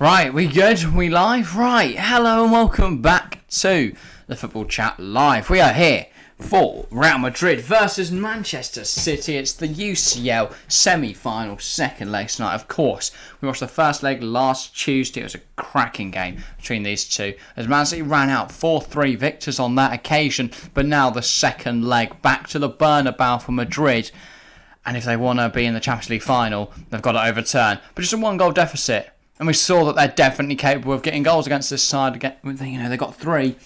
Right, we good? We live? Right, hello and welcome back to the Football Chat Live. We are here for Real Madrid versus Manchester City. It's the UCL semi-final second leg tonight. Of course, we watched the first leg last Tuesday. It was a cracking game between these two as Man City ran out 4-3 victors on that occasion. But now the second leg back to the Bernabeu for Madrid. And if they want to be in the Champions League final, they've got to overturn. But just a one-goal deficit. And we saw that they're definitely capable of getting goals against this side. They got 3.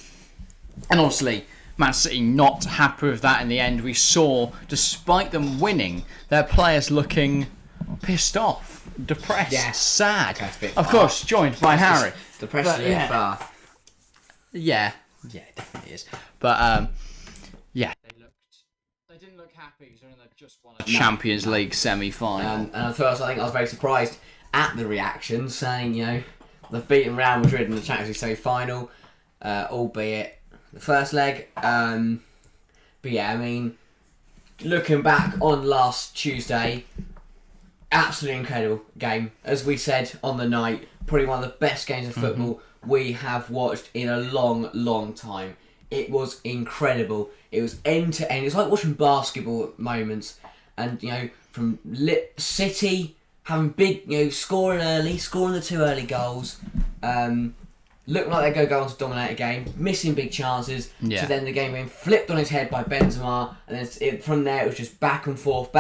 And obviously, Man City not happy with that in the end. We saw, despite them winning, their players looking pissed off, depressed, sad. Of course, joined by Harry. Depressed a bit far. Yeah, it definitely is. But, they didn't look happy considering they just won a Champions League semi-final. And at first, I think I was very surprised at the reaction, saying, they've beaten Real Madrid in the Champions League semi-final, albeit the first leg. But yeah, I mean, looking back on last Tuesday, absolutely incredible game. As we said on the night, probably one of the best games of football we have watched in a long, long time. It was incredible. It was end to end. It's like watching basketball moments, and from City having big, scoring the 2 early goals, looking like they're going to go on to dominate a game, missing big chances, to then the game being flipped on his head by Benzema, and then from there it was just back and forth,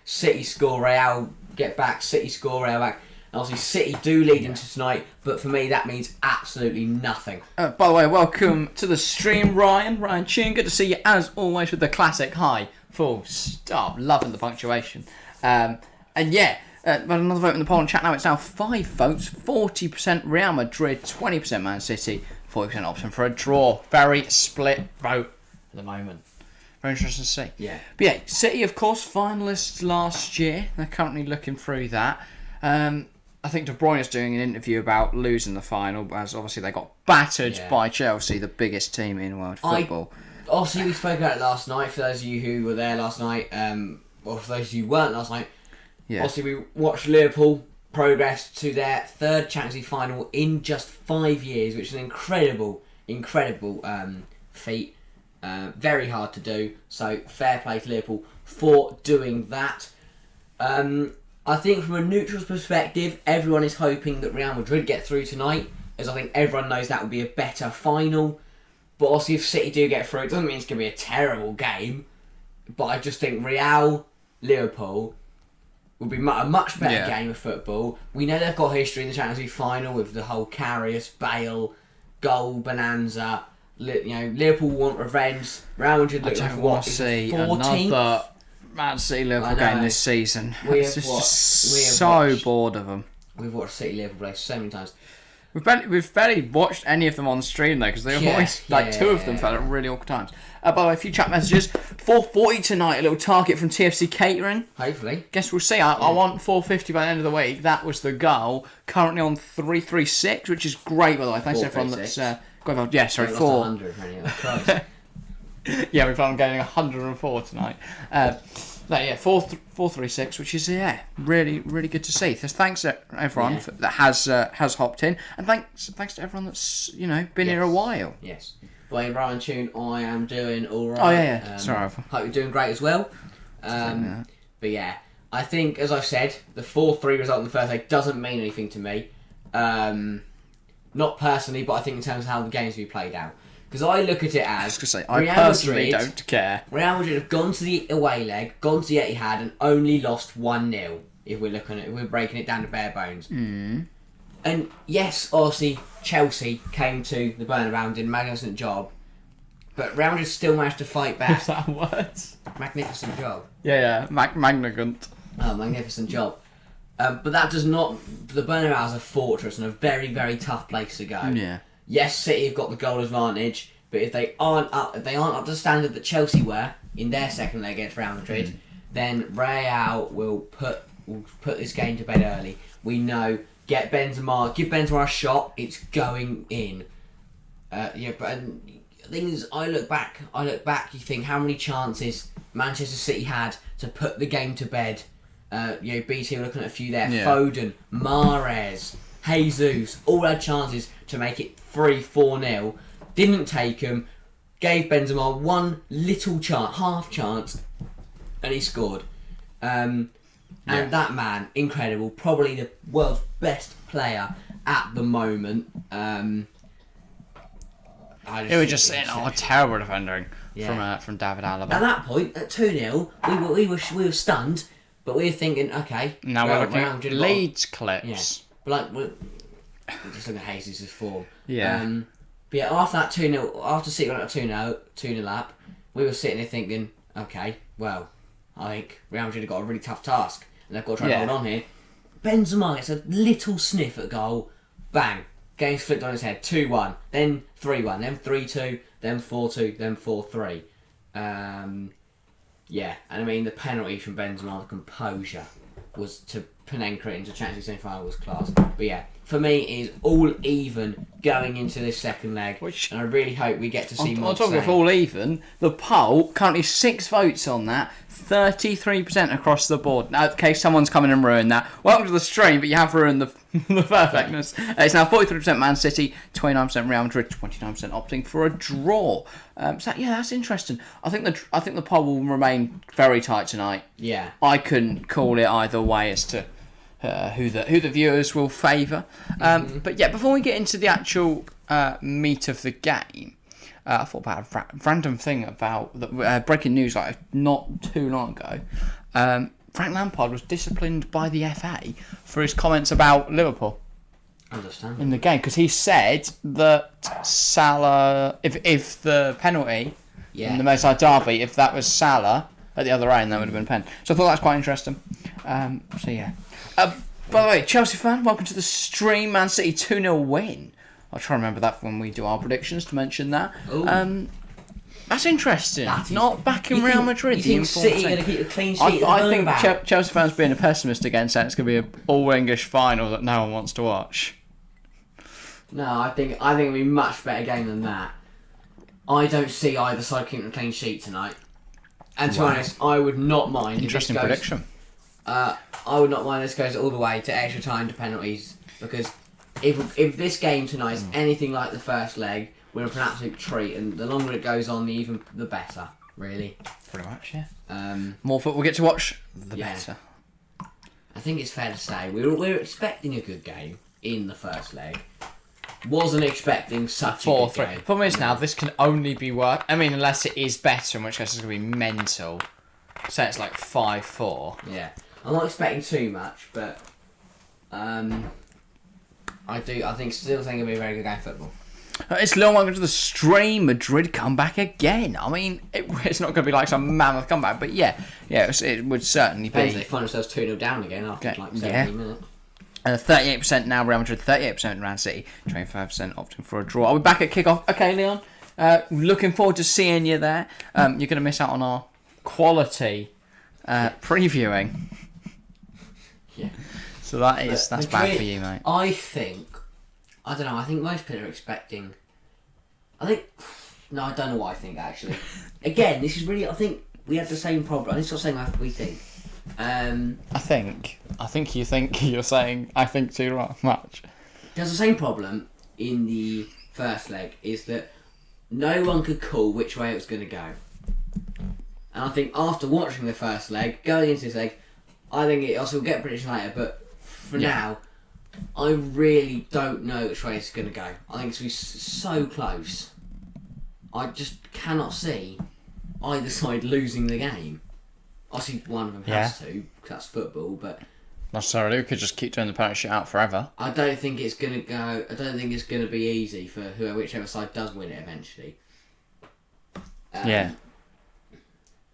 City score, Real get back, City score, Real back. And obviously City do lead into tonight, but for me that means absolutely nothing. By the way, welcome to the stream, Ryan Tune. Good to see you as always with the classic hi, full stop. Loving the punctuation. But another vote in the poll and chat now. It's now 5 votes, 40% Real Madrid, 20% Man City, 40% option for a draw. Very split vote at the moment. Very interesting to see. Yeah. But yeah, City, of course, finalists last year. They're currently looking through that. I think De Bruyne is doing an interview about losing the final, as obviously they got battered by Chelsea, the biggest team in world football. Obviously, we spoke about it last night. For those of you who were there last night, or for those of you who weren't last night, obviously we watched Liverpool progress to their 3rd Champions League final in just 5 years, which is an incredible feat. Very hard to do. So fair play to Liverpool for doing that. I think from a neutral's perspective, everyone is hoping that Real Madrid get through tonight, as I think everyone knows that would be a better final. But obviously if City do get through, it doesn't mean it's going to be a terrible game. But I just think Real-Liverpool will be a much better game of football. We know they've got history in the Champions League final with the whole Karius, Bale, goal bonanza. Liverpool want revenge. Real Madrid look like what? See 14th? Another Man City Liverpool game this season. We're so bored of them. We've watched City Liverpool play so many times. We've barely watched any of them on stream though, because they were always two of them fell at really awkward times. By the way, a few chat messages. 4:40 tonight. A little target from TFC Catering. Hopefully. Guess we'll see. I want 4:50 by the end of the week. That was the goal. Currently on 336, which is great by the way. Thanks to everyone that's got. Yeah, sorry, 4. 100. Yeah, we plan on getting 104 tonight. 436, which is really really good to see. Thanks to everyone that has hopped in, and thanks to everyone that's been here a while. Yes. Well, Ryan Tune, I am doing all right. Oh yeah. Sorry. Hope you're doing great as well. But yeah, I think as I've said, the 4-3 result in the first leg doesn't mean anything to me. Not personally, but I think in terms of how the games will be played out. Because I look at it as I personally don't care. Real Madrid have gone to the away leg, gone to the Etihad, and only lost 1-0. If we're breaking it down to bare bones. And yes, obviously Chelsea came to the Bernabeu and did a magnificent job, but Real Madrid still managed to fight back. Is that a word? Magnificent job. Yeah. Magnificent. Oh, magnificent job. But that does not. The Bernabeu is a fortress and a very, very tough place to go. Yeah. Yes, City have got the goal advantage, but if they aren't up to the standard that Chelsea were in their second leg against Real Madrid, then Real will put this game to bed early. We know, give Benzema a shot, it's going in. But the thing is, I look back, you think how many chances Manchester City had to put the game to bed. BT were looking at a few there. Yeah. Foden, Mahrez, Jesus, all had chances to make it 3-4-0. Didn't take them. Gave Benzema one little chance, half chance, and he scored. And that man, incredible. Probably the world's best player at the moment. It was just terrible defending from David Alaba. At that point, at 2-0, we were stunned, but we were thinking, okay. Now we're looking at Leeds clips. Yeah, but we're just looking at Jesus' form. Yeah. But yeah, after that 2-0, after City went up 2-0 up, we were sitting there thinking, okay, well, I think Real Madrid have got a really tough task, and they've got to try and hold on here. Benzema gets a little sniff at goal, bang, game's flipped on his head, 2-1, then 3-1, then 3-2, then 4-2, then 4-3. Yeah, and I mean the penalty from Benzema, the composure was to Panenka into Champions League semi-final was class. But yeah, for me it is all even going into this second leg, and I really hope we get to see more. On top of all even, the poll currently 6 votes on that, 33% across the board. Now, in case someone's coming and ruined that, welcome to the stream, but you have ruined the perfectness. It's now 43% Man City, 29% Real Madrid, 29% opting for a draw. So yeah, that's interesting. I think the poll will remain very tight tonight. Yeah, I couldn't call it either way as to who the viewers will favour. But yeah, before we get into the actual meat of the game, I thought about a random thing about breaking news like not too long ago. Frank Lampard was disciplined by the FA for his comments about Liverpool in the game, because he said that Salah, if the penalty in the Merseyside derby, if that was Salah at the other end, that would have been a pen. So I thought that's quite interesting. So yeah. By the way, Chelsea fan, welcome to the stream. Man City 2-0 win. I'll try and remember that when we do our predictions to mention that. That's interesting. Not back in Real Madrid. You think City are going to keep a clean sheet? I think Chelsea fans being a pessimist again, saying it's going to be an all-English final that no one wants to watch. No, I think it'll be a much better game than that. I don't see either side keeping a clean sheet tonight. And to be honest, I would not mind. Interesting prediction. I would not mind this goes all the way to extra time to penalties, because if this game tonight is anything like the first leg, we're in for an absolute treat, and the longer it goes on, the better, really. Pretty much, yeah. More football we get to watch, the better. I think it's fair to say we're expecting a good game in the first leg. Wasn't expecting such a good game. Problem is now, this can only be worse. I mean, unless it is better, in which case it's going to be mental. So it's like 5-4. Yeah. I'm not expecting too much, but I still think it'll be a very good game of football. It's Leon, welcome to the stream. Madrid come back again. I mean, it's not going to be like some mammoth comeback, but yeah, it would certainly be. They find themselves 2-0 down again after like 17 minutes. 38% now Real Madrid, 38% Man City, 25% opting for a draw. Are we back at kickoff? Okay, Leon. Looking forward to seeing you there. You're going to miss out on our quality previewing. Yeah. So that's Madrid, bad for you, mate. I don't know. I think most people are expecting. I don't know what I think actually. Again, this is really. I think we have the same problem. I'm not saying we think. I think you think you're saying I think too much. There's the same problem in the first leg, is that no one could call which way it was going to go. And I think after watching the first leg, going into this leg, I think it also will get a prediction later, but for now, I really don't know which way it's going to go. I think it's going to be so close. I just cannot see either side losing the game. Obviously, one of them has to, because that's football, but... Not necessarily, we could just keep doing the penalty shit out forever. I don't think it's going to go... I don't think it's going to be easy for whichever side does win it eventually. But yeah,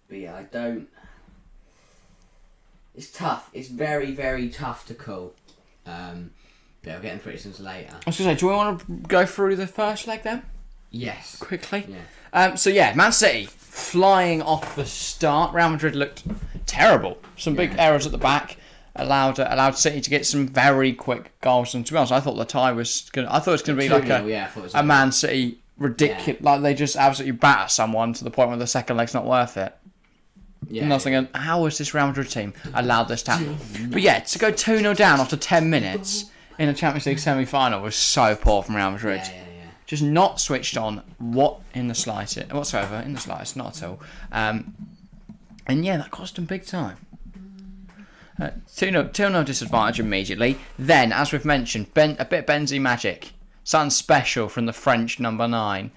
I don't... It's tough. It's very, very tough to call. Yeah, we'll get into predictions later. I was going to say, do we want to go through the first leg then? Yes. Quickly? Yeah. Man City flying off the start. Real Madrid looked terrible. Some big errors at the back allowed City to get some very quick goals. And to be honest, I thought the tie was going to... I thought it was going to be like a Man City ridiculous... Like they just absolutely batter someone to the point where the second leg's not worth it. Yeah, and I was thinking, how has this Real Madrid team allowed this to happen? But yeah, to go 2-0 down after 10 minutes in a Champions League semi-final was so poor from Real Madrid. Yeah. Just not switched on whatsoever in the slightest, not at all. And yeah, that cost them big time. 2-0 disadvantage immediately. Then, as we've mentioned, a bit of Benzi magic. Something special from the French number 9.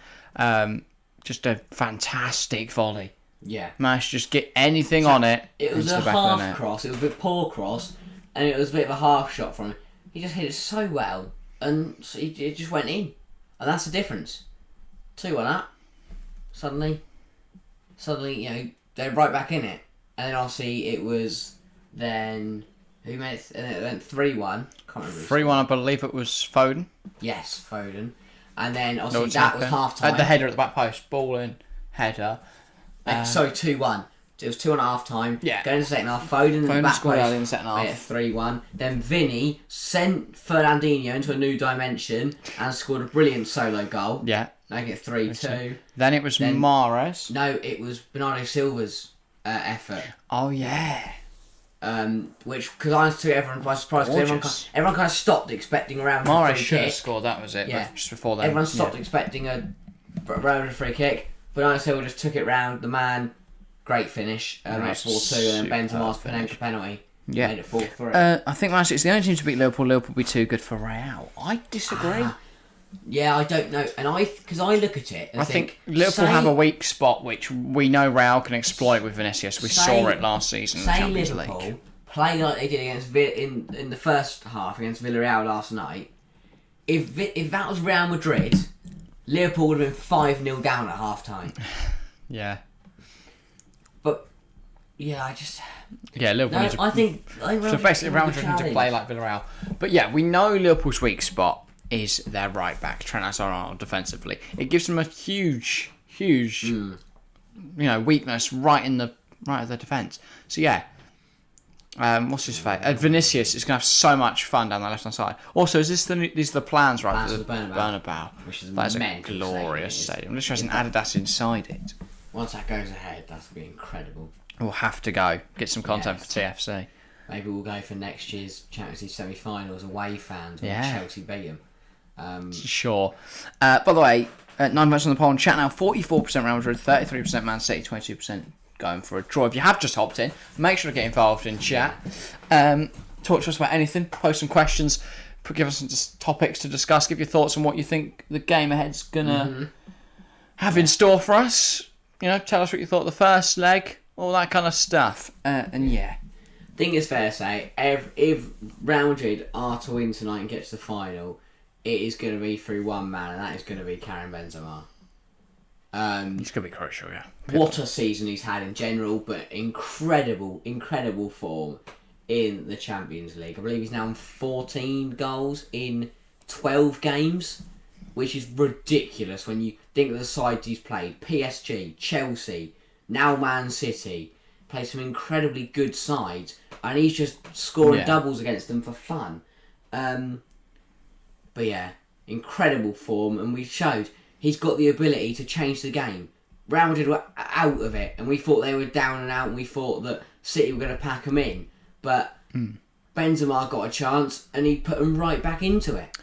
Just a fantastic volley. Yeah. Managed to just get anything on it. It was into a the back of the half net. cross. It was a bit poor cross, and it was a bit of a half shot from him. He just hit it so well, and it just went in, and that's the difference. 2-1 up. Suddenly, they're right back in it, and then obviously it was then who made it, and it went 3-1. Can't remember. 3-1, I believe it was Foden. Yes, Foden, and then obviously No, that was half time. The header at the back post, ball in, header. Sorry, 2-1. It was 2 at half time. Yeah. Going to the second half, Foden in the back scored early post in the second half. made it 3-1. Then Vinny sent Fernandinho into a new dimension and scored a brilliant solo goal. Yeah. Making it 3-2. Then it was Mahrez. No, it was Bernardo Silva's effort. Oh yeah. Which, because I took everyone by surprise, because everyone kind of stopped expecting a Real Madrid Mahrez free should have kick. scored. That was it. Yeah. But just before that, Everyone stopped expecting a Real Madrid free kick. Bernardo Silva just took it round the man. Great finish. Made it 4-2, and then Benzema's penalty. Yeah. Made it 4-3. I think Man City's the only team to beat Liverpool. Liverpool will be too good for Real. I disagree. Yeah, I don't know, and because I look at it and I think Liverpool have a weak spot which we know Real can exploit with Vinicius. We saw it last season in the Champions Liverpool League. play like they did against in the first half against Villarreal last night. If that was Real Madrid, Liverpool would have been 5-0 down at half time. Yeah. But yeah, Liverpool need to... I think So basically, Real Madrid need to play like Villarreal. But yeah, we know Liverpool's weak spot is their right back, Trent Alexander-Arnold, defensively. It gives them a huge, weakness right at the defence. So yeah, what's his face? Vinicius is going to have so much fun down the left hand side. Also, these are the plans right Plans for the for the Bernabeu? which is That is a mental glorious stadium. Literally has an Adidas inside it. Once that goes ahead, that's going to be incredible. We'll have to go get some content Yes. for TFC. Maybe we'll go for next year's Champions League semi-finals away fans when Yeah. Chelsea beat them. Sure. By the way, 9 votes on the poll and chat now. 44% Real Madrid, 33% Man City, 22% going for a draw. If you have just hopped in, make sure to get involved in chat. Talk to us about anything. Post some questions. Give us some topics to discuss. Give your thoughts on what you think the game ahead's gonna have in store for us. Tell us what you thought of the first leg, all that kind of stuff. And yeah. I think it's fair to say, if Real Madrid are to win tonight and get to the final, it is going to be through one man, and that is going to be Karim Benzema. It's going to be crucial, yeah. What a season he's had in general, but incredible form in the Champions League. I believe he's now on 14 goals in 12 games, which is ridiculous when you think of the sides he's played. PSG, Chelsea, now Man City. Played some incredibly good sides, and he's just scoring doubles against them for fun. But yeah, incredible form, and we showed he's got the ability to change the game. Real Madrid were out of it, and we thought they were down and out, and we thought that City were going to pack them in. But Benzema got a chance, and he put them right back into it.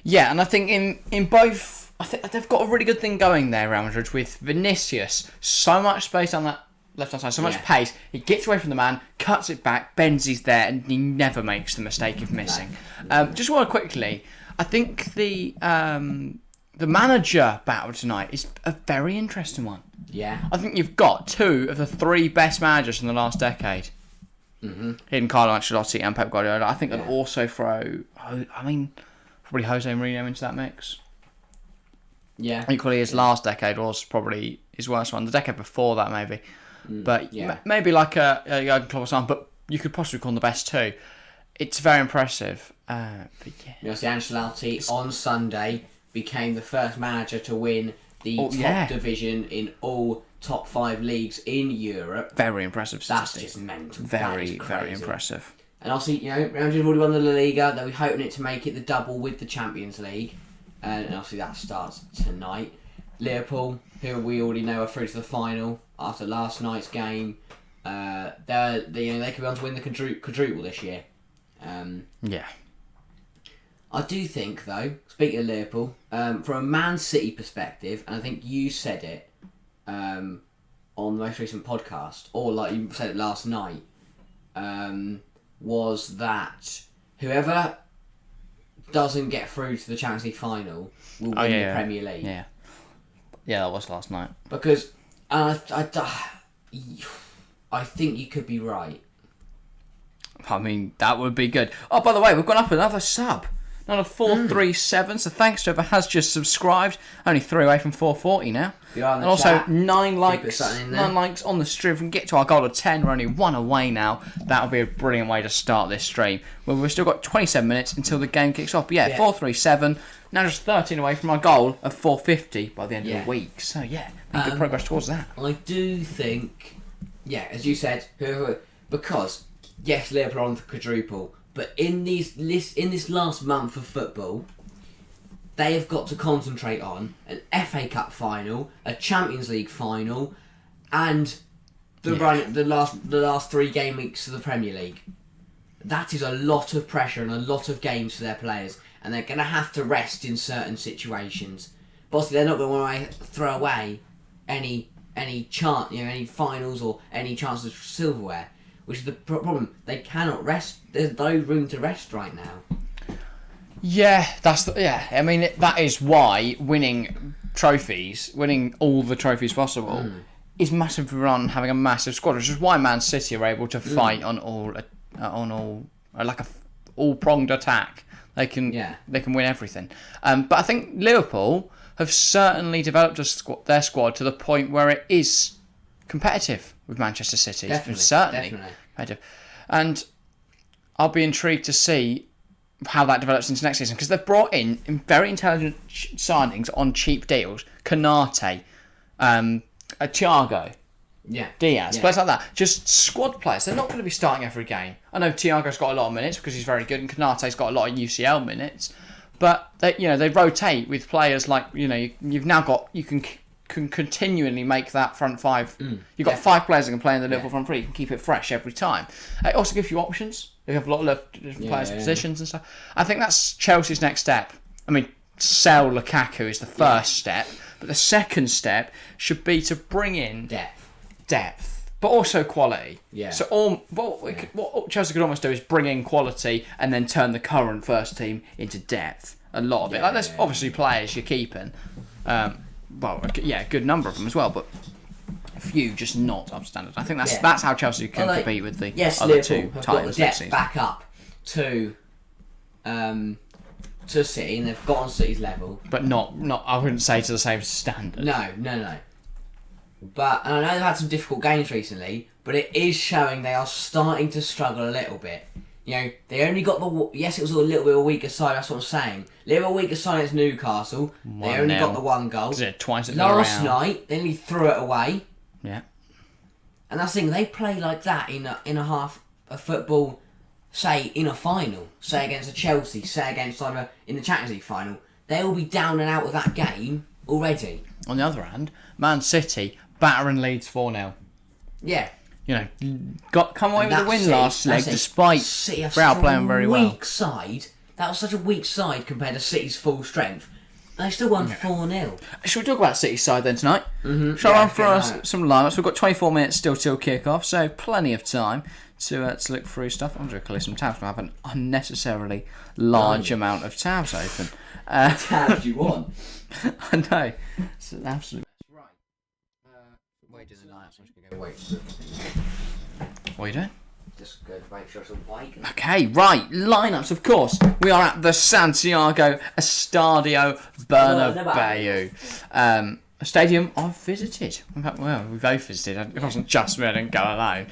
Yeah, and I think in both, I think they've got a really good thing going there, Real Madrid, with Vinicius. So much space on that left-hand side, so much pace. He gets away from the man, cuts it back, Benzi's there, and he never makes the mistake of missing. Just want to quickly, I think the manager battle tonight is a very interesting one. Yeah. I think you've got 2 of the 3 best managers in the last decade. In Carlo Ancelotti and Pep Guardiola. I think I'd also throw, probably Jose Mourinho into that mix. Yeah. Equally, his last decade was probably his worst one. The decade before that, maybe. But maybe like a Jurgen Klopp or something, but you could possibly call them the best 2. It's very impressive. But yeah. Ancelotti on Sunday became the first manager to win the top division in all top 5 leagues in Europe. Very impressive That's statistic. just mental. Very impressive. And obviously, Real Madrid already won the La Liga. They're hoping it to make it the double with the Champions League. And obviously that starts tonight. Liverpool, who we already know are through to the final after last night's game, they could be on to win the quadruple this year. Yeah. I do think, though, speaking of Liverpool, from a Man City perspective, and I think you said it on the most recent podcast, or like you said it last night, was that whoever doesn't get through to the Champions League final will win the Premier League. Yeah, that was last night. Because I think you could be right. I mean, that would be good. Oh, by the way, we've gone up another sub. Another 437, so thanks to whoever has just subscribed. Only 3 away from 440 now. And also 9 likes on the stream. If we can get to our goal of 10, we're only 1 away now. That would be a brilliant way to start this stream. Well, we've still got 27 minutes until the game kicks off. But 437, now just 13 away from our goal of 450 by the end of the week. So good progress towards that. I do think, as you said, because, yes, Liverpool are on the quadruple, but in this last month of football, they have got to concentrate on an FA Cup final, a Champions League final, and the last 3 game weeks of the Premier League. That is a lot of pressure and a lot of games for their players, and they're going to have to rest in certain situations. But obviously, they're not going to want to throw away any chance, any finals or any chances of silverware. Which is the problem. They cannot rest. There's no room to rest right now. Yeah, I mean, that is why winning all the trophies possible, is massive for Iran having a massive squad. Which is why Man City are able to fight on all like a all-pronged attack. They can win everything. But I think Liverpool have certainly developed their squad to the point where it is competitive with Manchester City. Certainly competitive. And I'll be intrigued to see how that develops into next season, because they've brought in very intelligent signings on cheap deals. Kanate, Thiago, Diaz, players like that. Just squad players. They're not going to be starting every game. I know Thiago's got a lot of minutes because he's very good, and Kanate's got a lot of UCL minutes. But they rotate with players like you've now got you can continually make that front five. You've got 5 players that can play in the Liverpool front three. You can keep it fresh every time. It also gives you options. You have a lot of different players' positions and stuff. I think that's Chelsea's next step. I mean, sell Lukaku is the first step, but the second step should be to bring in depth, but also quality. Yeah. So what Chelsea could almost do is bring in quality and then turn the current first team into depth. A lot of it. There's obviously players you're keeping. A good number of them as well, but a few just not up to standard. I think that's how Chelsea can compete with the other Liverpool 2 titles next season. Back up to City, and they've got on City's level, but not. I wouldn't say to the same standard. No. But and I know they've had some difficult games recently, but it is showing they are starting to struggle a little bit. They only got it was a little bit of a weaker side, that's what I'm saying. A little weaker side against Newcastle. They only got the 1 goal. Twice last night, they only threw it away. Yeah. And that's the thing, they play like that in a half of football, say in a final, say against a Chelsea, say against in the Champions League final. They'll be down and out of that game already. On the other hand, Man City battering Leeds 4-0. Yeah. Come away with a win last leg, despite Real playing very well. Weak side. That was such a weak side compared to City's full strength. And they still won 4-0. Shall we talk about City's side then tonight? Shall I run through some lineups? We've got 24 minutes still till kick-off, so plenty of time to look through stuff. I'm going to clear some tabs. I have an unnecessarily large amount of tabs open. Tabs you want? I know. It's an absolute... Wait, the lineups. I'm just going to go wait. What are you doing? Just go to make sure it's all white. Okay, right. Lineups, of course. We are at the Santiago Estadio Bernabeu. A stadium I've visited. In fact, we both visited. It wasn't just me, I didn't go alone.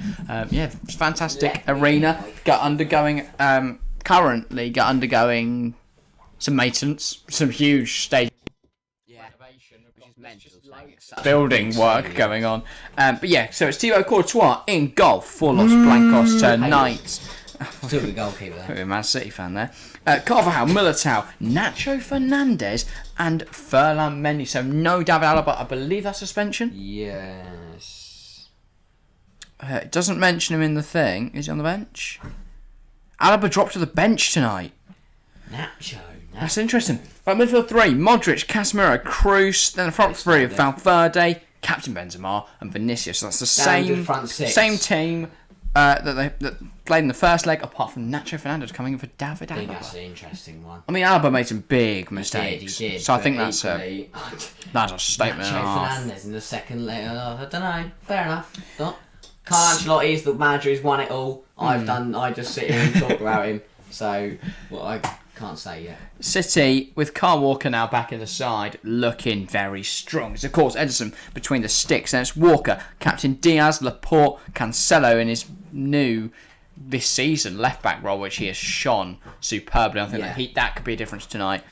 It's a fantastic arena. Currently undergoing some maintenance. Some huge stadium. Building work going on. So it's Thibaut Courtois in goal for Los Blancos tonight. Still the goalkeeper there. Man City fan there. Carvajal, Militao, Nacho Fernandez, and Ferland Mendy. So no David Alaba. I believe that's suspension. Yes. It doesn't mention him in the thing. Is he on the bench? Alaba dropped to the bench tonight. Nacho. That's interesting. Right, midfield 3, Modric, Casemiro, Kroos. Then the front 3 of Valverde, Captain Benzema, and Vinicius. So that's the same team that played in the first leg, apart from Nacho Fernandes coming in for David Alaba. I think that's an interesting one. I mean, Alaba made some big mistakes. He did, so I think that's equally, a statement Nacho and a half. Fernandes in the second leg. I don't know. Fair enough. Carlo Ancelotti is the manager who's won it all. I just sit here and talk about him. So, I can't say yet. City, with Kyle Walker now back in the side, looking very strong. It's, of course, Ederson between the sticks. And it's Walker, Captain Diaz, Laporte, Cancelo in his new, this season, left-back role, which he has shone superbly. I think that could be a difference tonight.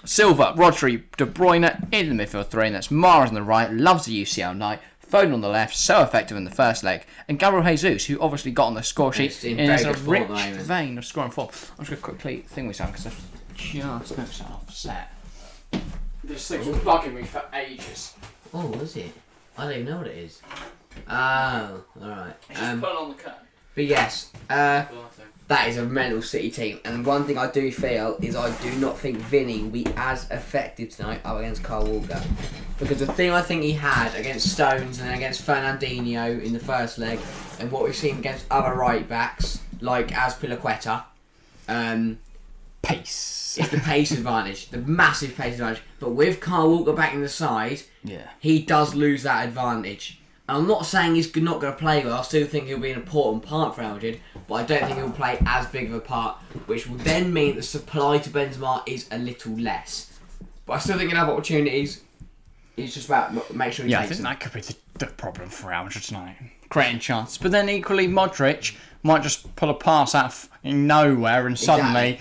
Silva, Rodri, De Bruyne in the midfield 3. And that's Mahrez on the right. Loves the UCL night. Foden on the left, so effective in the first leg, and Gabriel Jesus, who obviously got on the score sheet in a rich vein of scoring form. I'm just going to quickly think this out because I've just noticed that offset. This thing's been bugging me for ages. Oh, is it? I don't even know what it is. Oh, alright. Just put it on the curtain. But yes, that is a mental City team, and one thing I do feel is I do not think Vinny will be as effective tonight up against Kyle Walker. Because the thing I think he had against Stones and then against Fernandinho in the first leg, and what we've seen against other right backs, like Azpilicueta, pace. It's the pace advantage, the massive pace advantage. But with Kyle Walker back in the side, he does lose that advantage. And I'm not saying he's not going to play well. I still think he'll be an important part for Real Madrid, but I don't think he'll play as big of a part, which will then mean the supply to Benzema is a little less. But I still think he'll have opportunities. It's just about make sure he takes I think that could be the problem for Real Madrid tonight. Creating chances. But then equally, Modric might just pull a pass out of nowhere and suddenly,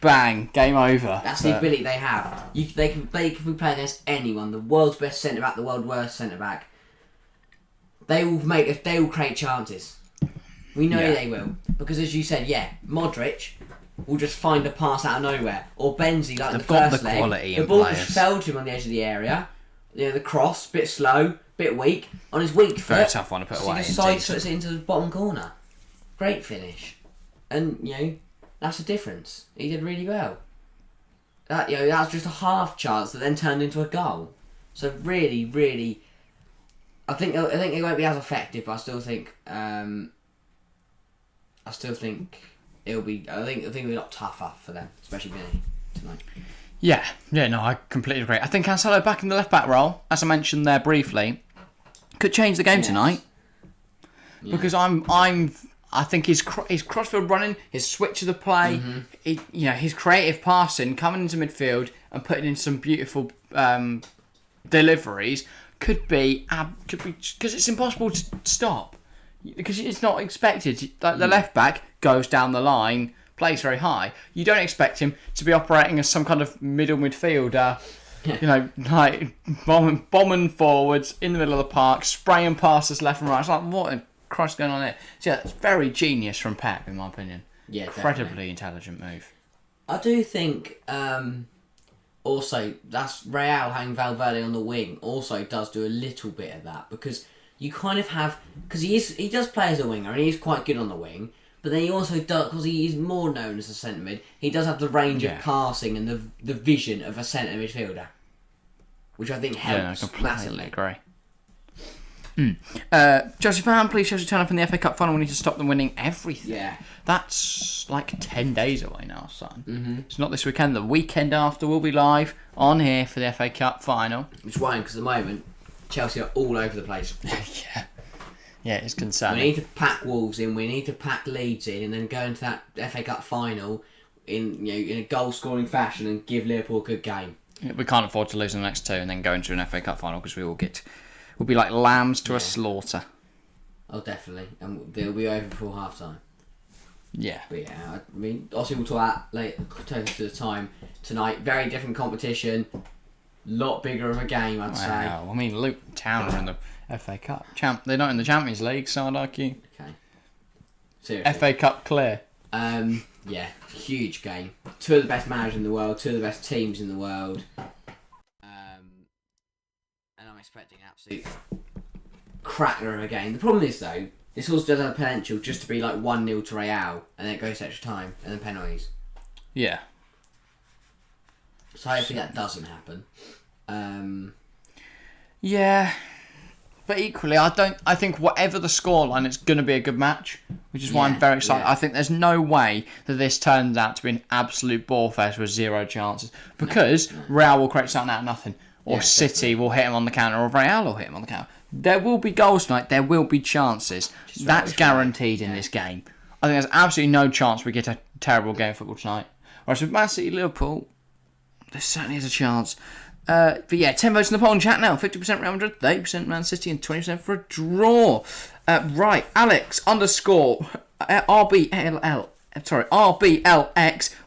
bang, game over. That's the ability they have. They can play against anyone. The world's best centre-back, the world's worst centre-back. They will create chances. We know they will. Because as you said, Modric will just find a pass out of nowhere. Or Benzi, like the first leg. The ball just fell to him on the edge of the area. The cross, bit slow, bit weak. On his weak foot. Very tough one to put away. He decides puts it into the bottom corner. Great finish. And, that's the difference. He did really well. That was just a half chance that then turned into a goal. So really, really... I think it won't be as effective, but I still think it'll be. I think it'll be a lot tougher for them, especially Vinny tonight. Yeah, no, I completely agree. I think Cancelo back in the left back role, as I mentioned there briefly, could change the game tonight. Because I think his crossfield running, his switch of the play, his creative passing, coming into midfield and putting in some beautiful deliveries. Could be because it's impossible to stop because it's not expected. Like the left back goes down the line, plays very high. You don't expect him to be operating as some kind of middle midfielder, like bombing forwards in the middle of the park, spraying passes left and right. It's like what in Christ is going on here? So it's very genius from Pep, in my opinion. Yeah, incredibly intelligent move. I do think. Also, that's Real having Valverde on the wing also does do a little bit of that because you kind of have because he does play as a winger and he's quite good on the wing, but then he also does because he is more known as a centre mid. He does have the range of passing and the vision of a centre midfielder, which I think helps massively. Agree. Chelsea fan, please Chelsea turn up in the FA Cup final. We need to stop them winning everything. Yeah. That's like 10 days away now, son. Mm-hmm. It's not this weekend. The weekend after we'll be live on here for the FA Cup final. Which won't, because at the moment, Chelsea are all over the place. Yeah, it's concerning. We need to pack Wolves in, we need to pack Leeds in, and then go into that FA Cup final in a goal-scoring fashion and give Liverpool a good game. We can't afford to lose the next two and then go into an FA Cup final because we'll be like lambs to a slaughter. Oh, definitely. And they'll be over before half-time. Yeah. But I mean, obviously we'll talk that later, closer to the time tonight. Very different competition. Lot bigger of a game, I'd say. I mean, Luton Town are in the FA Cup. They're not in the Champions League, so I'd argue. Okay. Seriously. FA Cup clear. Huge game. Two of the best managers in the world, two of the best teams in the world. And I'm expecting an absolute cracker of a game. The problem is, though, this also does have potential just to be like 1-0 to Real, and then it goes to extra time, and then penalties. Yeah. So hopefully that doesn't happen. Yeah. But equally, I think whatever the scoreline, it's going to be a good match, which is why I'm very excited. Yeah. I think there's no way that this turns out to be an absolute ball fest with 0 chances, because Real will create something out of nothing, or City will hit him on the counter, or Real will hit him on the counter. There will be goals tonight. There will be chances. That's guaranteed in this game. I think there's absolutely no chance we get a terrible game of football tonight. Whereas with Man City, Liverpool, there certainly is a chance. But yeah, 10 votes in the poll and chat now. 50% Real Madrid, 30% Man City, and 20% for a draw. Right, Alex RBLX,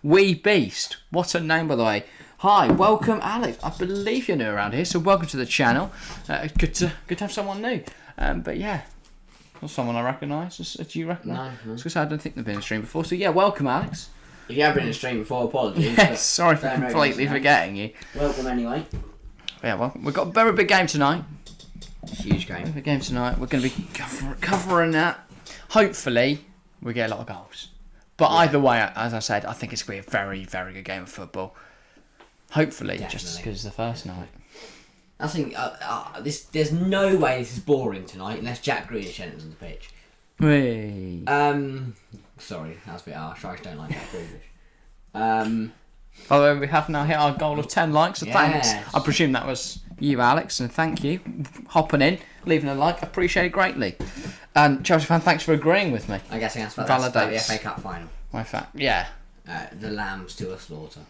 Wee Beast. What a name, by the way. Hi, welcome, Alex. I believe you're new around here, so welcome to the channel. Good to have someone new. But yeah, not someone I recognise. Do you recognise? No. I was going to say, I don't think they've been in stream before. So yeah, welcome, Alex. If you have been in a stream before, apologies. Yes, sorry for completely forgetting you. Welcome anyway. Yeah, well, we've got a very big game tonight. Huge game. Big game tonight. We're going to be covering that. Hopefully, we get a lot of goals. But either way, as I said, I think it's going to be a very, very good game of football. Hopefully, just as good as the first night. I think there's no way this is boring tonight unless Jack Grealish enters on the pitch. Whee. Sorry, that was a bit harsh. I just don't like Jack Grealish. By the way, we have now hit our goal of 10 likes, so thanks. Yes. I presume that was you, Alex, and thank you. Hopping in, leaving a like, appreciate it greatly. And Chelsea fan, thanks for agreeing with me. I guess that's about the FA Cup final. My fact, yeah. The lambs to a slaughter.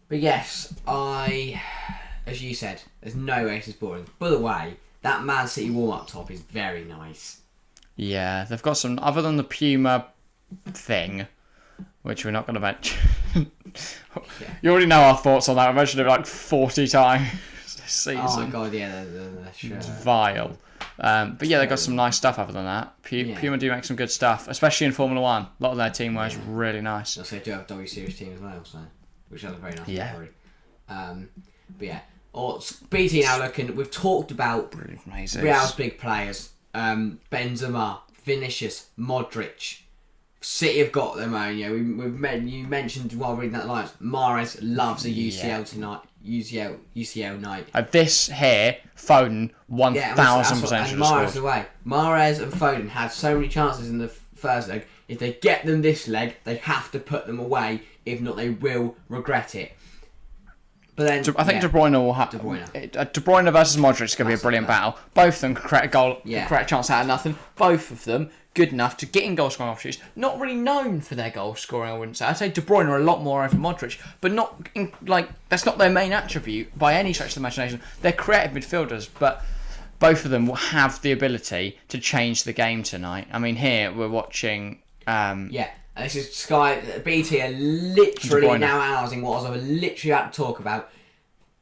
But yes, as you said, there's no way this is boring. By the way, that Man City warm-up top is very nice. Yeah, they've got some, other than the Puma thing, which we're not going to mention. You already know our thoughts on that. I mentioned it like 40 times this season. Oh my god, yeah, sure. It's vile. But yeah, they've got some nice stuff other than that. Puma do make some good stuff, especially in Formula 1. A lot of their team wear is really nice. Also, they do have a W Series team as well, so which is a very nice story. But yeah, BT now looking. We've talked about Real's big players. Benzema, Vinicius, Modric. City have got them own. You mentioned while reading that line, Mahrez loves a UCL tonight. UCL night. This here, Foden, 1,000% Mahrez away. Mahrez and Foden had so many chances in the first leg. If they get them this leg, they have to put them away. If not, they will regret it. But then I think De Bruyne will have De Bruyne versus Modric is going to be a brilliant battle. Both of them could create a goal, could create a chance out of nothing. Both of them good enough to get in goal scoring opportunities. Not really known for their goal scoring, I wouldn't say. I'd say De Bruyne are a lot more over Modric, but not that's not their main attribute by any stretch of the imagination. They're creative midfielders, but both of them will have the ability to change the game tonight. I mean, here we're watching. And this is Sky. BT are literally now analysing what I was literally about to talk about.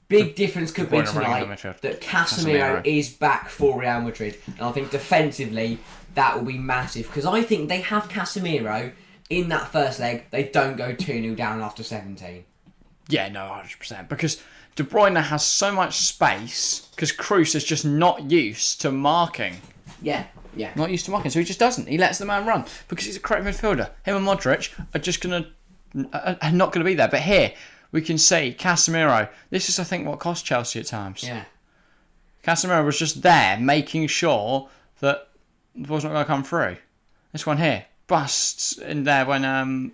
Big difference could be tonight that Casemiro is back for Real Madrid. And I think defensively that will be massive. Because I think they have Casemiro in that first leg. They don't go 2-0 down after 17. Yeah, no, 100%. Because De Bruyne has so much space. Because Kroos is just not used to marking. Yeah. Not used to marking, so he just doesn't. He lets the man run because he's a creative midfielder. Him and Modric are just are not gonna be there. But here we can see Casemiro. This is, I think, what cost Chelsea at times. Yeah. Casemiro was just there, making sure that the ball's not gonna come through. This one here busts in there when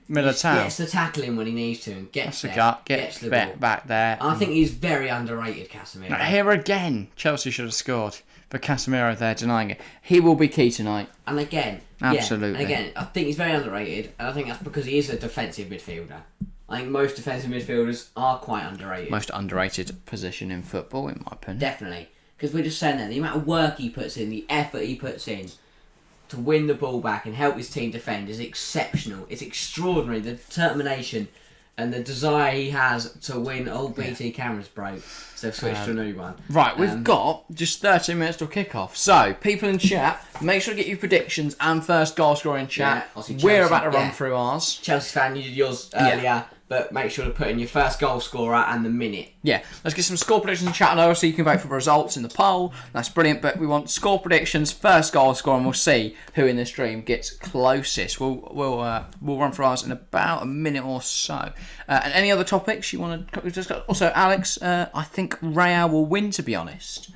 Militao gets the tackle in when he needs to and gets the gut, gets the ball back there. I think he's very underrated, Casemiro. Now, here again, Chelsea should have scored. But Casemiro there denying it. He will be key tonight. And again, absolutely. And again, I think he's very underrated, and I think that's because he is a defensive midfielder. I think most defensive midfielders are quite underrated. Most underrated position in football, in my opinion. Definitely, because we're just saying that the amount of work he puts in, the effort he puts in to win the ball back and help his team defend is exceptional. It's extraordinary. The determination and the desire he has to win. BT cameras broke, so they've switched to a new one. Right, we've got just 13 minutes till kick-off. So, people in chat, make sure to get your predictions and first goal scorer in chat. We're about to run through ours. Chelsea fan, you did yours earlier. but make sure to put in your first goal scorer and the minute. Yeah, let's get some score predictions in chat, and obviously you can vote for the results in the poll. That's brilliant, but we want score predictions, first goal score, and we'll see who in this stream gets closest. We'll run through ours in about a minute or so. And any other topics you want to discuss? Also, Alex, I think Real will win, to be honest.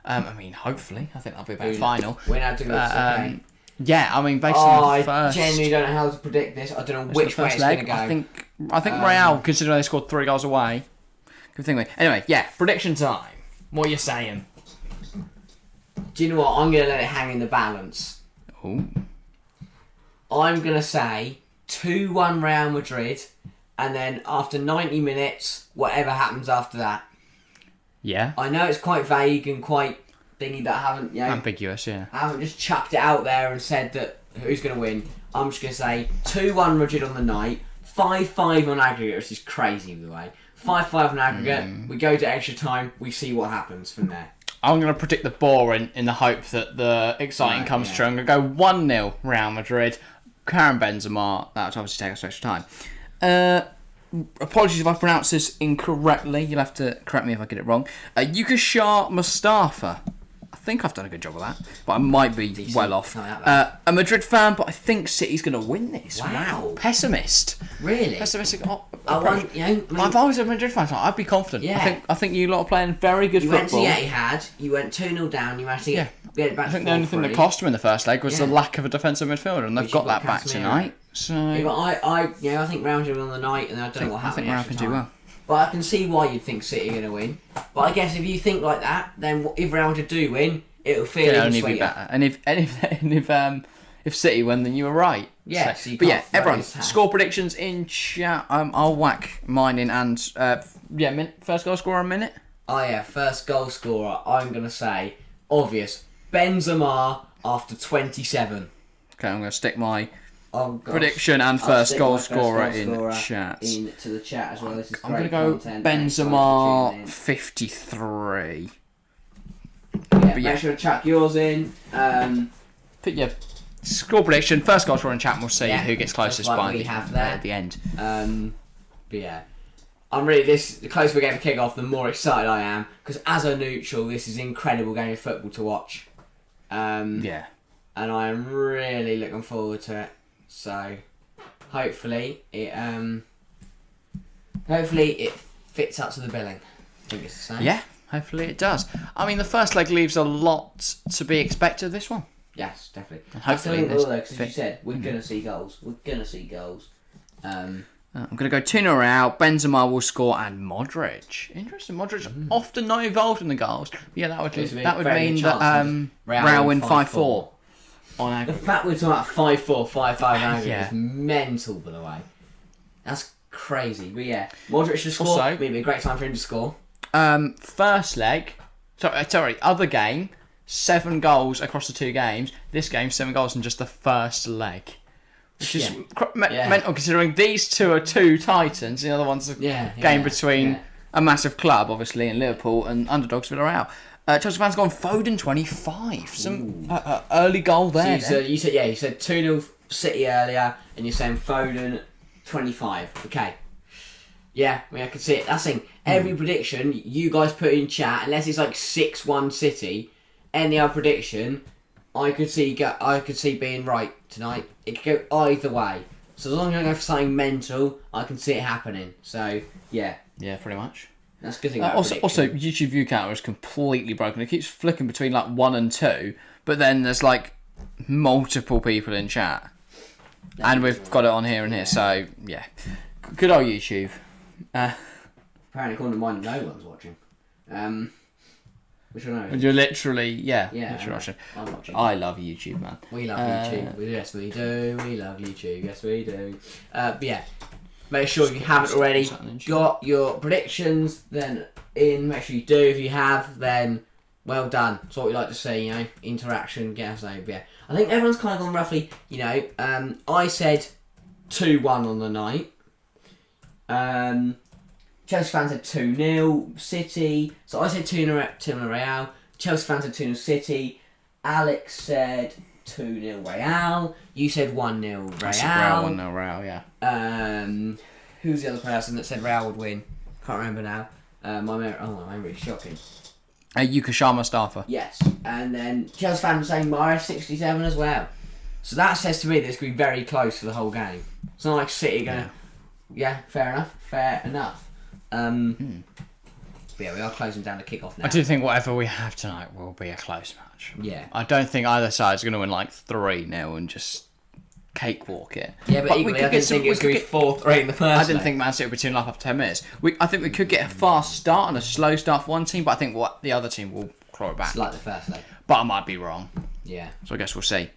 I mean, hopefully. I think that'll be about final. We're now doing this, okay. Yeah, I mean, basically the first... I genuinely don't know how to predict this. I don't know which way it's going to go. I think Real, considering they scored 3 goals away, good thing. Anyway, yeah, prediction time. What are you saying? Do you know what? I'm going to let it hang in the balance. Ooh. I'm going to say 2-1 Real Madrid, and then after 90 minutes, whatever happens after that. Yeah. I know it's quite vague and quite thingy that I haven't, ambiguous, yeah. I haven't just chucked it out there and said that who's going to win. I'm just going to say 2-1 Madrid on the night, 5-5 on aggregate, which is crazy, by the way. 5-5 on aggregate, we go to extra time, we see what happens from there. I'm going to predict the boring in the hope that the exciting comes true. I'm going to go 1-0 Real Madrid. Karim Benzema, that would obviously take us to extra time. Apologies if I pronounce this incorrectly. You'll have to correct me if I get it wrong. Yukashar Mustafa. I think I've done a good job of that, but I might be decent. well off. A Madrid fan, but I think City's going to win this. Wow. Pessimist. Really? Pessimistic. If I was a Madrid fan, I'd be confident. Yeah. I think you lot are playing very good football. You went to Etihad, you went 2-0 down, you managed to get it back. I think the only thing that cost them in the first leg was the lack of a defensive midfielder, and they've got that back tonight. So but I think Real Madrid on the night, and I don't know what happened. I think Real can do well. But I can see why you'd think City are going to win. But I guess if you think like that, then if Real Madrid do win, it'll feel even only sweeter. be better. And if City win, then you were right. Yeah. So, but yeah, everyone, score predictions in chat. I'll whack mine in, and first goal scorer a minute. Oh yeah, first goal scorer. I'm going to say obvious Benzema after 27. Okay, I'm going to stick my prediction and first goal scorer in chat. Into the chat as well. This is I'm going to go Benzema 53. Make sure to chuck yours in. Put your score prediction, first goal scorer in chat, and we'll see who gets closest by at the end. But yeah, I'm really the closer we get to kick off, the more excited I am, because as a neutral, this is an incredible game of football to watch. And I am really looking forward to it. So hopefully it fits up to the billing. I think it's the same. Yeah, hopefully it does. I mean, the first leg leaves a lot to be expected of this one. Yes, definitely. And hopefully, because as you said, we're gonna see goals. We're gonna see goals. I'm going to go 2-0 Real. Benzema will score, and Modric. Interesting. Modric often not involved in the goals. But yeah, that would mean that Real win 5-4. On aggregate. The fact we're talking about 5-4, 5-5 aggregate is mental, by the way. That's crazy. But yeah, Modric should score. Also, maybe a great time for him to score. First leg. Sorry, other game. 7 goals across the 2 games. This game, 7 goals in just the first leg. Which is mental, considering these two are 2 titans. The other one's a game between a massive club, obviously, in Liverpool, and underdogs Villarreal. Chelsea fans gone Foden 25. Some early goal there. So you said 2-0 City earlier, and you're saying Foden 25. Okay. Yeah, I mean, I can see it. That's the thing. Every prediction you guys put in chat, unless it's like 6-1 City, any other prediction, I could see being right tonight. It could go either way. So as long as I go for something mental, I can see it happening. So yeah, pretty much. That's a good thing. Also, YouTube view counter is completely broken. It keeps flicking between like 1 and 2, but then there's like multiple people in chat, and we've got it on here and here. So yeah, good old YouTube. Apparently, according to mine, no one's watching. Which I know. You're literally, literally watching. I'm watching. I love YouTube, man. We love YouTube. Yes, we do. We love YouTube. Yes, we do. But yeah, make sure you haven't already got your predictions. Then make sure you do. If you have, then well done. That's what we like to see. Interaction, get us over. Yeah, I think everyone's kind of gone roughly. I said 2-1 on the night. Chelsea fans said 2-0 City. So I said 2-0 Real. Chelsea fans said 2-0 City. Alex said 2-0 Real. You said 1-0 Real. I said Real, 1-0 Real, yeah. who's the other person that said Real would win? Can't remember now. My memory is shocking. Yukashar Mustafa. Yes, and then Chelsea fan saying Mahrez 67 as well. So that says to me that it's going to be very close for the whole game. It's not like City going to... Yeah, fair enough. But yeah, we are closing down the kick-off now. I do think whatever we have tonight will be a close match. Yeah. I don't think either side's going to win like 3-0 and just cakewalk it. Yeah, but equally, I didn't think it was going to be 4-3 in the first I didn't think Man City would be 2-0 up after 10 minutes. I think we could get a fast start and a slow start for one team, but I think the other team will claw it back. It's like the first leg. But I might be wrong. Yeah. So I guess we'll see.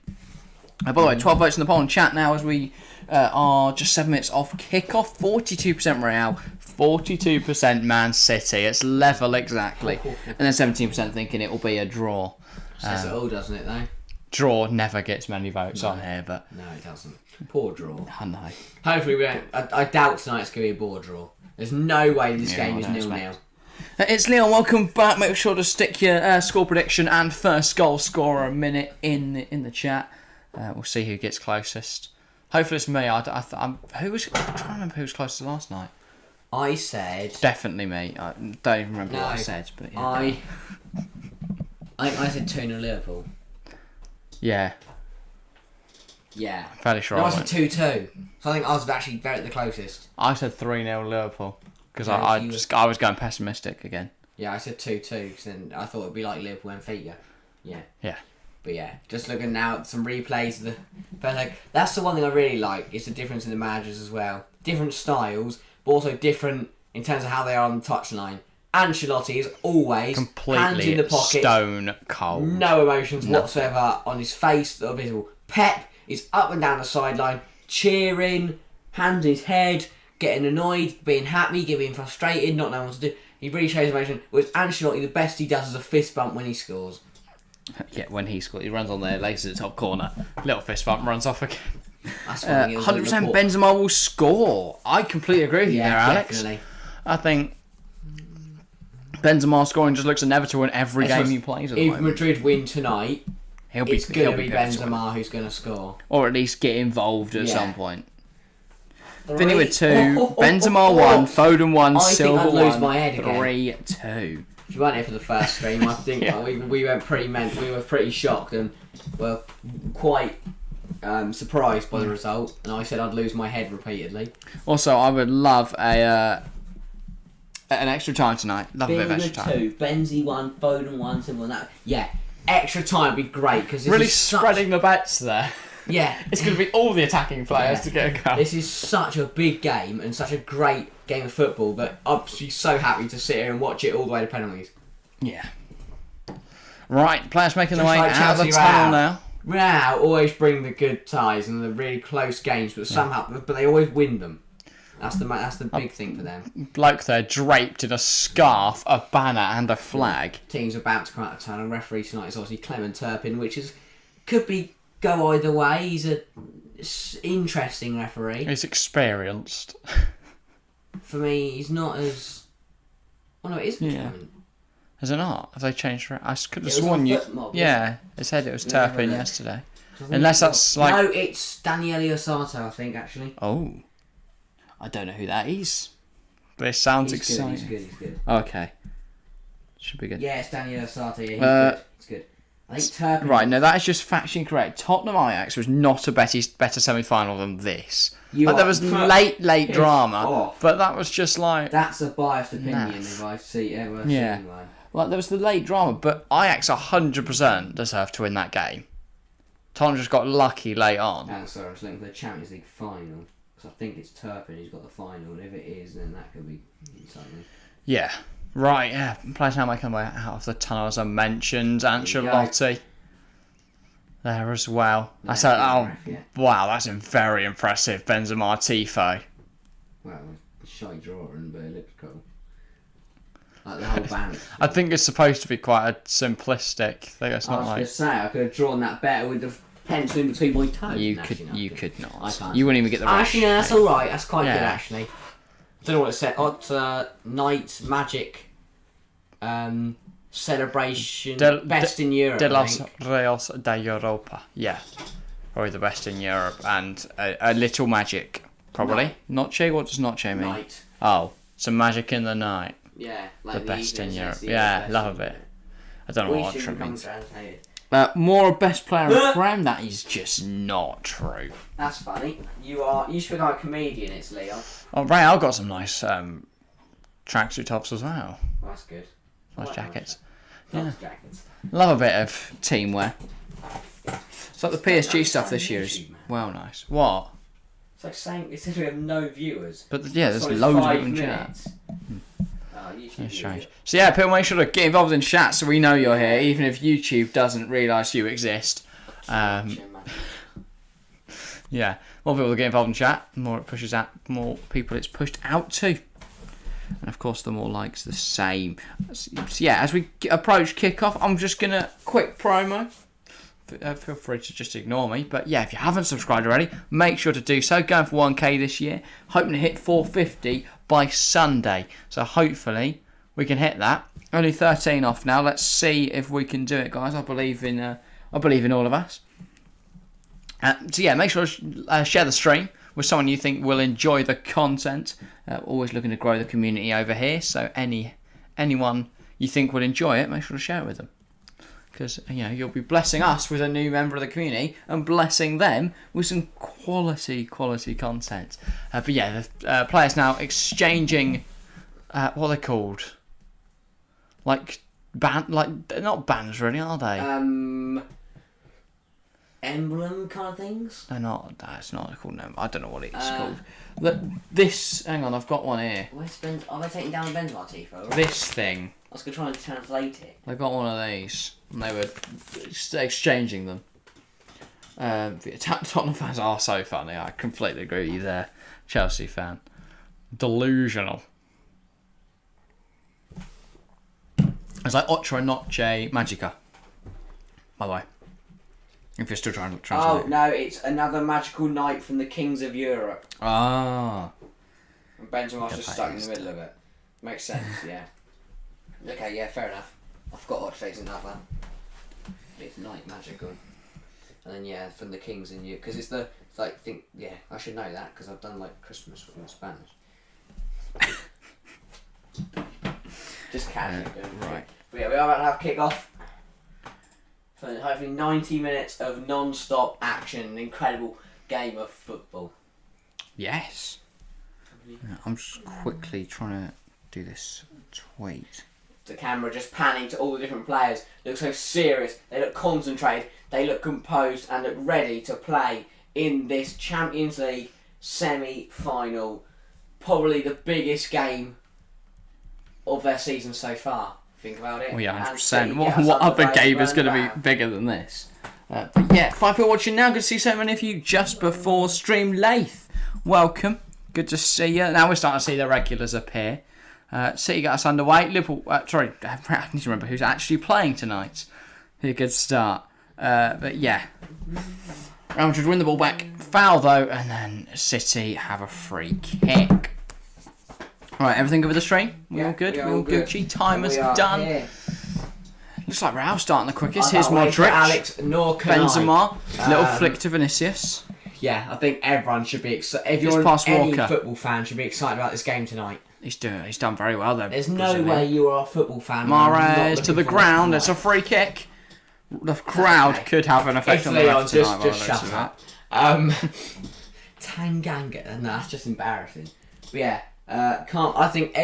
By the way, 12 votes in the poll and chat now as we are just 7 minutes off kickoff. 42% Real, 42% Man City. It's level exactly. And then 17% thinking it will be a draw. Says it all, doesn't it, though? Draw never gets many votes on here, but... No, it doesn't. Poor draw. I know. Hopefully we don't... I doubt tonight's going to be a poor draw. There's no way this game is 0-0. It's Leon, welcome back. Make sure to stick your score prediction and first goal scorer a minute in the chat. We'll see who gets closest. Hopefully it's me. I'm trying to remember who was closest last night. I said... Definitely me. I don't even remember what I said. But yeah. I said 2-0 Liverpool. Yeah. Yeah. I'm fairly sure No, I I went. said 2-2. So I think I was actually very the closest. I said 3-0 Liverpool. Because Yeah, I was going pessimistic again. Yeah, I said 2-2 because then I thought it would be like Liverpool and Benfica. Yeah. Yeah. But yeah, just looking now at some replays of the first leg. That's the one thing I really like, is the difference in the managers as well. Different styles, but also different in terms of how they are on the touchline. Ancelotti is always hands in Completely the pocket, stone cold. no emotions whatsoever on his face that are visible. Pep is up and down the sideline, cheering, hands in his head, getting annoyed, being happy, getting frustrated, not knowing what to do. He really shows emotion. Whereas Ancelotti, the best he does is a fist bump when he scores. Yeah, when he scores, he runs on there, lays at the top corner, little fist bump, runs off again. That's one thing 100% Benzema will score. I completely agree with you there, Alex. Definitely. I think Benzema scoring just looks inevitable in every game he plays at the If moment. Madrid win tonight, it's going to be pivotal. Benzema who's going to score. Or at least get involved at some point. Three- Vinny with 2, Benzema 1, Foden 1, I think Silva I'd lose 1, my head again. 3-2. If you weren't here for the first stream, I think Yeah. we were pretty shocked and well quite surprised by the result. And I said I'd lose my head repeatedly. Also, I would love an extra time tonight. Love a bit of extra time. 2, Benzi 1, Foden 1, Silva 1. Yeah, extra time would be great because Really spreading the bets there. Yeah, It's going to be all the attacking players to get a goal. this is such a big game and such a great game of football that I'd be so happy to sit here and watch it all the way to penalties. Yeah. Right, players making their Just way like out of the Chelsea tunnel Real. now. Real always bring the good ties and the really close games, but but they always win them. That's the big thing for them. Bloke there draped in a scarf, a banner and a flag. Teams about to come out of town, and referee tonight is obviously Clement Turpin, which could go either way. He's a interesting referee. He's experienced. For me, he's not as... Oh no, it is Clement. Is it not? Have they changed? I could have It was sworn on you. Footmob, Yeah, it said it was Yeah, Turpin yeah. yesterday. Unless that's like. No, it's Daniele Osato, I think, actually. Oh, I don't know who that is, but it sounds He's exciting. good, he's good. Okay, should be good. Yeah, it's Daniele Osato, yeah, he's good. I think Turpin... Right, no, that is just factually incorrect. Tottenham Ajax was not a better semi-final than this. Like, there was late drama, off. but that was just like. That's a biased opinion Naff. if I see ever Yeah. seen one. Like, there was the late drama, but Ajax 100% deserved to win that game. Tottenham just got lucky late on. And sorry, I was looking for the Champions League final. Because I think it's Turpin who's got the final. And if it is, then that could be something. Yeah. Right, yeah. Players now making their way out of the tunnel, as I mentioned. Ancelotti there as well. I said, wow, that's a very impressive Benzema Tifo. Well, shy drawing, but it looks cool. Like the whole band. I think it's supposed to be quite a simplistic thing. It's I not was going like to say, I could have drawn that better with the pencil in between my toes. you Actually, no, I couldn't. could not. I can't. You wouldn't even get the right. Actually, no, that's alright. That's quite Yeah. good, actually. Don't know what it said. Night Magic celebration. Best in Europe. De I los think. Reals de Europa. Yeah. Probably the best in Europe. And a little magic. Probably. Noche? What does noche mean? Night. Oh, some magic in the night. Yeah, The like best in evening, Europe. it's the Yeah, best love in it. I don't know We what should ultra become means. translated. More best player in Prem? That is just not true. That's funny. You should become a comedian, it's Leon. Oh, right, I've got some nice tracksuit tops as well. Well, that's good. Nice Quite jackets. Nice jackets. Love a bit of team wear. It's like the PSG stuff this year is well nice. What? It's like saying it says we have no viewers. But yeah, there's It's loads of 5 people in chat. minutes. Oh, YouTube. That's strange. So yeah, people make sure to get involved in chat so we know you're here, even if YouTube doesn't realise you exist. Yeah, more people get involved in chat, the more it pushes out, more people it's pushed out to. And of course, the more likes, the same. So yeah, as we approach kickoff, I'm just gonna quick promo. Feel free to just ignore me, but yeah, if you haven't subscribed already, make sure to do so. Going for 1k this year, hoping to hit 450 by Sunday. So hopefully we can hit that. Only 13 off now. Let's see if we can do it, guys. I believe in all of us. So yeah, make sure to share the stream with someone you think will enjoy the content. Always looking to grow the community over here. So anyone you think would enjoy it, make sure to share it with them. Because you'll be blessing us with a new member of the community and blessing them with some quality content. But yeah, the players now exchanging what are they called? Like they're not bands really, are they? Emblem kind of things. They're not. That's not called. No, I don't know what it's called. Look, this. Hang on, I've got one here. Are they taking down the Benzema Tifo? This thing. I was going to try and translate it. I got one of these, and they were exchanging them. The Tottenham fans are so funny. I completely agree with you there, Chelsea fan. Delusional. It's like Otra Noche Magica. By the way, if you're still trying to translate. Oh no, it's another magical night from the kings of Europe. Ah. And Benzema's just stuck in the middle of it. Makes sense, yeah. Okay, yeah, fair enough. I forgot what stays in that one. It's night magical. And then yeah, from the kings in you, because it's I should know that because I've done like Christmas in Spanish. Just casually right. But yeah, we are about to have kick-off. So hopefully 90 minutes of non-stop action, an incredible game of football. Yes. I'm just quickly trying to do this tweet. The camera just panning to all the different players. They look so serious, they look concentrated, they look composed and look ready to play in this Champions League semi-final. Probably the biggest game of their season so far. Think about it. Well, yeah, 100%. What other game is going to be bigger than this? But yeah, 5 people watching now. Good to see so many of you just before stream. Lath, welcome. Good to see you. Now we're starting to see the regulars appear. City got us underway. Liverpool, I need to remember who's actually playing tonight. A good start. But yeah. Real Madrid win the ball back. Foul though, and then City have a free kick. Right, everything good with the stream? We all good? We all Gucci? Timer's done. Here. Looks like Real starting the quickest. Here's Modric. Alex, nor can Benzema. Little flick to Vinicius. Yeah, I think everyone should be excited. If you're any football fan, should be excited about this game tonight. He's done very well though. There's no way you are a football fan. Mahrez to the ground. It's a free kick. The crowd could have an effect on the ref tonight. Just shut up. Tanganga. No, that's just embarrassing. But yeah, I think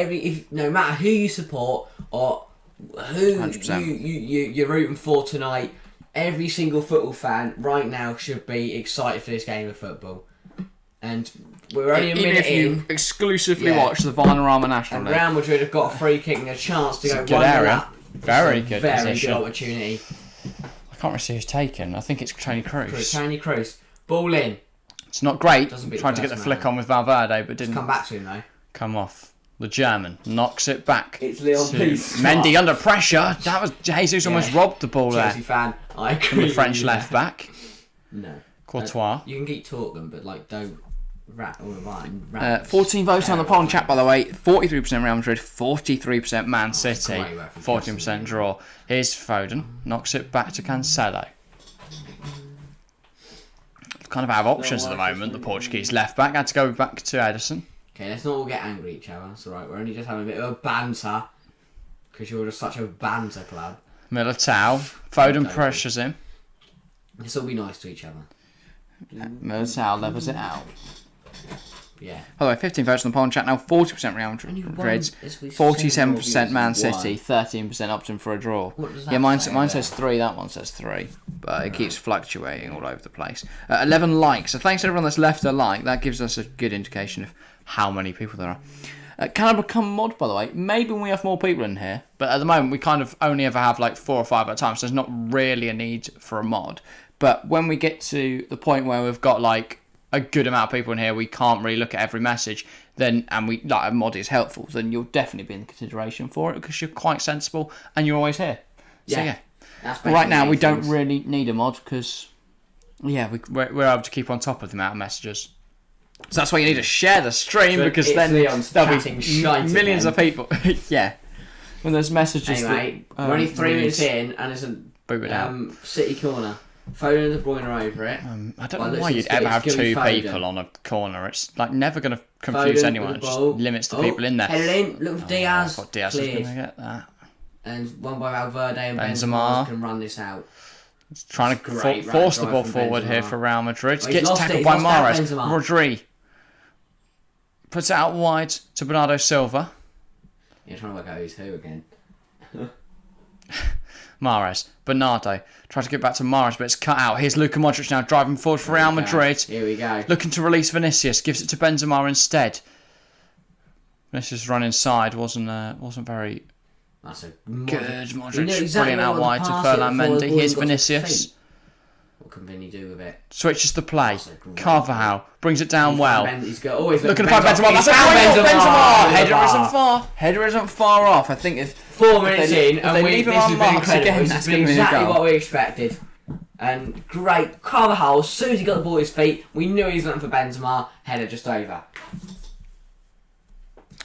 no matter who you support or who you're rooting for tonight, every single football fan right now should be excited for this game of football. And we're only a minute in. Even if you exclusively watch the Vanarama National League. Real Madrid have got a free kick and a chance to go good area. Very good position. Good opportunity. I can't really see who's taken. I think it's Tony Kroos. Tony Kroos. Ball in. It's not great. Trying to get the flick on with Valverde, but didn't come back to him though. Come off. The German knocks it back. It's Leon Mendy under pressure. That was Jesus almost robbed the ball Chelsea fan. I agree. From the French left back. No. Courtois. You can keep talking, but don't rat all the line. 14 votes on the poll in chat, by the way. 43% Real Madrid, 43% Man City, 14% draw. Here's Foden. Knocks it back to Cancelo. kind of out of options at the moment. The Portuguese left back had to go back to Edison. Okay, let's not all get angry at each other. It's alright. We're only just having a bit of a banter because you're just such a banter club. Militao, Foden pressures him. Let's all be nice to each other. Militao levels it out. Yeah. By the way, 15 votes on the poll chat now. 40% Real Madrid, 47% Man City, 13% opting for a draw. Yeah, mine says 3. That one says 3, but it keeps fluctuating all over the place. 11 likes. So thanks to everyone that's left a like. That gives us a good indication of how many people there are. Can I become mod, by the way? Maybe when we have more people in here, but at the moment we kind of only ever have like 4 or 5 at a time, so there's not really a need for a mod. But when we get to the point where we've got like a good amount of people in here, we can't really look at every message, then and we like a mod is helpful, then you'll definitely be in consideration for it because you're quite sensible and you're always here. So yeah. Right now we don't really need a mod because we're able to keep on top of the amount of messages. So that's why you need to share the stream because then there'll be millions of people. Yeah. When there's messages. Hey mate, we're only 3 minutes in and it's a City corner. Foden and De Bruyne are over it. I don't know why you'd ever have 2 people on a corner. It's like never going to confuse anyone. It just limits the people in there. Headed in, look for Diaz. I thought Diaz was going to get that. And one by Valverde and Benzema can run this out. He's trying to force the ball forward here for Real Madrid. Gets tackled by Mahrez. Rodrygo puts it out wide to Bernardo Silva. You're trying to work out who's who again. Mahrez. Bernardo. Tries to get back to Mahrez, but it's cut out. Here's Luka Modric now driving forward for Real Madrid. Here we go. Looking to release Vinicius. Gives it to Benzema instead. Vinicius run inside. Wasn't very That's a good. Modric brilliant out wide to Ferland Mendy. Here's Vinicius. What can Vinny do with it? Switches the play. Carvajal brings it down well. Looking to find Benzema. That's a great Benzema. Header isn't far off. I think if 4 minutes in, and this is exactly what we expected. And great Carvajal. As soon as he got the ball at his feet, we knew he was looking for Benzema. Header just over.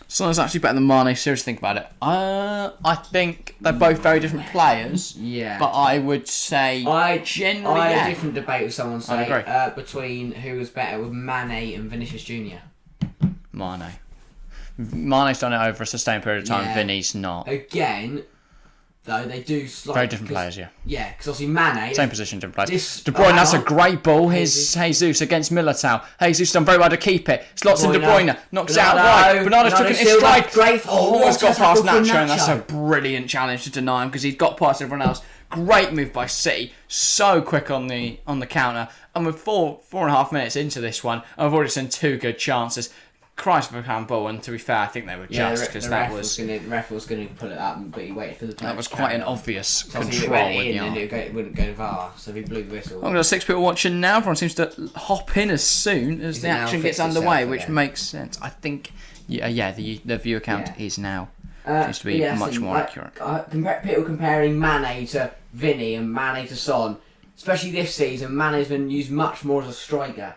Son's actually better than Mane. Seriously, think about it. I think they're both very different players. Yeah. But I would say I had a different debate with someone say between who was better with Mane and Vinicius Junior. Mane. Mane's done it over a sustained period of time. Yeah. Vinny's not. Again, though, they do slightly... Very different players, yeah. Yeah, because obviously Mane... Same position, different players. De Bruyne, that's a great ball. Here's Jesus against Militao. Jesus done very well to keep it. Slots in De Bruyne. Knocks it out wide. Bernardo's took it in stride. He's got past Nacho, and that's a brilliant challenge to deny him because he's got past everyone else. Great move by City. So quick on the counter. And with 4.5 minutes into this one, I've already seen 2 good chances. Christ for handball, and to be fair, I think they were just because that was. The ref was going to pull it up, but he waited for the. That was quite an obvious control with the arm. It wouldn't go to VAR, so he blew the whistle. I've got 6 people watching now. Everyone seems to hop in as soon as the action gets underway, which makes sense. I think, the viewer count is now seems to be much more accurate. People comparing Mane to Vinny and Mane to Son, especially this season, Mane's been used much more as a striker.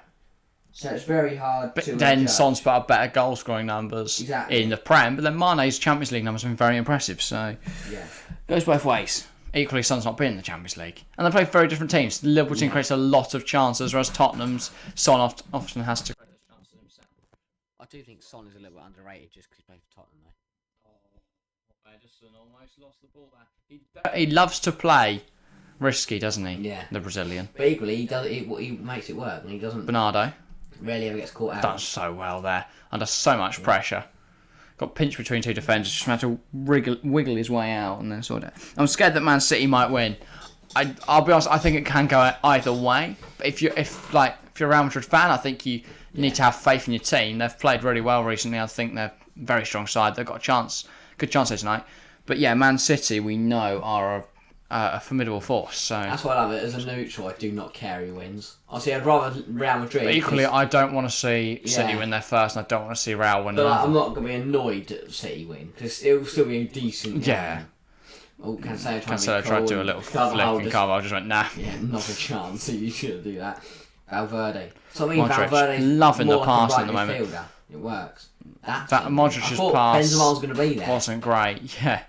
So it's very hard to then Son's put up better goal scoring numbers in the Prem, but then Mane's Champions League numbers have been very impressive, so goes both ways. Equally, Son's not been in the Champions League. And they play very different teams. The Liverpool team creates a lot of chances, whereas Tottenham's Son often has to create those chances himself. I do think Son is a little bit underrated just because he plays for Tottenham, though. Edison almost lost the ball there. He loves to play risky, doesn't he? Yeah. The Brazilian. But equally, he makes it work, and he doesn't... Bernardo. Rarely ever gets caught out. Done so well there. Under so much pressure. Got pinched between 2 defenders. Just had to wiggle his way out and then sort it. I'm scared that Man City might win. I'll be honest, I think it can go either way. But if you're a Real Madrid fan, I think you need to have faith in your team. They've played really well recently. I think they're a very strong side. They've got good chance here tonight. But yeah, Man City, we know, are a formidable force. So that's why I love it. As a neutral, I do not care who wins. Obviously, I'd rather Real Madrid. But equally, I don't want to see City win their first, and I don't want to see Real win. But I'm not going to be annoyed that City win because it will still be a decent game. Yeah. Oh, Cancelo tried to do a little flick, and Carvalho just went nah. Yeah, not a chance. You shouldn't do that. Valverde. So I mean, Modric, Valverde's loving the pass like at the moment. Fielder. It works. That Modric's pass Benzema's going to be there. Wasn't great. Yeah.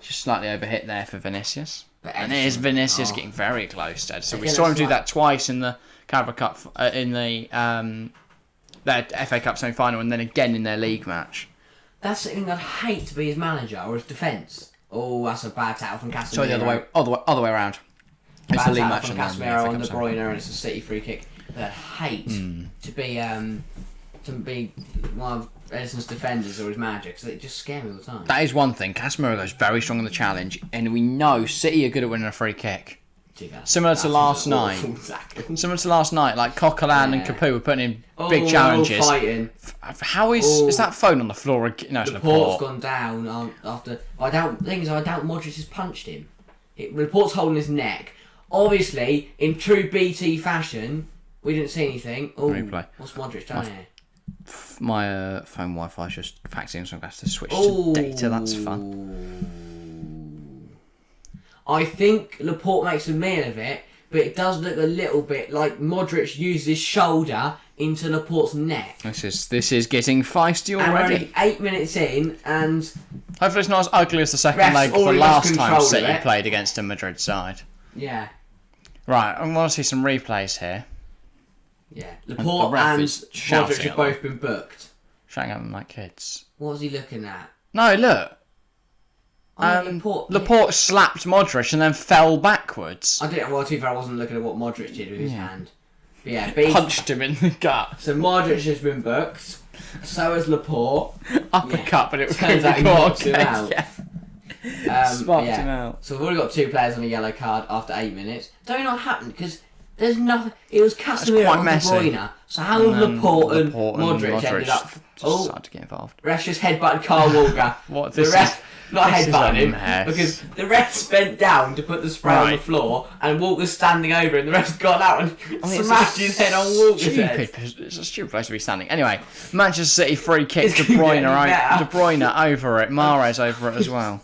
Just slightly overhit there for Vinicius. And it is excellent. Vinicius getting very close, Ted. So we Again, saw him that's do like- that twice in the Carabao Cup, in the FA Cup semi-final, and then again in their league match. That's the thing I'd hate to be his manager or his defence. Oh, that's a bad tackle from Casemiro. Sorry, the other way around. It's the Bad league tackle match from and then the Casemiro FA on Cup De semi-final. Bruyne, and it's a City free kick. But I'd hate to be one of Edison's defenders or his manager, because it just scare me all the time. That is one thing. Casemiro goes very strong in the challenge, and we know City are good at winning a free kick. Similar to last night. Similar to last night, like Coquelin and Capoue were putting in big challenges. Fighting. How is that phone on the floor? No, it's Laporte's gone down after. I doubt Modric has punched him. Laporte's holding his neck. Obviously, in true BT fashion, we didn't see anything. Oh, Replay. what's Modric done here? My phone Wi-Fi is just faxing, so I'm going to have to switch to data. That's fun. I think Laporte makes a meal of it, but it does look a little bit like Modric used his shoulder into Laporte's neck. This is getting feisty And we're already. only 8 minutes in, and Hopefully it's not as ugly as the second Ref's leg the already last lost time control of City it. played against a Madrid side. yeah. Right, I want to see some replays here. Yeah, the Laporte ref and is shouting Modric have at them. both been booked. Shouting at them like kids. What was he looking at? No, look. Laporte. Laporte slapped Modric and then fell backwards. I didn't. Well, to be fair, I wasn't looking at what Modric did with his hand. But yeah, Punched him in the gut. So Modric has been booked. So has Laporte. Uppercut, but it was Turns really out he cool. knocked him Okay, out. yeah. Sparked yeah. him out. So we've already got 2 players on a yellow card after 8 minutes. Don't know what happened because there's nothing. It was Casemiro quite and De messy. Bruyne. So how have Laporte and Modric ended up? Just started to get involved. Ref just headbutted Carl Walker. What, the this ref not this is headbutted a him mess. because the ref's bent down to put the spray on the Right. floor and Walker's standing over and the ref's gone out and smashed his head on Walker's head. It's a stupid place to be standing. Anyway, Manchester City free kick. It's De Bruyne, getting better. De Bruyne over it. Mahrez over it as well.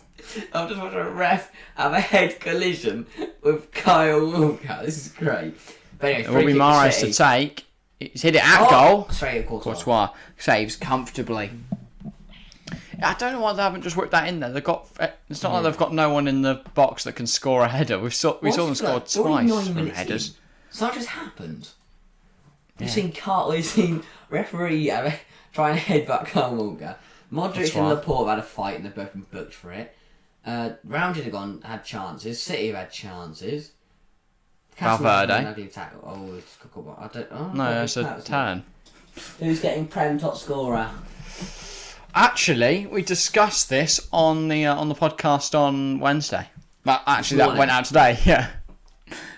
I'm just watching a ref have a head collision with Kyle Walker. This is great. But anyway, It will be free kick Mahrez City. to take. He's hit it at goal. Straight at Courtois. Courtois saves comfortably. I don't know why they haven't just whipped that in there. They've got. It's not like they've got no one in the box that can score a header. We saw them score twice from headers. So that just happened. You've seen referee try and headbutt Kyle Walker. Modric and Laporte have had a fight and they've both been booked for it. Real Madrid have had chances. City have had chances. Valverde. An ugly tackle. Oh, it's I don't. Oh, No, it's a turn. Who's getting Prem top scorer? Actually, we discussed this on the podcast on Wednesday. But actually, that went out today. Yeah.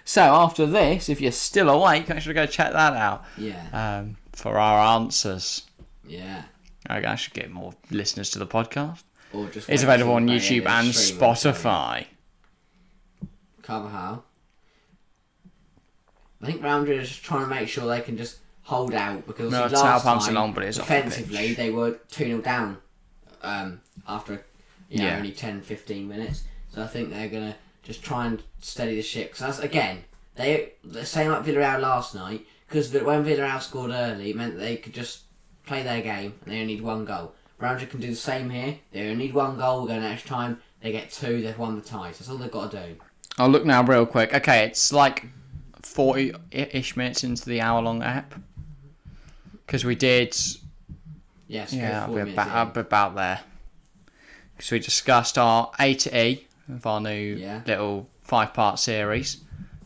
So after this, if you're still awake, make sure to go check that out. Yeah. For our answers. Yeah. I should get more listeners to the podcast. Or just It's available on YouTube and Spotify. Carvajal. I think Real Madrid is just trying to make sure they can just hold out because No, last Southampton time, long, but it's off the defensively pitch. they were 2-0 down after Yeah. only 10-15 minutes. So I think they're going to just try and steady the ship. Because that's, again, they're same like Villarreal last night, because when Villarreal scored early, it meant that they could just play their game and they only need one goal. Real Madrid can do the same here. They only need one goal, we're going extra time, they get 2, they've won the tie. So that's all they've got to do. I'll look now real quick. Okay, it's like 40-ish minutes into the hour-long app. Because we did... Yes, Yeah, I'll be about there. Because we discussed our A to E of our new little 5-part series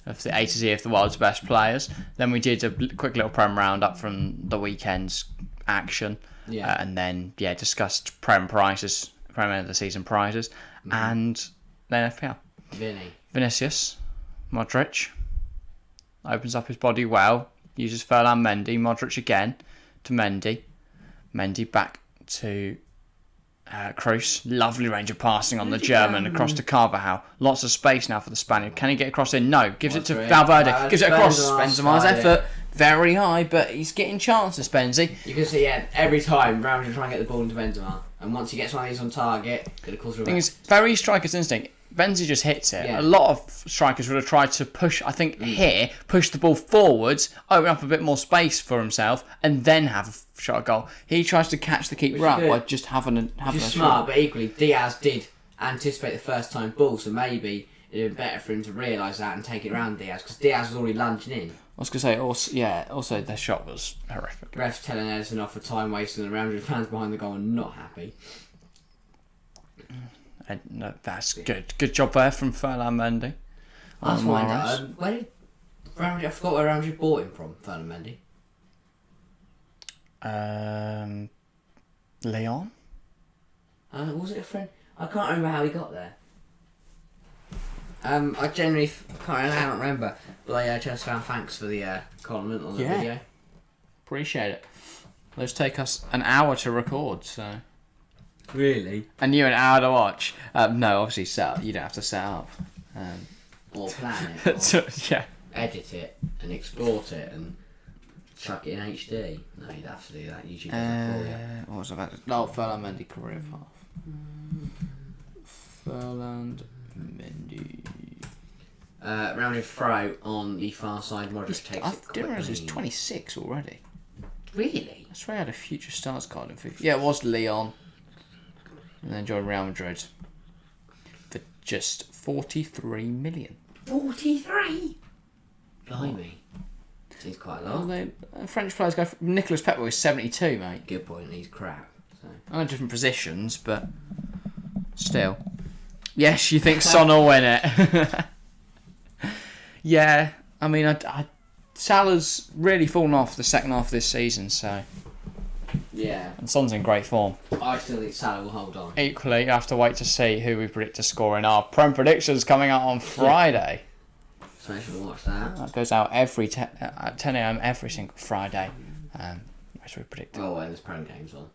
of the A to Z of the world's best players. Then we did a quick little Prem roundup from the weekend's action. Yeah. And then, discussed Prem prizes, Prem end of the season prizes. And then FPL. Vinicius, Modric, opens up his body well, uses Ferland Mendy, Modric again to Mendy back to Kroos, lovely range of passing on the German across to Carvajal, lots of space now for the Spaniard, can he get across in? No, gives it to Valverde, gives it across, Benzema's effort, very high, but he's getting chances, Benzi. You can see, every time Real Madrid try and get the ball into Benzema, and once he gets one of these on target, get a call through. The thing is, very striker's instinct. Benzi just hits it. Yeah. A lot of strikers would have tried to push, I think here, push the ball forwards, open up a bit more space for himself, and then have a shot at goal. He tries to catch the keeper up by just having a Which is shot. smart, but equally, Diaz did anticipate the first time ball, so maybe it'd be better for him to realise that and take it around Diaz, because Diaz was already lunging in. I was going to say, also their shot was horrific. Ref's telling Edison off for time wasting, and the Real Madrid fans behind the goal are not happy. And, no, that's good. Good job there from Ferland Mendy. That's why. Where did Real Madrid? I forgot where Real Madrid bought him from. Ferland Mendy. Leon? Was it a friend? I can't remember how he got there. I generally can't remember. But Chelsea fan, thanks for the comment on the video. Appreciate it. Those take us an hour to record, so. Really? And you an hour to watch? No, obviously you don't have to set up. Or plan it. Or So, yeah. edit it and export it and chuck it in HD. No, you'd have to do that. YouTube does it for you. What was I about to... Oh, Ferland Mendy, career path. Ferland Mendy. Real Madrid throw on the far side. Modric takes I it quickly. didn't realise he's 26 already. Really? I swear he had a future stars card in FIFA. Yeah, it was Leon. And then joined Real Madrid for just 43 million. 43? Blimey. Seems quite a lot. Well, French players go. Nicolas Pepe was 72, mate. Good point. He's crap. So. I know different positions, but still. Yes, you think Son will win it? Yeah, I mean, Salah's really fallen off the second half of this season, so. Yeah. And Son's in great form. I still think Salah will hold on. Equally, you have to wait to see who we predict to score in our Prem predictions coming out on Friday. So make sure to watch that. That goes out at 10 a.m. every single Friday. As we predict. Oh, when there's Prem games on.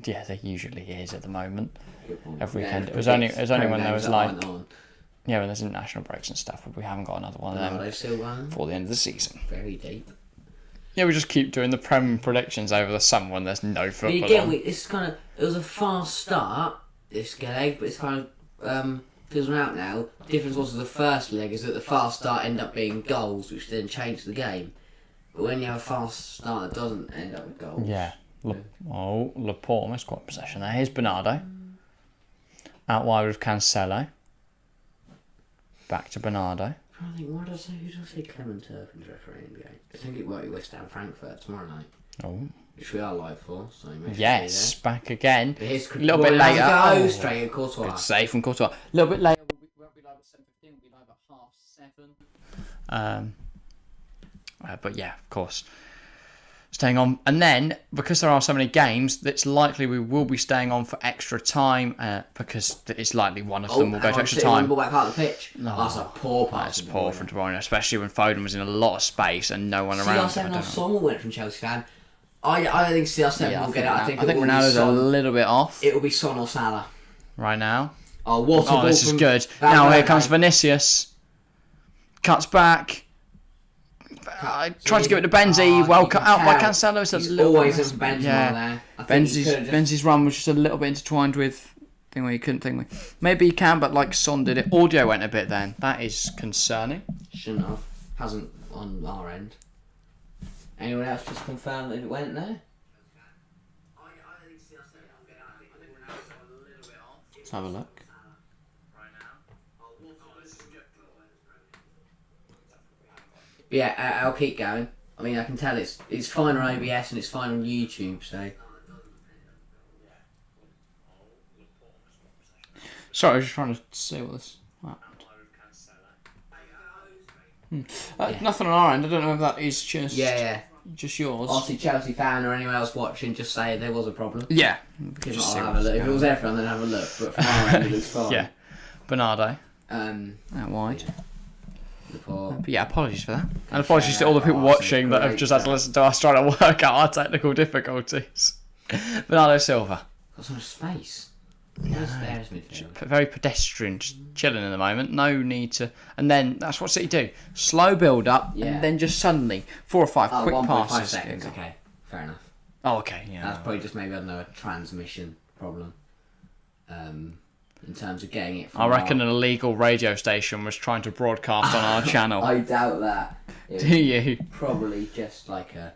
Yeah, there usually is at the moment. Good point. Every weekend. Yeah, It was only Prem when there games was that like aren't on. when there's international breaks and stuff. But we haven't got another one of them They still run. before the end of the season. Very deep. Yeah, we just keep doing the Prem predictions over the summer when there's no football. But again, on. it was a fast start, this leg, but it's kind of fizzling out now. The difference was with the first leg is that the fast start ended up being goals, which then changed the game. But when you have a fast start that doesn't end up with goals. Yeah. Laporte almost got possession there. Here's Bernardo. Out wide with Cancelo. Back to Bernardo. I think, who does I say Clement Turpin's refereeing the game? I think it won't be West Ham Frankfurt tomorrow night. Oh. Which we are live for, so make sure Yes, back again. a little bit later. Go straight at Courtois. Good save from Courtois. A little bit later. We won't be live at 7:15. We'll be live at 7:30. But yeah, of course. Staying on. And then, because there are so many games, it's likely we will be staying on for extra time because it's likely one of them will go to extra time. Ball back part of the pitch. That's a poor pass. That's poor from De Bruyne, especially when Foden was in a lot of space and no one around. CR7 or Son will win it from Chelsea fan. I don't think CR7 will get it. I think Ronaldo's a little bit off. It will be Son or Salah. Right now. Oh, what a ball this is from good. Van Now here Dijk. comes Vinicius. Cuts back. Tried to give it to Benzi. Well cut out by Cancelo. It's a He's little always bit. in Benzema there. I think he could've just- Benzi's run was just a little bit intertwined with thing where you couldn't think with. Maybe he can, but like Son did it. Audio went a bit then. That is concerning. Shouldn't have. Hasn't on our end. Anyone else just confirmed that it went there? Let's have a look. Yeah, I'll keep going. I mean, I can tell it's fine on OBS and it's fine on YouTube, so... Sorry, I was just trying to see what this happened. Nothing on our end. I don't know if that is just just yours. Obviously, Chelsea fan or anyone else watching, just say there was a problem. Yeah. If not, I'll have a look. If it was everyone, then have a look. But from our end, it looks fine. Yeah. Bernardo. Out wide. Laporte. But yeah, apologies for that. And apologies to all the people watching that have just had to listen to us trying to work out our technical difficulties. Bernardo Silva. Got so much space. There's midfield. Very pedestrian, just chilling in the moment. No need to. And then that's what City do. Slow build up, and then just suddenly 4 or 5 quick 1.5 passes. seconds. Okay, fair enough. Oh, okay, yeah. That's probably just maybe, I don't know, a transmission problem. In terms of getting it from I reckon an illegal radio station was trying to broadcast on our channel. I doubt that. Do you? Probably just like a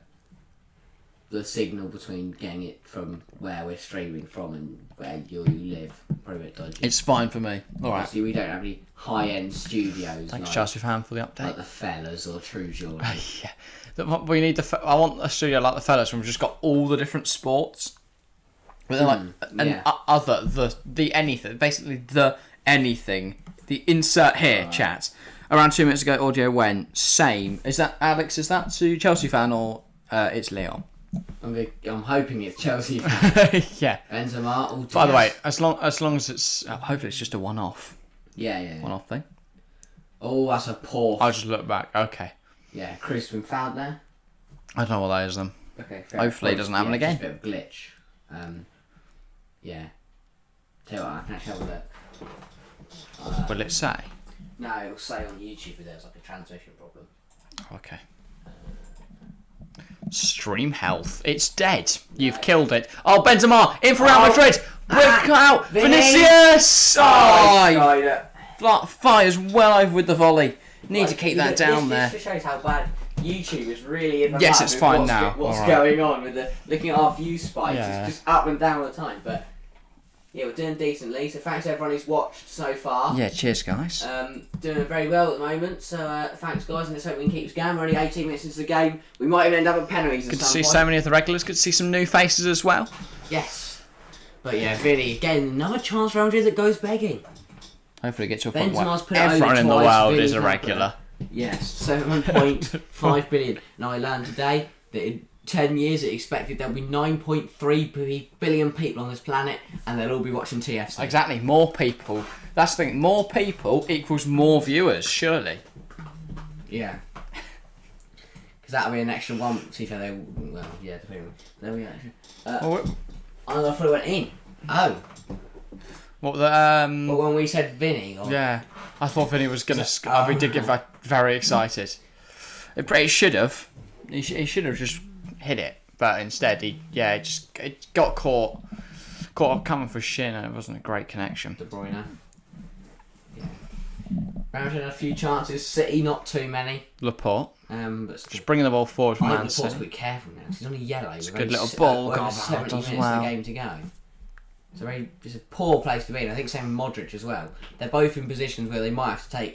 the signal between getting it from where we're streaming from and where you live probably a bit dodgy. It's fine for me. All right. Obviously, we don't have any high-end studios. Thanks, like, Chelsea fan, for the update. like the Fellas or True Georgia. Yeah. We need I want a studio like the Fellas where we've just got all the different sports. But then the anything, basically the anything. The insert here, chat. Around 2 minutes ago, audio went same. Is that Alex? Is that to Chelsea fan or it's Leon? I'm hoping it's Chelsea. Yeah. Benzema. All By the way, as long as it's hopefully it's just a one-off. Yeah. One-off thing. Oh, that's a poor. I'll just look back. Okay. Yeah, Chris been fouled there. I don't know what that is then. Okay. Fair. Hopefully it doesn't happen again. Just a bit of a glitch. Yeah. Tell you what, I can actually have a look. Will it say? No, it'll say on YouTube that there's like a transmission problem. Okay. Stream health. It's dead. You've killed it. Oh, Benzema in for Real Madrid. Break out. Vinicius. Fires well over with the volley. Need to keep that down there. This shows how bad YouTube is really in the Yes, mud it's with fine now. What's All right. going on with the looking at our view spikes? Yeah. It's just up and down all the time. But yeah, we're doing decently. So thanks to everyone who's watched so far. Yeah, cheers, guys. Doing very well at the moment. So thanks, guys, and let's hope we can keep this going. We're only 18 minutes into the game. We might even end up at penalties. Good to see so many of the regulars. Good to see some new faces as well. Yes. But yeah, Vinny, again, another chance for Real Madrid that goes begging. Hopefully get to a point Benzema's where put it over everyone in the twice, world Vinny's is a not regular. Yes, 7.5 billion. And I learned today that in 10 years it expected there'll be 9.3 billion people on this planet and they'll all be watching TFC. Exactly, more people. That's the thing, more people equals more viewers, surely. Yeah. Because that'll be an extra one. To be fair, depending. There we go. I thought it went in. Oh. What the Well, when we said Vinny. Yeah, I thought Vinny was gonna. We did get very excited. It should have. He should have just hit it, but instead it got caught up coming for shin, and it wasn't a great connection. De Bruyne. Yeah. Real had a few chances. City not too many. Laporte. But Just bringing the ball forward from Man Laporte's a City. bit careful now. 'Cause he's only yellow. It's a good little ball gone out 70 as minutes of well. the game to go. It's a poor place to be in. I think same with Modric as well. They're both in positions where they might have to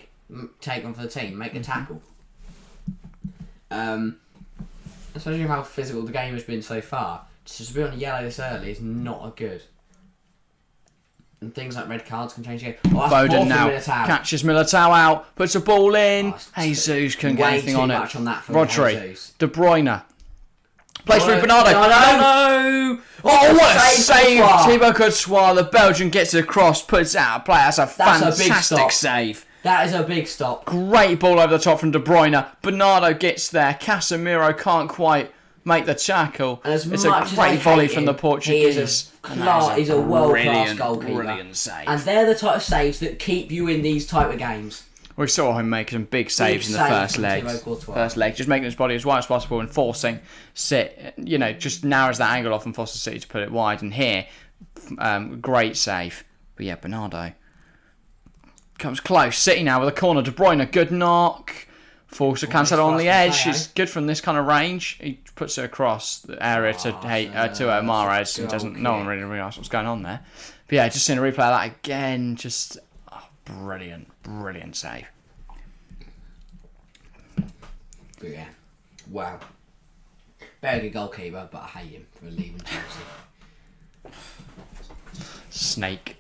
take one for the team, make a tackle. Especially with how physical the game has been so far. Just to be on yellow this early is not good. And things like red cards can change the game. Foden now catches Militao out, puts a ball in. Jesus couldn't get anything on it. Rodrygo, De Bruyne. Plays through Bernardo. No! Oh, what a save! Thibaut Courtois, the Belgian, gets it across, puts it out of play. That's a fantastic save. That is a big stop. Great ball over the top from De Bruyne. Bernardo gets there. Casemiro can't quite make the tackle. It's a great volley from the Portuguese. He's a world-class goalkeeper. Brilliant save. And they're the type of saves that keep you in these type of games. We saw him making some big saves in the first leg. Just making his body as wide as possible and forcing just narrows that angle off and forces City to put it wide. And here, great save. But yeah, Bernardo comes close. City now with a corner. De Bruyne, good knock. Forces Cancelo on the edge. He's good from this kind of range. He puts it across the area to Mahrez. No one really realised what's going on there. But yeah, just seeing a replay of that again. Just brilliant save. But yeah, wow. Very good goalkeeper, but I hate him for leaving Chelsea. Snake.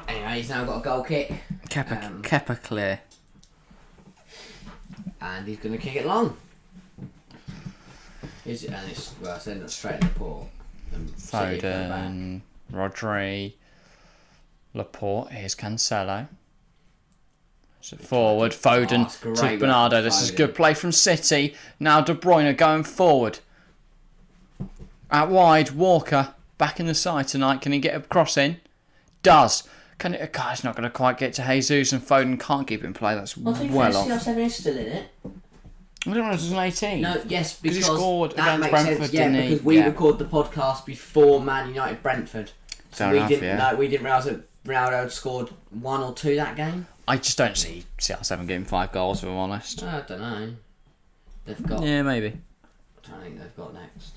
Anyway, he's now got a goal kick. Kepa clear. And he's going to kick it long. It's send it straight in the port. Foden, Rodri, Laporte. Here's Cancelo. Forward, Foden to Bernardo. This is good play from City. Now De Bruyne going forward. Out wide, Walker back in the side tonight. Can he get a cross in? Does. Can it? It's not going to quite get to Jesus, and Foden can't keep it in play. That's well off. CR7 is still in it. I don't know if it was an 18. No, yes, because he scored that against makes Brentford, sense. didn't he? Because we recorded the podcast before Man United Brentford. So we didn't realise that Ronaldo had scored 1 or 2 that game. I just don't see CR7 getting 5 goals, if I'm honest. I don't know. They've got. Yeah, maybe. I don't think they've got next.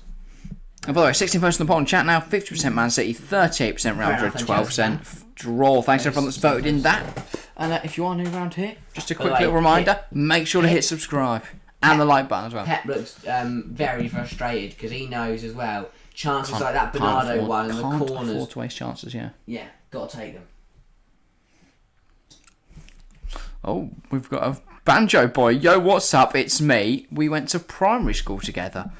And by the way, 16 votes on the poll in chat now. 50% Man City, 38% Real Madrid, 12% draw. Thanks to everyone that's voted in that. And if you are new around here, just a quick little reminder, make sure to hit subscribe and the like button as well. Pep looks very frustrated because he knows as well, chances like that Bernardo one in the corners. Can't afford to waste chances, yeah. Yeah, got to take them. Oh, we've got a Banjo boy. Yo, what's up? It's me. We went to primary school together.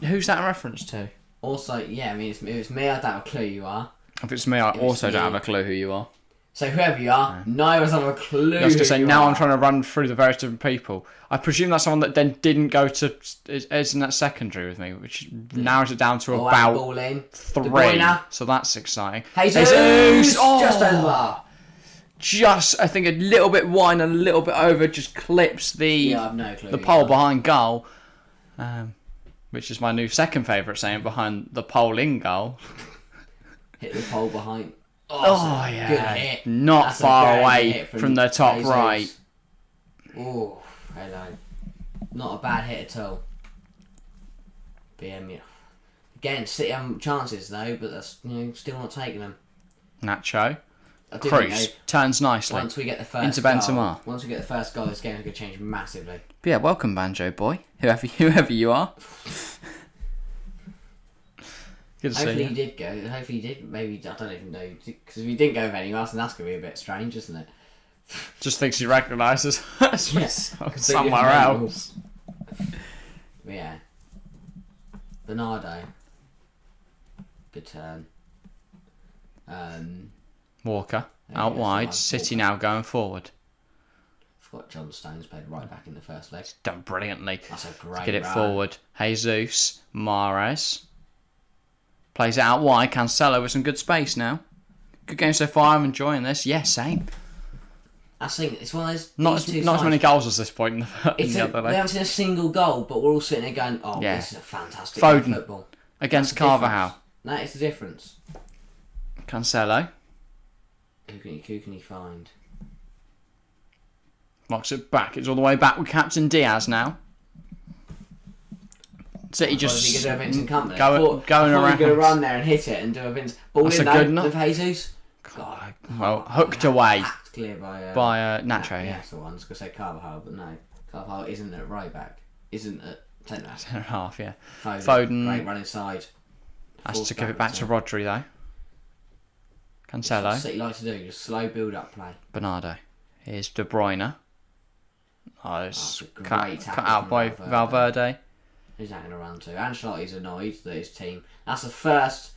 Who's that in reference to? Also, yeah, I mean, if it's me, I don't have a clue who you are. If it's me, I also don't have a clue who you are. So whoever you are, none of us have a clue. I was going to say, now are. I'm trying to run through the various different people. I presume that's someone that then didn't go to... Isn't that secondary with me? Which narrows it down to about ball in. 3. So that's exciting. Jesus! Oh! Just over. Just, I think, a little bit wide and a little bit over, just clips the I've no clue the pole behind goal, which is my new second favourite saying, behind the pole in goal. Hit the pole behind. Oh, yeah. Good hit. Not That's far away from the top Jesus. right. Oh, hello. Not a bad hit at all. BM, again, City have chances though, but that's still not taking them. Nacho. Cruz turns nicely. Once we get the first into goal, Benzema. Once we get the first goal, this game is going to change massively. But yeah, welcome Banjo boy, whoever you are. Good to see Hopefully you. he did go. Hopefully he did. Maybe I don't even know because if he didn't go with anyone else, then that's going to be a bit strange, isn't it? Just thinks he recognises us Yes. somewhere else. But yeah. Bernardo. Good turn. Walker out wide. City now going forward. I forgot John Stones played right back in the first leg. Done brilliantly. That's a great Get it run. forward. Jesus, Mahrez. Plays it out wide. Cancelo with some good space now. Good game so far. I'm enjoying this. Yeah, same. I think it's one of those. Not as many goals as this point in the other We leg. haven't seen a single goal, but we're all sitting there going, "Oh, Yeah. this is a fantastic Foden. game of football." Against That's the Carvajal. difference. That is the difference. Cancelo. Who can he find? Knocks it back. It's all the way back with Captain Diaz now. City just He could do a Vincent Company. going around. He's going to run there and hit it and do a Vincent. Ball That's in a though, good enough. with Jesus. God. Well, hooked away Hacked clear by Nacho. Yeah. That's the one. I was going to say Carvajal, but no. Carvajal isn't at right back. Isn't at centre. Centre half. Yeah. Foden. Great run inside. Has to give it back to Rodri though. Cancelo. What City like to do, just slow build-up play. Bernardo. Here's De Bruyne. Oh, it's That's a cut great tackle out from by Valverde. Who's that going to run to? Ancelotti's annoyed that his team. That's the first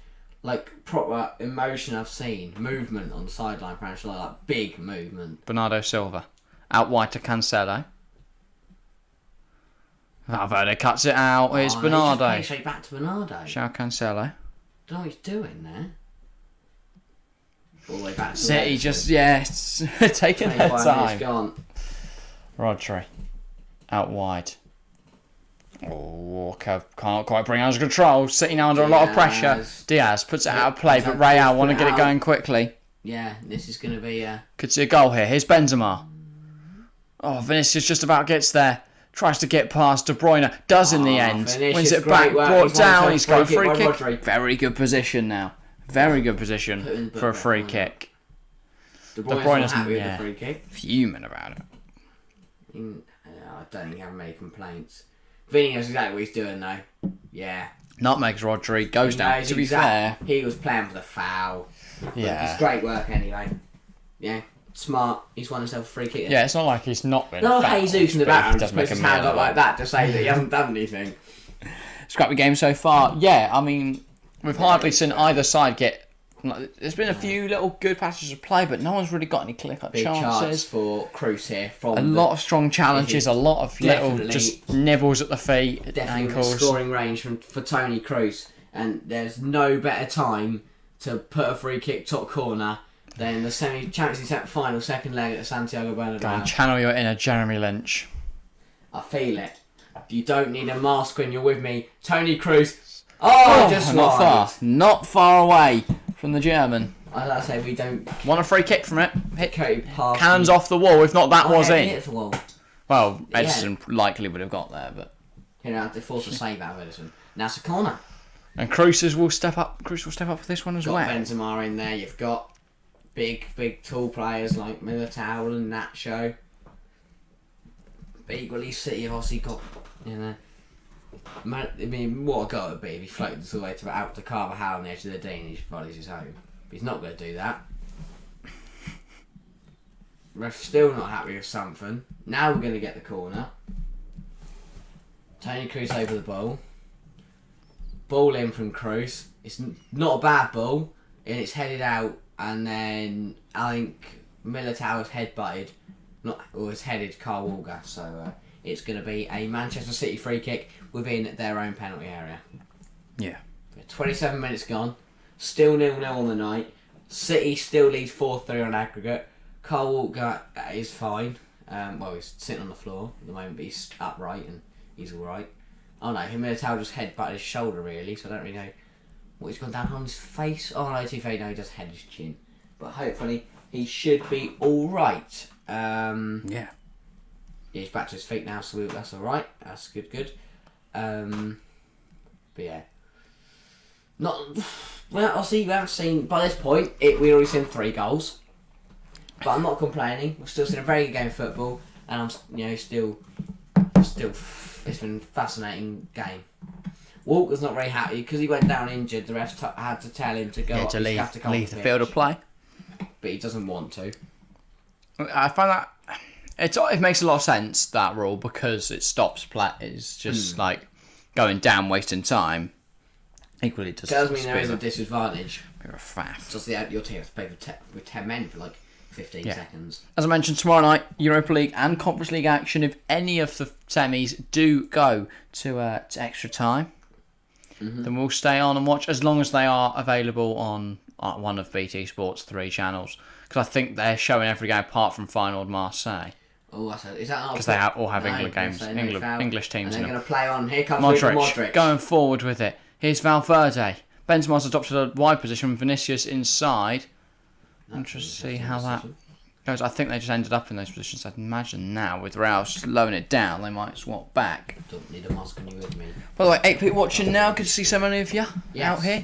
proper emotion I've seen. Movement on the sideline for Ancelotti, like big movement. Bernardo Silva. Out wide to Cancelo. Valverde cuts it out. Here's Bernardo. He just straight back to Bernardo. Shout Cancelo. Don't know what he's doing there. All the way back to City Edison. just, taking their 25 minutes time. gone. Rodri. Out wide. Oh, Walker can't quite bring it under control. City now under a lot of pressure. Diaz puts it out of play, but Real want to get it going quickly. Yeah, this is going to be... Could see a goal here. Here's Benzema. Oh, Vinicius just about gets there. Tries to get past De Bruyne. Does in the end. Vinicius, Wins it great back. work. Brought He's down. He's got a free by kick. Rodri. Very good position now. Very good position for a free kick. De Bruyne's Bruyne's not happy with yeah. the free kick. Fuming about it. I don't think he have many complaints. Vinny knows exactly what he's doing though. Yeah. Nutmegs Rodri. Goes down. To be fair. He was playing for the foul. Yeah. It's great work anyway. Yeah. Smart. He's won himself a free kick. Yeah, it's not like he's not been. No fouled, Jesus in the but he background does just make puts a his hand meal up of like it. that to say that he hasn't done anything. Scrappy game so far. Yeah, I mean, we've hardly seen either side get. There's been a few little good passages of play, but no one's really got any clear-cut Big chance chances. for Cruz here. From A lot of strong challenges, a lot of little Definitely. just nibbles at the feet, definitely ankles. scoring range for Tony Cruz, and there's no better time to put a free kick top corner than the Champions League final second leg at Santiago Go on, Bernabeu. channel your inner Jeremy Lynch. I feel it. You don't need a mask when you're with me, Tony Cruz. Oh, just not far, not far away from the German. As I say, we don't Want a free kick from it? Hit go past. cannons off the wall. If not, that was in. Hit the wall. Well, Yeah. Edison likely would have got there, but You know, they forced a save out of Edison. Now it's a corner. And Cruz will step up. Cruz will step up for this one as Got well. Benzema in there. You've got big, tall players like Militao and Nacho. But equally, City have obviously got, I mean, what a goal it would be if he floated all the way out to Carvajal on the edge of the D and he volleys his home. But he's not going to do that. Ref still not happy with something. Now we're going to get the corner. Tony Cruz over the ball. Ball in from Cruz. It's not a bad ball, and it's headed out. And then I think Militao is headbutted, is headed Carl Walker. So it's going to be a Manchester City free kick within their own penalty area. Yeah. 27 minutes gone. Still 0-0 on the night. City still leads 4-3 on aggregate. Carl Walker is fine. He's sitting on the floor at the moment, but he's upright and he's alright. Oh no, Militao just headbutted his shoulder really, so I don't really know what he's gone down on his face. Oh no, he just head his chin. But hopefully he should be alright. Yeah. He's back to his feet now, so that's alright. That's good. But yeah. Obviously we haven't seen, by this point, we've already seen 3 goals. But I'm not complaining. We've still seen a very good game of football, and I'm, still, it's been a fascinating game. Walker's not very happy because he went down injured. The refs had to tell him to go up. To leave the pitch, field of play. but he doesn't want to. I find that it makes a lot of sense, that rule, because it stops play. It's just like going down, wasting time. Equally, it tells me there is a disadvantage. You're a faff. Just your team has to play with 10 men for like 15 seconds. As I mentioned, tomorrow night, Europa League and Conference League action. If any of the semis do go to extra time, then we'll stay on and watch, as long as they are available on one of BT Sport's 3 channels. Because I think they're showing every game apart from Feyenoord Marseille. Oh, is that because they all have England games, English teams in them. They're going to play on. Here comes Modric going forward with it. Here's Valverde. Benzema's adopted a wide position with Vinicius inside. Interesting to see how that goes. I think they just ended up in those positions. I'd imagine now with Real slowing it down, they might swap back. Don't need a mask on you with me. By the way, 8p watching now. Good to see so many of you out here.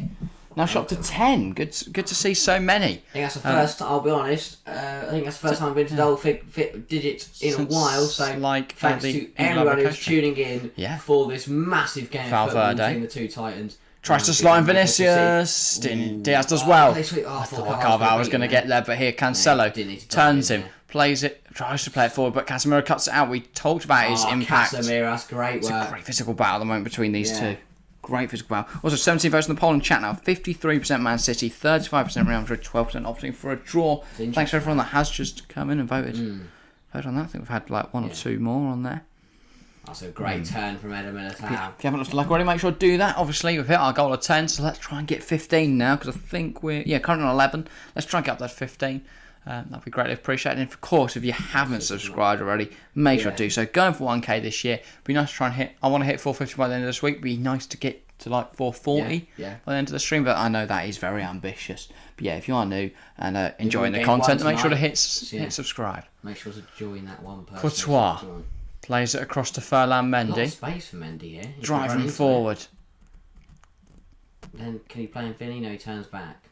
Now shot to 10. Good to see so many. I think that's the first. I'll be honest. I think that's the first time I've been to double digits in a while. So thanks to everyone who's tuning in for this massive game of football between the two Titans. Tries to slide in Vinicius. Diaz does well. I thought Carvalho was going to get there, but here Cancelo turns him, plays it, tries to play it forward, but Casemiro cuts it out. We talked about his impact. Casemiro, that's great work. It's a great physical battle at the moment between these two. Great physical battle. Also, 17 votes in the poll and chat now. 53% Man City, 35% Real Madrid, 12% opting for a draw. Thanks to everyone that has just come in and voted. Voted on that. I think we've had like one or two more on there. That's a great turn from Eder Militao. If you haven't looked like already, make sure to do that. Obviously, we've hit our goal of 10, so let's try and get 15 now, because I think we're currently on 11. Let's try and get up to 15. That'd be greatly appreciated. And of course, if you haven't subscribed already, make sure to do so. Going for 1k this year. Be nice to try and hit. I want to hit 450 by the end of this week. Be nice to get to like 440 by the end of the stream, but I know that is very ambitious. But yeah, if you are new and enjoying the content, make sure to hit subscribe. Make sure to join that one person. Courtois plays it across to Ferland Mendy. A lot of space for Mendy here. Driving forward. Then can he play in Vinny? No, he turns back.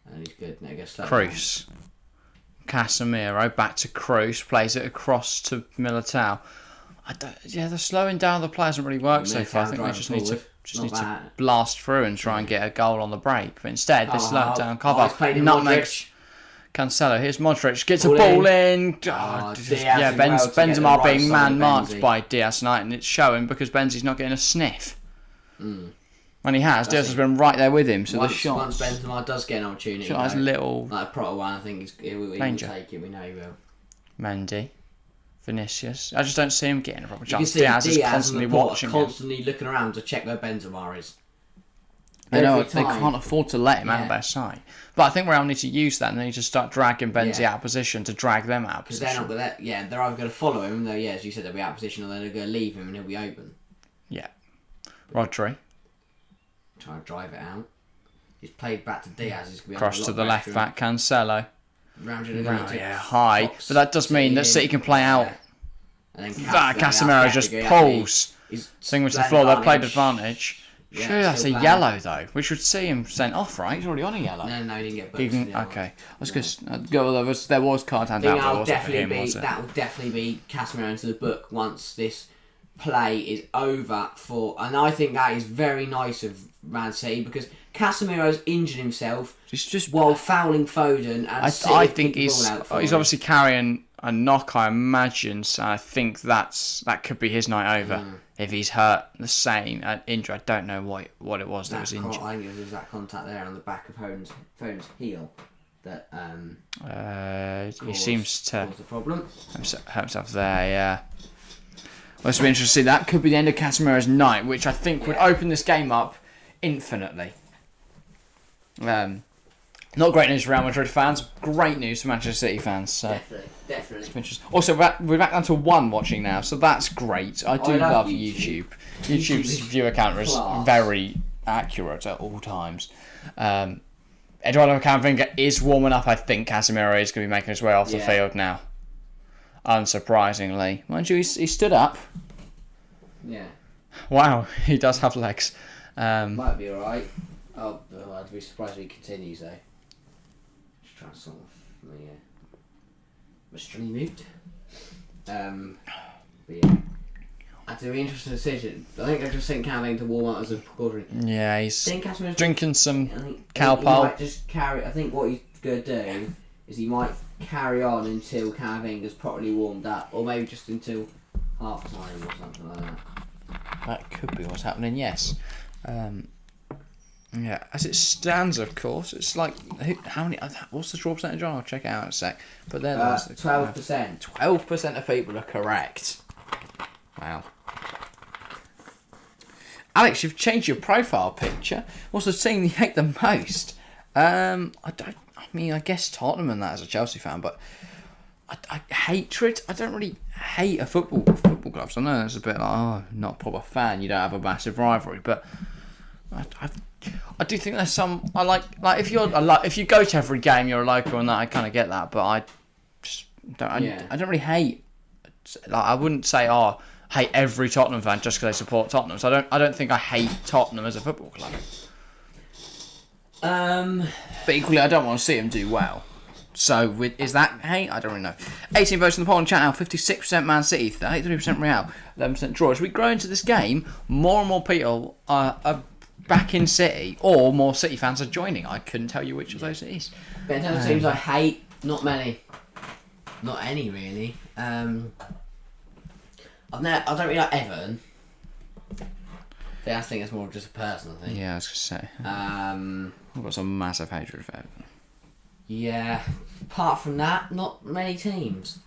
And he's good. Now he goes slow. Cruz. Casemiro back to Cruz. Plays it across to Militao. The slowing down of the play hasn't really worked so far. I think they just need to blast through and try and get a goal on the break. But instead, they slow it down. Carvalho nutmegs Cancelo. Here's Modric. Gets a ball in. Benzema being man-marked by Diaz tonight, and it's showing because Benzi's not getting a sniff. When he has, Diaz has been right there with him. So once Benzema does get an opportunity, shot has little like a proper one, I think he will take it. We know he will. Mendy. Vinicius. I just don't see him getting a proper chance. Diaz is constantly watching constantly looking around to check where Benzema is. They can't afford to let him out of their sight. But I think Real need to use that, and they need to start dragging Benzi out of position to drag them out of position. Because they're not going to they're either going to follow him, though, as you said, they'll be out of position, or they're going to leave him and he'll be open. Yeah. Rodri. Trying to drive it out. He's played back to Diaz. Cross to the left back, Cancelo. High. But that does mean that City can play out. And then Casemiro just pulls thing to the floor. They played advantage. Yeah, Sure, that's a still playing. yellow though, which would see him sent off, right? He's already on a yellow. No, he didn't get booked. Even, okay. I was going to there was card hand out, but it wasn't for him, was it? That will definitely be Casemiro into the book once this play is over and I think that is very nice of Man City because Casemiro's injured himself while fouling Foden and I think he's obviously carrying a knock, I imagine, so I think that could be his night over. If he's hurt the same injury, I don't know what it was that was injured. I think it was that contact there on the back of Foden's heel that he seems to cause the problem. hurt himself there, yeah. Well, it's been interesting to see. That could be the end of Casemiro's night, which I think would open this game up infinitely. Not great news for Real Madrid fans. Great news for Manchester City fans. So Definitely. Also, we're back down to 1 watching now, so that's great. I do love YouTube. YouTube's viewer counter is very accurate at all times. Eduardo Camavinga is warming up. I think Casemiro is going to be making his way off the field now. Unsurprisingly. Mind you, he stood up. Yeah. Wow, he does have legs. Might be alright. I'd be surprised if he continues though. Just trying to sort of my stream mute. But yeah. That's an interesting decision. I think they're just saying Camavinga to warm up as a precaution. Yeah, he's drinking some Calpol. He might just carry. I think what he's going to do is he might carry on until Camavinga's properly warmed up, or maybe just until half time or something like that. That could be what's happening. Yes. Yeah, as it stands, of course, it's like how many? What's the draw percentage on? I'll check it out in a sec. But then 12%. 12% of people are correct. Wow. Alex, you've changed your profile picture. What's the team you hate the most? I guess Tottenham and that as a Chelsea fan, but hatred. I don't really hate a football club. So I know it's a bit like not a proper fan. You don't have a massive rivalry, but I do think there's some. I like if you go to every game, you're a local and that. I kind of get that, but I just don't. I don't really hate. Like, I wouldn't say hate every Tottenham fan just because they support Tottenham. So I don't think I hate Tottenham as a football club. But equally, I don't want to see them do well. So is that hate? I don't really know. 18 votes in the poll on chat now. 56% Man City, 33% Real, 11% draw. As we grow into this game, more and more people are back in City, or more City fans are joining. I couldn't tell you which of those it is. But in terms of teams I hate, not many. Not any, really. I don't really like Everton. I think that's more just a personal thing. Yeah, I was going to say. I've got some massive hatred for Everton. Yeah. Apart from that, not many teams.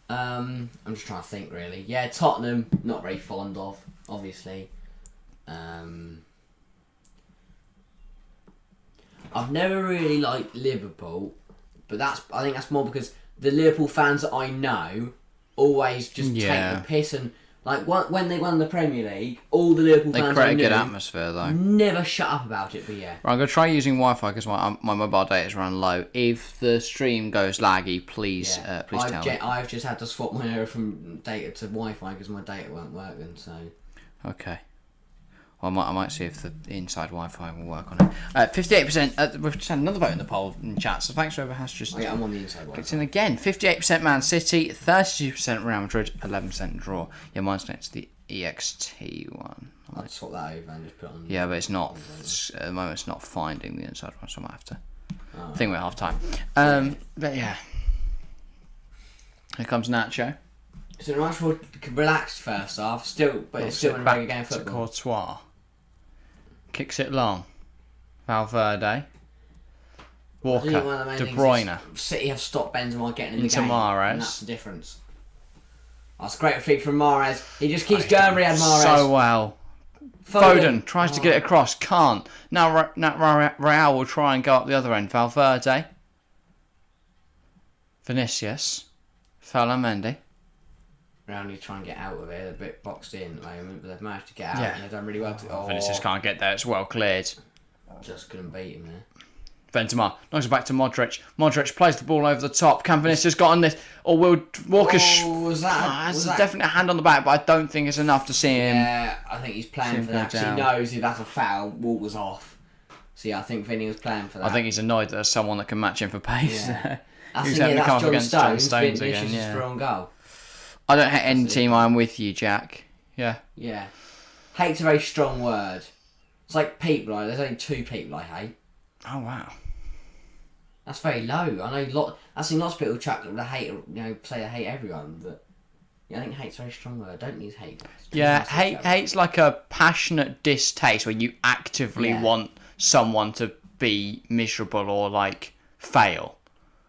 I'm just trying to think, really. Yeah, Tottenham, not very fond of, obviously. I've never really liked Liverpool, but I think that's more because the Liverpool fans that I know always just take the piss and like when they won the Premier League, all the Liverpool fans they create a good atmosphere though. Never shut up about it, but yeah. Right, I'm gonna try using Wi-Fi because my mobile data is running low. If the stream goes laggy, please tell me. I've just had to swap my over from data to Wi-Fi because my data weren't working. So okay. Well, I might see if the inside Wi-Fi will work on it. 58%. We've just had another vote in the poll in chat, so thanks whoever has just. I'm on the inside Wi-Fi. Clicked in again. 58% Man City, 32% Real Madrid, 11% draw. Yeah, mine's next to the EXT one. I'll swap that over and just put it on. Yeah, but it's not. At the moment, it's not finding the inside one, so I might have to. I think we're half time. But yeah. Here comes Nacho. So the match was relaxed first half, but it's still in a very good game of football. To Courtois. Kicks it long. Valverde. Walker. De Bruyne. City have stopped Benzema getting in the game. Mahrez. And that's the difference. That's a great feat from Mahrez. He just keeps going, Riyad Mahrez. So well. Foden tries to get it across. Can't. Now Real will try and go up the other end. Valverde. Vinicius. Mendy. Real need to try and get out of it. They're a bit boxed in at the moment, but they've managed to get out and they've done really well. Vinicius can't get there. It's well cleared. Just couldn't beat him there. Benzema knocks it back to Modric. Modric plays the ball over the top. Can Vinicius got on this? Or will Walker... was that definitely a hand on the back, but I don't think it's enough to see him. Yeah, I think he's playing for that. He knows if that's a foul, Walker's off. So yeah, I think Vinny was playing for that. I think he's annoyed that there's someone that can match him for pace. Yeah. He's having to come up against John Stones again. Yeah. For on goal. I don't hate any team. I'm with you, Jack. Yeah. Yeah. Hate's a very strong word. It's like people. There's only 2 people I hate. Oh wow. That's very low. I know I've seen lots of people chuck the hate. Say they hate everyone, but yeah, I think hate's a very strong word. I don't use hate. Yeah, hate's like a passionate distaste where you actively want someone to be miserable or like fail.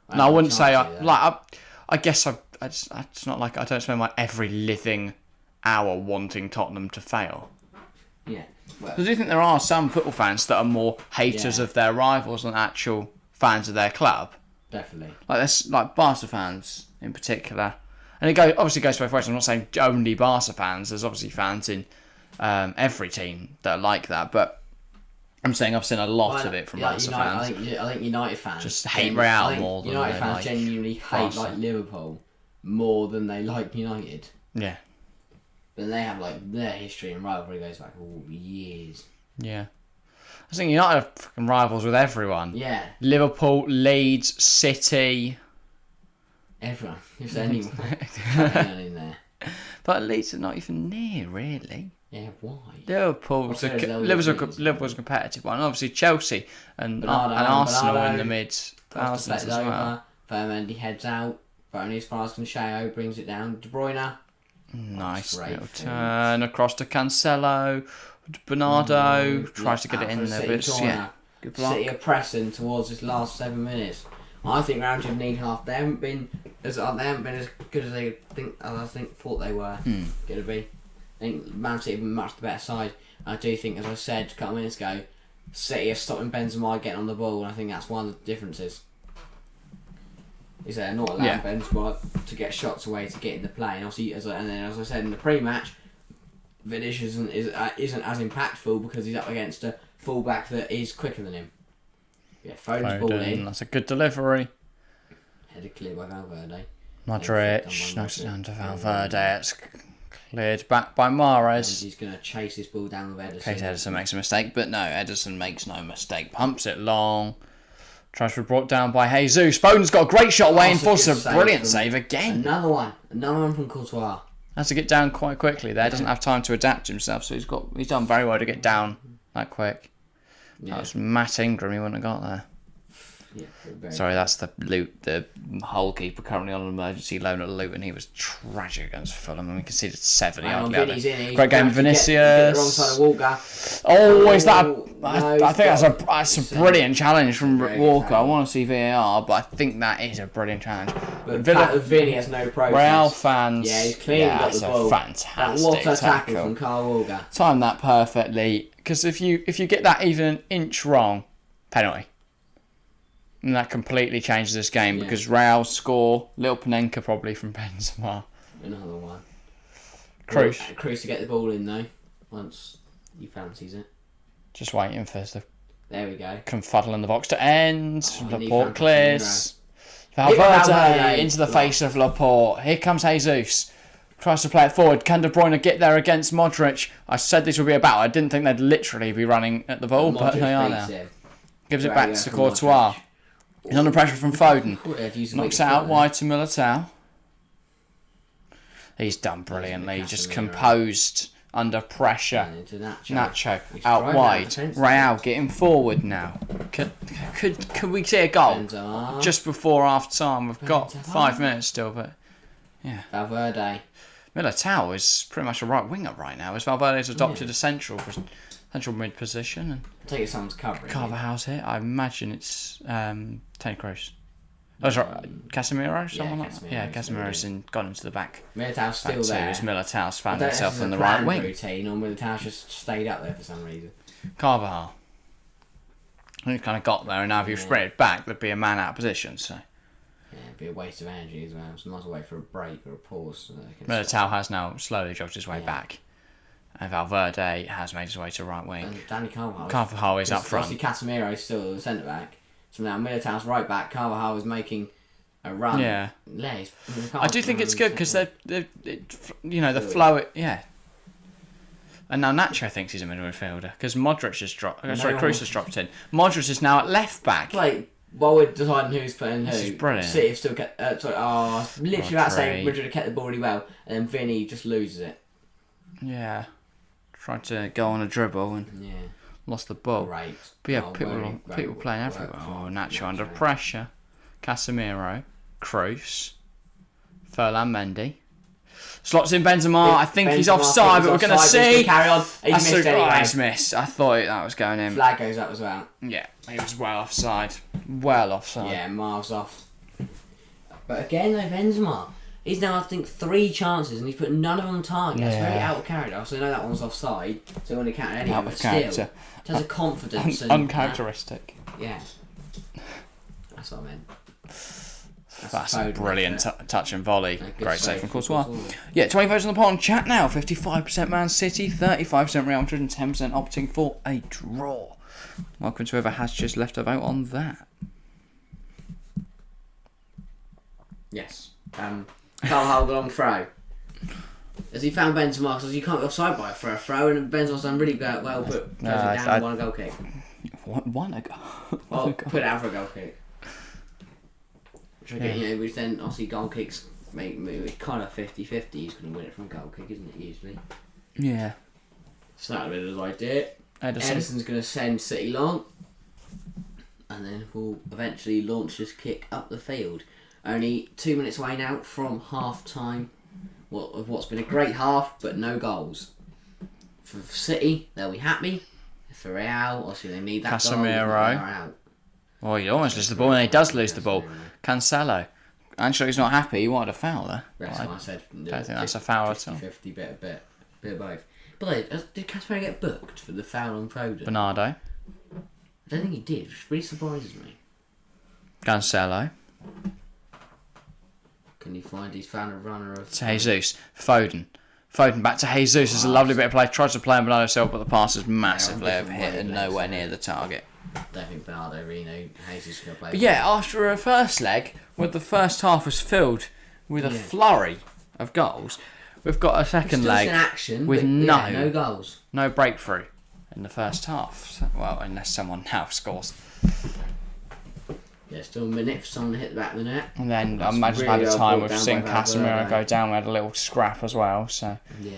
And I wouldn't say I guess it's not like I don't spend my every living hour wanting Tottenham to fail. Yeah. Well, I do think there are some football fans that are more haters of their rivals than actual fans of their club. Definitely. Like Barca fans in particular. And it obviously goes both ways. I'm not saying only Barca fans. There's obviously fans in every team that are like that. But I'm saying I've seen a lot of it from Barca fans. I think United fans just hate Real more than United they fans like genuinely hate like Liverpool more than they like United. Yeah. But they have like their history and rivalry goes back years. Yeah. I think United are fucking rivals with everyone. Yeah. Liverpool, Leeds, City. Everyone. If anyone in there. But Leeds are not even near, really. Yeah, why? Liverpool's a competitive one. Obviously Chelsea and Arsenal in the mid thousands as well. Fernandes heads out. Only as far as Shayo brings it down. De Bruyne. Nice little turn across to Cancelo. Bernardo tries to get it in there, but yeah, good block. City are pressing towards this last 7 minutes. I think Real Madrid need half. They haven't been as good as they thought they were going to be. I think Man City have been much the better side. I do think, as I said a couple of minutes ago, City are stopping Benzema getting on the ball, and I think that's one of the differences. Is they're not allowing Benzema to get shots away to get in the play, and obviously, as I said in the pre-match, Vinicius isn't as impactful because he's up against a fullback that is quicker than him. Yeah, Foden's ball in. That's a good delivery. Headed clear by Valverde. Modric knocks it down to Valverde. It's cleared back by Mahrez. He's going to chase this ball down with Ederson. In case Ederson makes a mistake, but no, Ederson makes no mistake. Pumps it long. Tries to be brought down by Jesus. Foden's got a great shot away and forces a brilliant save again. Another one from Courtois. Has to get down quite quickly there. Doesn't have time to adapt himself, so he's done very well to get down that quick. Yeah. That was Matt Ingram, he wouldn't have got there. Yeah, sorry, that's the Hull keeper currently on an emergency loan at Luton. He was tragic against Fulham, and we conceded 7 yard. Great game, Vinicius. Get the wrong side of Walker. Oh, is that? I think that's a brilliant challenge from Walker. I want to see VAR, but I think that is a brilliant challenge. But Vinny has no progress. Real fans. Yeah, he's clearly got the ball. Fantastic what a tackle from Kyle Walker. Timed that perfectly, because if you get that even an inch wrong, penalty. And that completely changes this game because Real score. Little Panenka probably from Benzema. Another one. Cruz to get the ball in though. Once he fancies it. Just waiting for the. There we go. Confuddle in the box to end. Laporte clears. Valverde into the face of Laporte. Here comes Jesus. Tries to play it forward. Can De Bruyne get there against Modric? I said this would be a battle. I didn't think they'd literally be running at the ball, but they are now. Gives it back to Courtois. He's under pressure from Foden. Knocks it out wide to Militao. He's done brilliantly. Just composed under pressure. Nacho out wide. Real getting forward now. Could we see a goal just before half time? We've got 5 minutes still, but yeah. Valverde. Militao is pretty much a right winger right now. As Valverde's adopted a central mid position. And I take it someone's covering. Carvajal's here. I imagine it's Toni Kroos. Oh, sorry, Casemiro? Someone like that? Yeah, Casemiro's gone into the back. Militao's still there. As Militao's found himself in the right wing. Routine, or Militao's just stayed up there for some reason. Carvajal. He kind of got there, and now if you spread it back, there'd be a man out of position. So. Yeah, it'd be a waste of energy as well. So might as well wait for a break or a pause. So Militao has now slowly jogged his way back. And Valverde has made his way to right wing. And Danny Carvajal is up front. Obviously Casemiro's still the centre back. So now Militao's right back. Carvajal is making a run. Yeah. I do think it's good because the flow. Yeah. And now Nacho thinks he's a middle midfielder because Modric has dropped. Sorry, Kroos has dropped in. Modric is now at left back. Like, while we're deciding who's playing who, This is brilliant. City have still kept. Literally about to say Madrid have kept the ball really well, and then Vinny just loses it. Yeah. Tried to go on a dribble and lost the ball. Great. But yeah, people playing everywhere. Oh, Nacho under pressure. Casemiro, Kroos, Ferland Mendy. Slots in Benzema. I think he's offside, but we're going to see. Carry on. He's missed anyway. He's missed. I thought that was going in. Flag goes up as well. Yeah, he was well offside. Well offside. Yeah, miles off. But again, though, Benzema. He's now, I think, 3 chances and he's put none of them on target. That's very out of character. So I know that one's offside, so when he counted any of it, still. It has a confidence. Uncharacteristic. Yeah. That's what I meant. That's a brilliant touch and volley. Great save from Courtois. Yeah, 20 votes on the poll on chat now. 55% Man City, 35% Real Madrid, and 10% opting for a draw. Welcome to whoever has just left a vote on that. Yes. Carvajal the long throw. Has he found Benzema? Because you can't go offside by a throw, and Benzema's done really well, but goes down and won a goal kick. One ago. Well, put it out for a goal kick. Which then obviously goal kicks make it kind of 50-50. He's going to win it from a goal kick, isn't it, usually? Yeah. So that would be the idea. Ederson's going to send City long, and then we'll eventually launch this kick up the field. Only 2 minutes away now from half time. Of what's been a great half, but no goals. For City, they'll be happy. For Real, obviously they need that Casemiro. Oh, he almost loses the ball, and he does lose the ball. Cancelo. Ancelotti's not happy. He wanted a foul there. That's what I said. I don't think that's a foul at all. 50, bit of both. But did Casemiro get booked for the foul on Foden? Bernardo. I don't think he did, which really surprises me. Cancelo. Can you find he's found a runner of... To Jesus. Foden back to Jesus. It's a lovely bit of play. Tries to play on Bernardo Silva, but the pass is massively overhit and nowhere near the target. I don't think Bernardo really knew Jesus was going to play. But yeah, after a first leg, where the first half was filled with a flurry of goals, we've got a second leg in action, with no goals. No breakthrough in the first half. So, well, unless someone now scores. Yeah, still a minute for someone to hit the back of the net. And then I imagine by the time we've seen Casemiro go down, we had a little scrap as well. So yeah.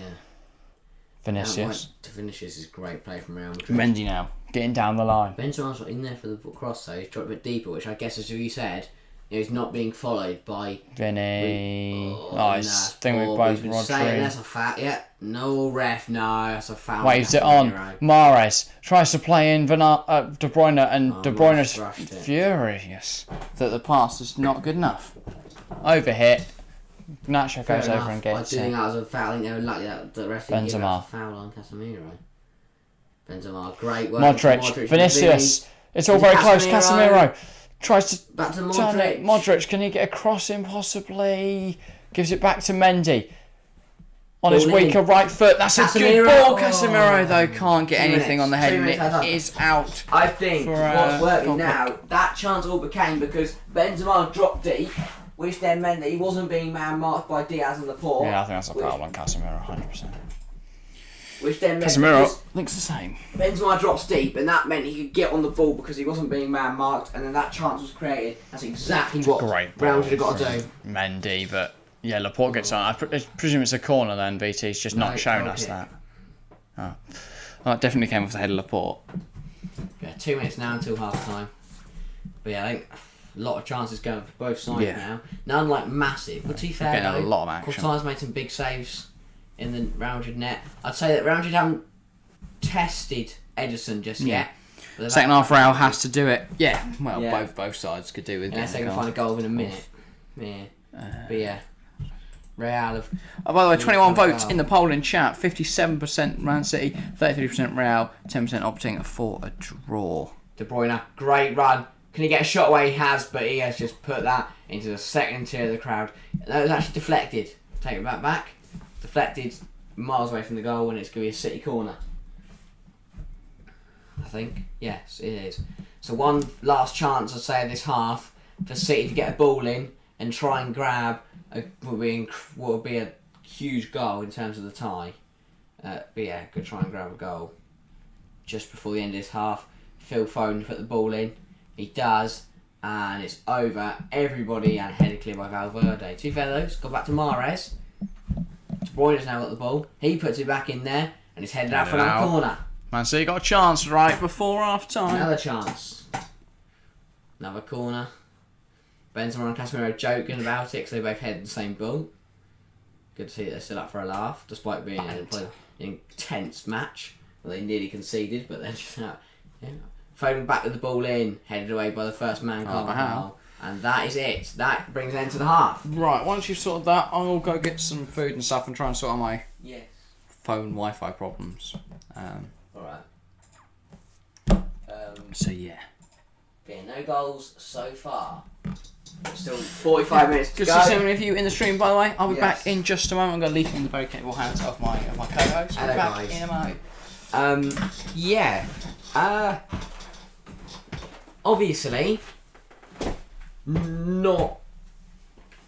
Vinicius. Vinicius is a great play from Real Madrid. Mendy now, getting down the line. Benzema's in there for the cross though. He's dropped a bit deeper, which I guess, as you said, he's not being followed by... Vinny. Nice. Thing with both Rodrygo. That's a foul. Yeah. No ref. No, that's a foul. Waves it on. Mahrez tries to play in De Bruyne, and De Bruyne's furious that the pass is not good enough. Overhit. Nacho goes over and gets it. I think that was a foul. I think they were lucky that the ref didn't give us a foul on Casemiro. Benzema, great work. Modric, Vinicius. It's all very close. Casemiro tries to back to turn it. Modric, can he get a cross in possibly? Gives it back to Mendy. On his weaker right foot. That's a good ball. Casemiro, though, can't get anything on the head, and it is out. I think what's working now, that chance all became because Benzema dropped deep, which then meant that he wasn't being man-marked by Diaz and Laporte. Yeah, I think that's a foul on Casemiro, 100%. Which then meant Casemiro thinks the same. Benzema drops deep, and that meant he could get on the ball because he wasn't being man-marked, and then that chance was created. That's exactly what Real Madrid have got to do. Mendy, but yeah, Laporte gets on. I presume it's a corner then. VT's just not shown us that. Oh, well, it definitely came off the head of Laporte. Yeah, 2 minutes now until half time. But yeah, I think a lot of chances going for both sides now. None like massive, but to be fair, getting a lot of action. Courtois made some big saves in the Real Madrid net. I'd say that Real Madrid haven't tested Ederson just yet. Second half, Real has to do it. Yeah, well, both sides could do with it. Unless they can find a goal in a minute. Yeah, but yeah. Real have... Oh, by the way, 21 votes in the poll in chat. 57% Man City, 33% Real, 10% opting for a draw. De Bruyne, great run. Can he get a shot away? He has, but he has just put that into the second tier of the crowd. That was actually deflected. Take it back. Deflected miles away from the goal, and it's going to be a City corner. I think. Yes, it is. So one last chance, I'd say, of this half for City to get a ball in and try and grab what would be a huge goal in terms of the tie. But yeah, could try and grab a goal just before the end of this half. Phil Foden to put the ball in. He does, and it's over. Everybody and headed clear by Valverde. To be fair though, it's got back to Mahrez. De Bruyne has now got the ball. He puts it back in there, and it's headed out for another corner. Man City got a chance right before half time. Another chance. Another corner. Benzema and Casemiro joking about it because they both headed the same ball. Good to see that they're still up for a laugh, despite being an intense match. Well, they nearly conceded, but they're just out. Yeah. Foden back with the ball in, headed away by the first man, Carvajal. And that is it. That brings an end to the half. Right, once you've sorted that, I'll go get some food and stuff and try and sort out my phone Wi-Fi problems. Alright. So yeah. Yeah, no goals so far. Still 45 minutes to Good go. to see so many of you in the stream, by the way. I'll be Yes. back in just a moment. I'm going to leave you in the very capable hands of my co-host. Hello, back guys. in a moment. Obviously, not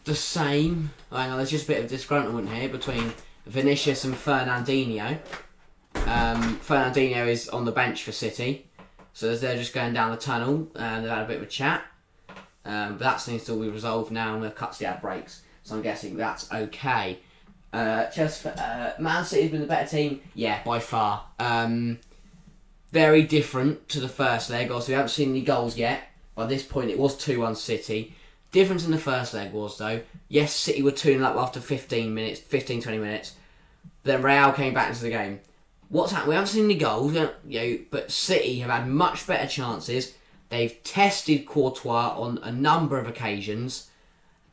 the same. Hang on, there's just a bit of disgruntlement here between Vinicius and Fernandinho. Fernandinho is on the bench for City, so as they're just going down the tunnel, and they've had a bit of a chat. But that seems to all be resolved now, and they've cut to the ad breaks, so I'm guessing that's okay. Man City's been the better team, yeah, by far. Very different to the first leg. Also, we haven't seen any goals yet. By this point, it was 2-1 City. Difference in the first leg was, though, yes, City were 2-0 up after 15, 20 minutes. Then Real came back into the game. What's happened? We haven't seen any goals, but City have had much better chances. They've tested Courtois on a number of occasions.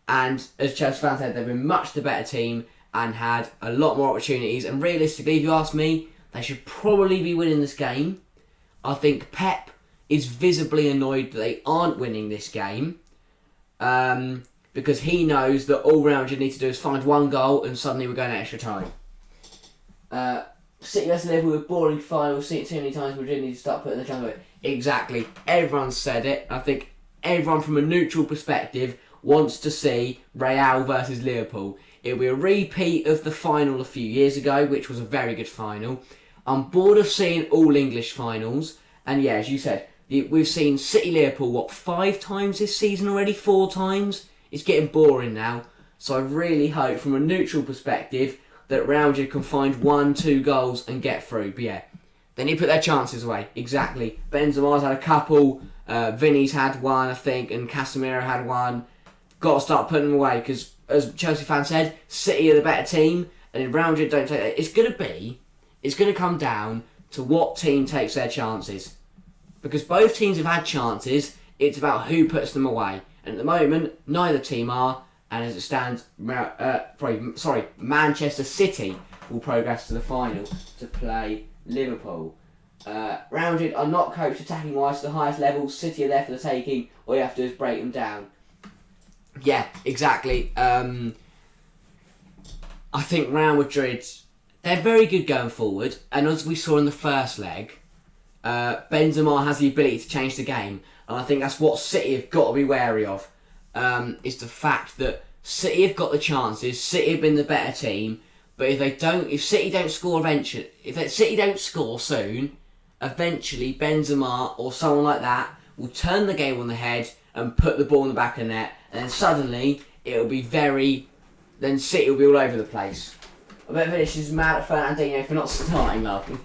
And as Chelsea fans said, they've been much the better team and had a lot more opportunities. And realistically, if you ask me, they should probably be winning this game. I think Pep is visibly annoyed that they aren't winning this game. Because he knows that all Real Madrid need to do is find one goal and suddenly we're going to extra time. City vs Liverpool with boring final. We've seen it too many times. Madrid need to start putting the chance away. Exactly. Everyone said it. I think everyone from a neutral perspective wants to see Real versus Liverpool. It'll be a repeat of the final a few years ago, which was a very good final. I'm bored of seeing all English finals. And yeah, as you said, we've seen City-Liverpool, 5 times this season already? 4 times? It's getting boring now. So I really hope, from a neutral perspective, that Real Madrid can find 1-2 goals and get through. But yeah, they need to put their chances away. Exactly. Benzema's had a couple. Vinny's had one, I think, and Casemiro had one. Got to start putting them away because, as Chelsea fans said, City are the better team, and if Real Madrid don't take that, it's going to come down to what team takes their chances. Because both teams have had chances, it's about who puts them away. And at the moment, neither team are, and as it stands, Manchester City will progress to the final to play Liverpool. Real Madrid are not coached attacking wise to the highest level. City are there for the taking. All you have to do is break them down. Yeah, exactly. I think Real Madrid, they're very good going forward, and as we saw in the first leg, Benzema has the ability to change the game, and I think that's what City have got to be wary of. Is the fact that City have got the chances, City have been the better team, but if City don't score soon, eventually Benzema or someone like that will turn the game on the head and put the ball in the back of the net, and then suddenly then City will be all over the place. I bet Vinicius is mad at Fernandinho for not starting, Malcolm.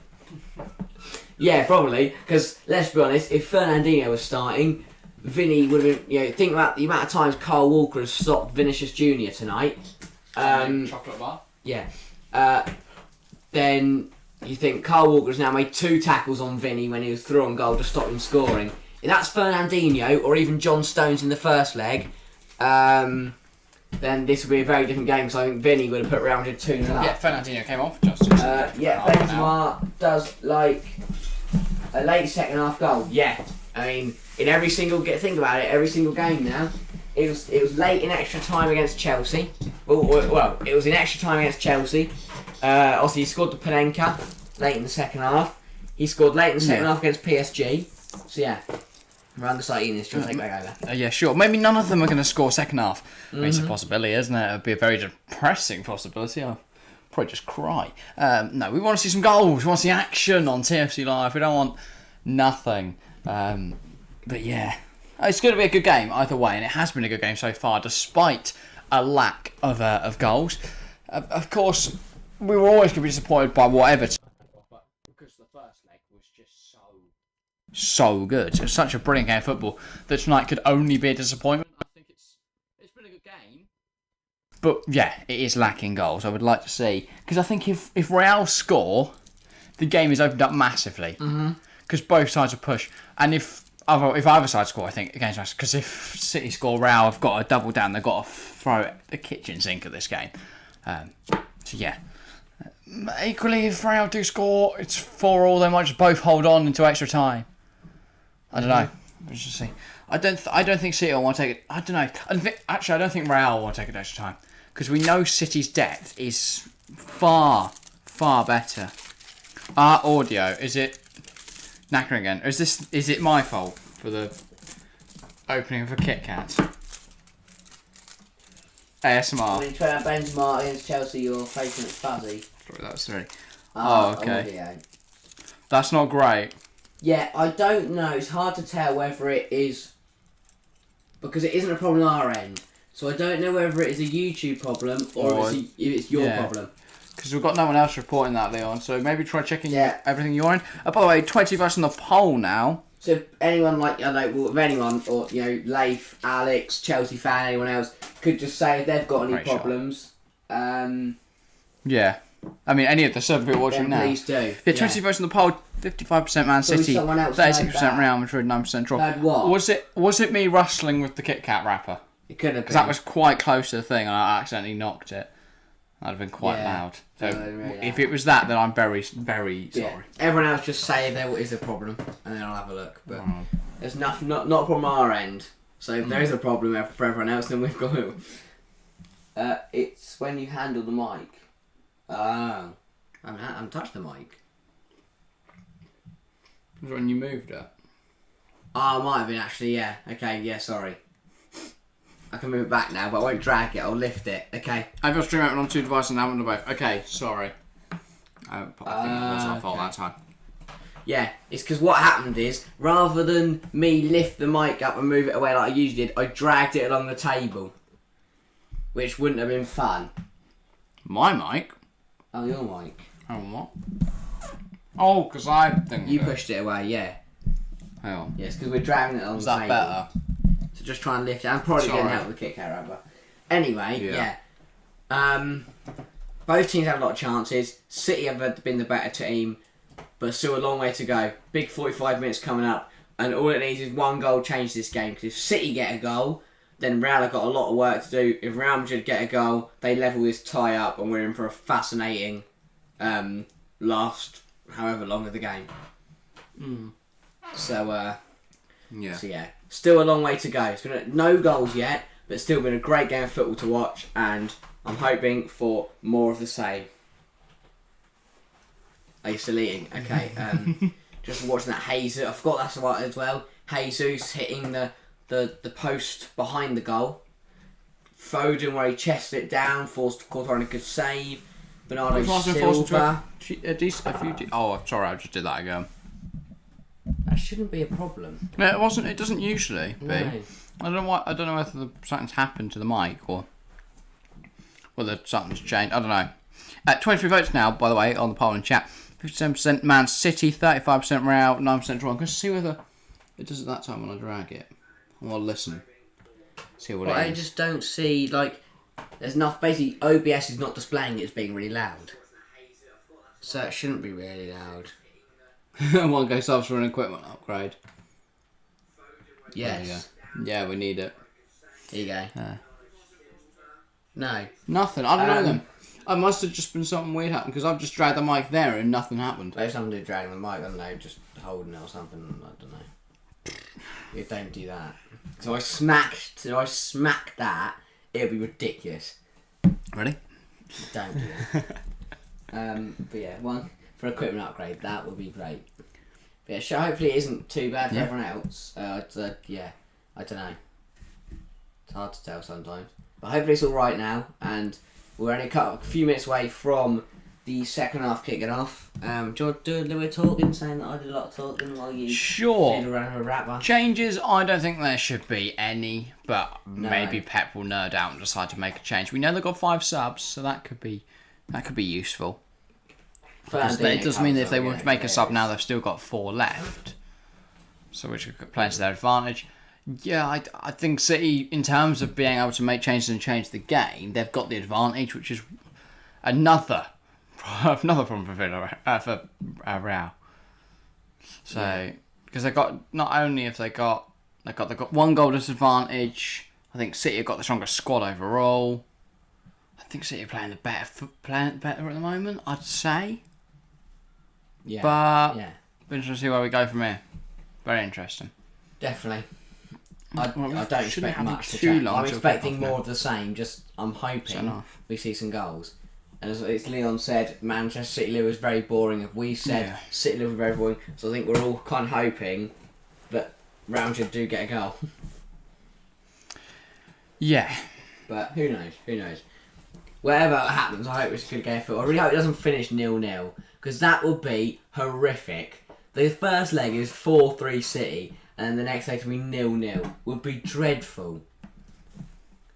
Yeah, probably, because let's be honest, if Fernandinho was starting, Vinny would have been, think about the amount of times Kyle Walker has stopped Vinicius Jr. tonight. Chocolate bar? Yeah. Then you think Kyle Walker's now made 2 tackles on Vinny when he was through on goal to stop him scoring. If that's Fernandinho, or even John Stones in the first leg, then this would be a very different game, because I think Vinny would have put Real Madrid 2-0 up. Yeah, Fernandinho came off just. Benzema does like a late second half goal. Yeah, I mean, in every single think about it, every single game now. It was late in extra time against Chelsea. Well, it was in extra time against Chelsea. Also, he scored the Panenka late in the second half. He scored late in the second half against PSG. So yeah, Around the start eating this, do you want to take back over? Yeah, sure. Maybe none of them are going to score second half. I mean, it's a possibility, isn't it? It'd be a very depressing possibility. I'll probably just cry. No, we want to see some goals. We want to see action on TFC Live. We don't want nothing. But yeah, it's going to be a good game either way, and it has been a good game so far, despite a lack of goals. Of course, we were always going to be disappointed by whatever. But because the first leg was just so good. It was such a brilliant game of football that tonight could only be a disappointment. I think it's been a good game. But yeah, it is lacking goals. I would like to see, because I think if Real score, the game is opened up massively. Because both sides will push, and if either side score, I think against us. Because if City score, Real have got to double down. They've got to throw the kitchen sink at this game. So yeah. Equally, if Real do score, it's 4-4. They might just both hold on into extra time. I don't know. Let's just see. I don't think City will want to take it. I don't know. I don't think Real will want to take it extra time, because we know City's depth is far better. Our audio, is it knackering again? Or is it my fault for the opening of a Kit Kat? ASMR. When you try out Benzema against Chelsea, you're facing it fuzzy. Sorry, that's right. Oh, okay. Audio. That's not great. Yeah, I don't know. It's hard to tell whether it is, because it isn't a problem on our end. So I don't know whether it is a YouTube problem or if it's your problem. Because we've got no one else reporting that, Leon. So maybe try checking everything you're in. By the way, 20 of us on the poll now. So if anyone anyone, or Leif, Alex, Chelsea fan, anyone else could just say if they've got any problems. Yeah. I mean, any of the 7 people watching now. Please do. Yeah, 20 votes on the poll. 55% Man City, 36% Real Madrid, 9% draw. Heard what? Was it me rustling with the Kit Kat wrapper? It could have been. Because that was quite close to the thing, and I accidentally knocked it. That'd have been quite loud. So if it was that, then I'm very, very sorry. Everyone else just say if there is a problem, and then I'll have a look. But there's not a problem on our end. So if there is a problem for everyone else, then we've got it. It's when you handle the mic. I haven't touched the mic. It was when you moved it. Oh, it might have been actually, yeah. Okay, yeah, sorry. I can move it back now, but I won't drag it, I'll lift it, okay? I've got stream open on 2 devices and I haven't on both. Okay, sorry. I think that was our fault that time. Yeah, it's because what happened is, rather than me lift the mic up and move it away like I usually did, I dragged it along the table. Which wouldn't have been fun. My mic? Oh, your mic. Oh, what? Oh, because I think you pushed it away, yeah. Hang on. Yes, because we're dragging it along the table. Is that better? So just try and lift it. I'm probably getting out with the Kit Kat wrapper. Anyway, yeah. Both teams have a lot of chances. City have been the better team, but still a long way to go. Big 45 minutes coming up, and all it needs is one goal to change this game. Because if City get a goal, then Real have got a lot of work to do. If Real Madrid get a goal, they level this tie up, and we're in for a fascinating last however long of the game. So yeah, still a long way to go. It's been no goals yet, but still been a great game of football to watch, and I'm hoping for more of the same. Are you still eating? Okay. Just watching that Jesus. I forgot that's right as well. Jesus hitting the post behind the goal. Foden where he chested it down, forced Courtois on a good save. Bernardo Silva. Oh, sorry, I just did that again. That shouldn't be a problem. No, it wasn't. It doesn't usually be. No. I don't know whether something's happened to the mic or whether something's changed. I don't know. 23 votes now, by the way, on the poll and chat. 57% Man City, 35% Real, 9% draw. I'm going to see whether it does it that time when I drag it. I'll listen. See what it is. I just don't see, there's enough. Basically, OBS is not displaying it as being really loud. So it shouldn't be really loud. One go subs for an equipment upgrade. Yes. Yeah, we need it. There you go. No. Nothing. I don't know then. I must have just been something weird happened because I've just dragged the mic there and nothing happened. Maybe someone did dragging the mic, I don't know, just holding it or something, I don't know. You don't do that. So I smack that, it'll be ridiculous. Ready? Don't do that. But yeah, one for equipment upgrade, that would be great. Yeah, sure, hopefully it isn't too bad for everyone else. I don't know. It's hard to tell sometimes. But hopefully it's alright now, and we're only a few minutes away from the second half kicking off. Do you want to do a little bit of talking, saying that I did a lot of talking while you Sure. did around a rapper? Changes, I don't think there should be any, but maybe Pep will nerd out and decide to make a change. We know they've got 5 subs, so that could be useful. Because it does mean that if they were to make a sub now, they've still got 4 left. So which could play to their advantage. Yeah, I think City, in terms of being able to make changes and change the game, they've got the advantage, which is another problem for Real. So, because they've got, not only have they got 1 goal disadvantage, I think City have got the stronger squad overall. I think City are playing the better at the moment, I'd say. Yeah. But interesting to see where we go from here. Very interesting. Definitely. I don't expect much to too change. long. I'm expecting more of the same. Just I'm hoping we see some goals. And as Leon said, Manchester City was very boring. If we said City was very boring, so I think we're all kind of hoping that Real Madrid do get a goal. Yeah. But who knows? Who knows? Whatever happens, I hope it's a good game of football. I really hope it doesn't finish 0-0, because that would be horrific. The first leg is 4-3 City, and then the next leg will be 0-0. Would be dreadful.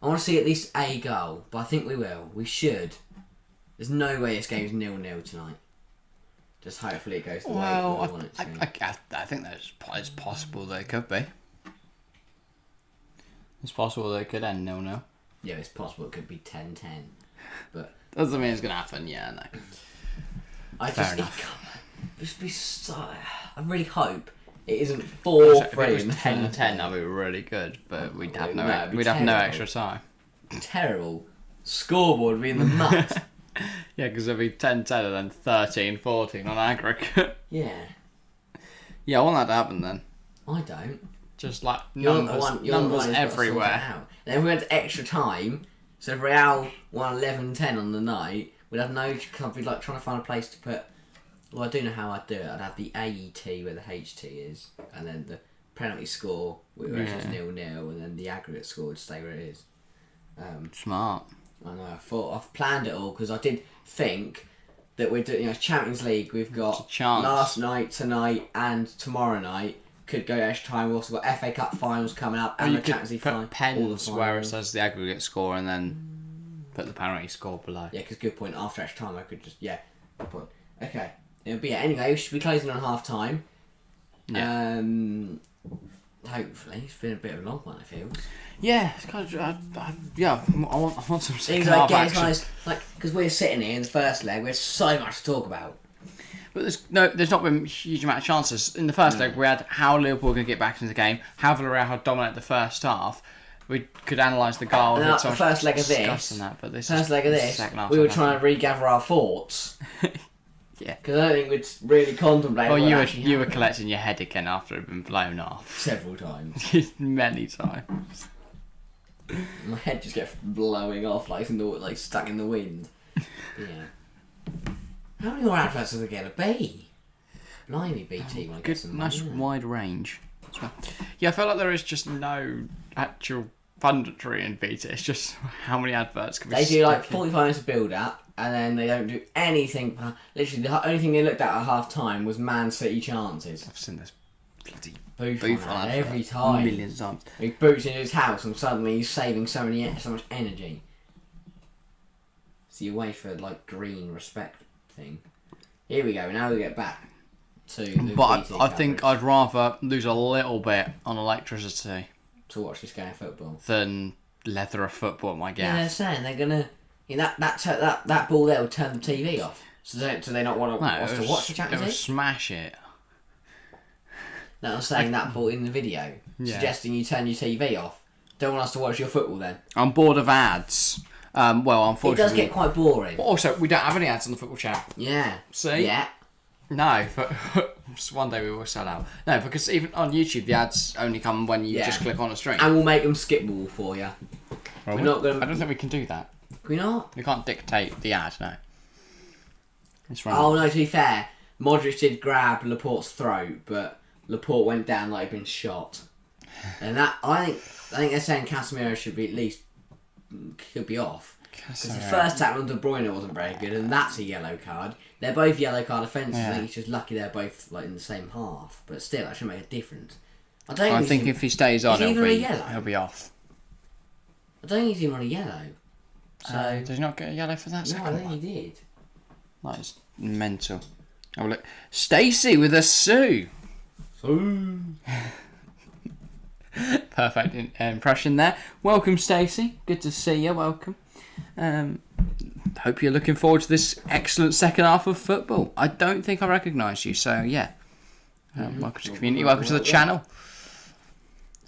I want to see at least a goal, but I think we will. We should. There's no way this game's 0-0 tonight. Just hopefully it goes the way we want it to. I think it's possible they could be. It's possible they could end 0-0. Yeah, it's possible it could be 10-10. But doesn't mean it's going to happen, yeah, no. Fair enough. I really hope it isn't 4-3. If it was 10-10, that'd be really good, but we'd have no extra time. Terrible. Scoreboard would be in the mud. Yeah, because it'd be 10-10 and then 13-14 on aggregate. Yeah. Yeah, I want that to happen then. I don't. Just like numbers everywhere. Then if we went to extra time, so if Real won 11-10 on the night, we'd have no... I'd be like trying to find a place to put... Well, I do know how I'd do it. I'd have the AET where the HT is, and then the penalty score, which is 0-0, and then the aggregate score would stay where it is. Smart. I know. I've planned it all, because I did think that we're doing... Champions League, we've got last night, tonight, and tomorrow night. Could go extra time. We've also got FA Cup finals coming up, and the Champions League final. Pens where it says the aggregate score, and then put the penalty score below. Yeah, because good point. After extra time, I could just good point. Okay, but yeah. Anyway, we should be closing on half time. Yeah. Hopefully, it's been a bit of a long one. It feels. Yeah, it's kind of. I want some things like action. Because we're sitting here in the first leg, we have so much to talk about. But there's not been a huge amount of chances. In the first leg, we had how Liverpool were going to get back into the game, how Villarreal had dominated the first half. We could analyse the goal. And the first leg of this, we were trying to regather our thoughts. Yeah. Because I don't think we'd really contemplate. Well, you were collecting your head again after it had been blown off. Several times. Many times. My head just gets blowing off like stuck in the wind. Yeah. How many more adverts are there going to be? Blimey, BT. Good, nice wide range. Yeah, I feel like there is just no actual punditry in BT. It's just how many adverts can be. They do like 45 minutes of build up, and then they don't do anything. Literally, the only thing they looked at half time was Man City chances. I've seen this bloody booth on every time. Millions of times. He boots into his house, and suddenly he's saving so much energy. So you wait for green respect thing. Here we go. Now we get back to the But I think I'd rather lose a little bit on electricity to watch this game of football than leather a football at my gas. Yeah, they're saying they're gonna. That ball there will turn the TV off. So they not want us to watch the Champions League? It'll smash it. No, I'm saying that ball in the video, suggesting you turn your TV off. Don't want us to watch your football then. I'm bored of ads. Well, unfortunately... It does get quite boring. But also, we don't have any ads on the football chat. Yeah. See? Yeah. No, but one day we will sell out. No, because even on YouTube, the ads only come when you just click on a stream. And we'll make them skip ball for you. Well, we're not gonna... I don't think we can do that. Can we not? We can't dictate the ad, no. Oh, no, to be fair, Modric did grab Laporte's throat, but Laporte went down like he'd been shot. And that I think they're saying Casemiro should be could be off. Because the first tackle on De Bruyne wasn't very good, and that's a yellow card. They're both yellow card offences. I think it's just lucky they're both like in the same half. But still, that should make a difference. I think if he stays on, he'll be off. I don't think he's even on a yellow. So did he not get a yellow for that second one? I think he did. That is mental. Oh look, Stacey with a Sue. Perfect impression there. Welcome, Stacey. Good to see you. Welcome. Hope you're looking forward to this excellent second half of football. I don't think I recognise you, so yeah. Welcome to the community. Welcome to the channel.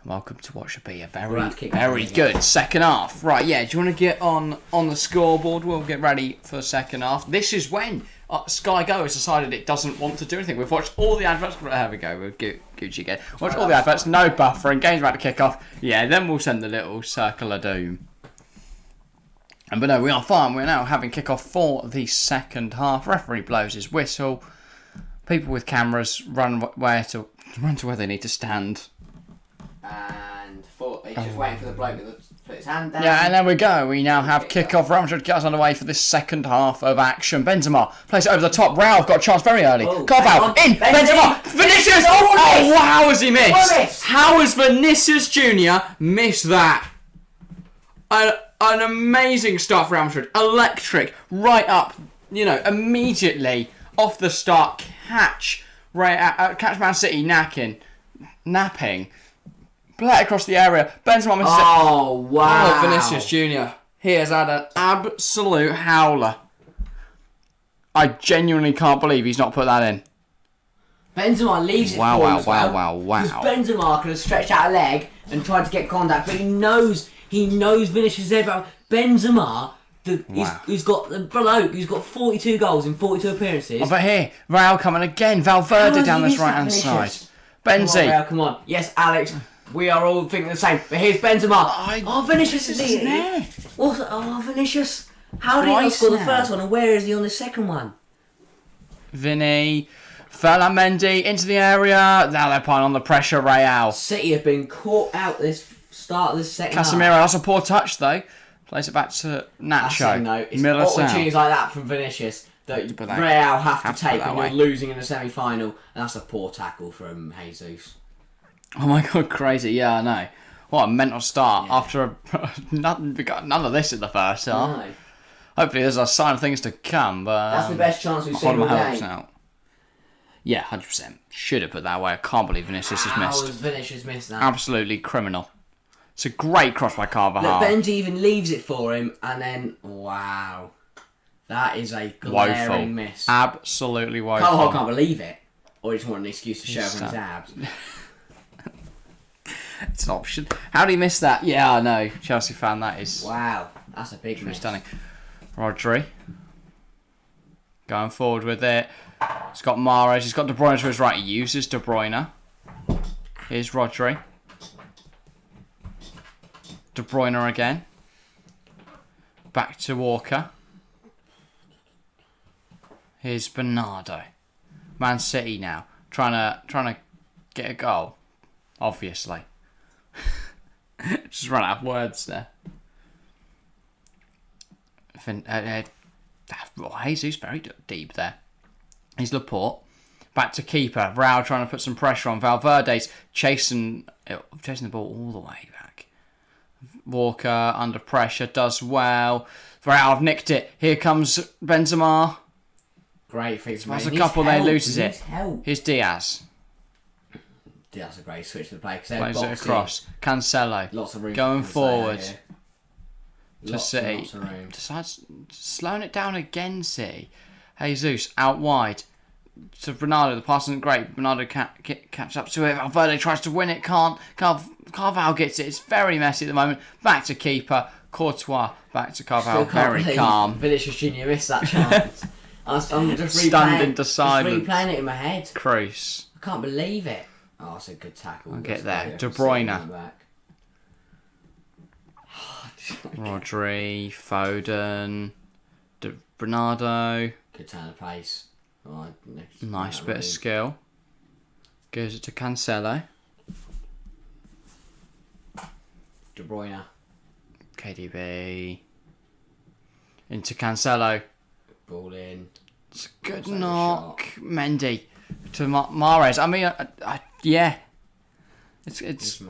Welcome to what should be a very good second half. Right, yeah. Do you want to get on the scoreboard? We'll get ready for the second half. This is when Sky Go has decided it doesn't want to do anything. We've watched all the adverts. There we go. We'll Gucci again. Watch all the adverts. No buffering. Game's about to kick off. Yeah, then we'll send the little circle of doom. But no, we are fine. We're now having kick-off for the second half. Referee blows his whistle. People with cameras run to where they need to stand. And he's just waiting for the bloke to put his hand down. Yeah, and there we go. We now have kick-off. Real Madrid gets underway for this second half of action. Benzema plays it over the top. Raul got a chance very early. Carvalho in. Benzema. Vinicius. Oh, wow, has he missed? How has Vinicius Jr. missed that? An amazing start for Real Madrid. Electric. Right up. Immediately off the start. Catch Man City napping. Play it across the area. Benzema misses it. Oh, wow. Vinicius Jr. He has had an absolute howler. I genuinely can't believe he's not put that in. Benzema leaves it for him as well. Wow. Because Benzema could have stretched out a leg and tried to get contact, but he knows Vinicius is there. But Benzema, he's got the bloke who's got 42 goals in 42 appearances. Oh, but here, Raul coming again. Valverde down this right-hand side. Benzi. Come on. Yes, Alex. We are all thinking the same. But here's Benzema. Vinicius is there. Vinicius. How did he score the first one, and where is he on the second one? Vinny. Mendy into the area. Now they're piling on the pressure, Real. City have been caught out this start of this second Casemiro, half. that's a poor touch though. Plays it back to Nacho. It's opportunities like that from Vinicius that Real have to take when you're losing in the semi-final, and that's a poor tackle from Jesus. Oh my god, crazy. Yeah, I know. What a mental start after we got none of this in the first half. No. Hopefully there's a sign of things to come, but that's the best chance we've seen all game. Out. Yeah, 100%. Should have put that way. I can't believe Vinicius has missed. How has Vinicius missed that? Absolutely criminal. It's a great cross by Carvajal. Benji even leaves it for him, and then, wow. That is a glaring miss. Absolutely woeful. Carvajal can't believe it. Or he just wanted an excuse to show him his abs. It's an option. How did he miss that? Yeah, I know. Chelsea fan, that is... Wow. That's a big miss. Stunning. Rodri. Going forward with it. He's got Mahrez. He's got De Bruyne to his right. He uses De Bruyne. Here's Rodri. De Bruyne again. Back to Walker. Here's Bernardo. Man City now. Trying to get a goal. Obviously. Just run out of words there. Jesus very deep there. He's Laporte. Back to keeper. Raul trying to put some pressure on. Valverde's chasing the ball all the way back. Walker under pressure. Does well. Raul have nicked it. Here comes Benzema. Great feat. There's a couple there. Loses it. Here's Diaz. Diaz a great switch to the play. Plays it across. Cancelo. Lots of room going forward. To City. Decides slowing it down again, City. Jesus out wide to Bernardo. The pass isn't great. Bernardo catch up to it. Valverde tries to win it. Can't. Carvalho gets it. It's very messy at the moment. Back to keeper. Courtois. Back to Carvalho. Very calm. Vinicius Jr. missed that chance. I'm just stunned into silence. Replaying it in my head. Cruz. I can't believe it. Oh, it's a good tackle. I'll get there. De Bruyne. Rodri, Foden, Bernardo. Good turn of pace. Oh, Nice bit of skill. Gives it to Cancelo. De Bruyne. KDB. Into Cancelo. Ball in. It's a good knock. Mendy to Mahrez. I mean, yeah. It's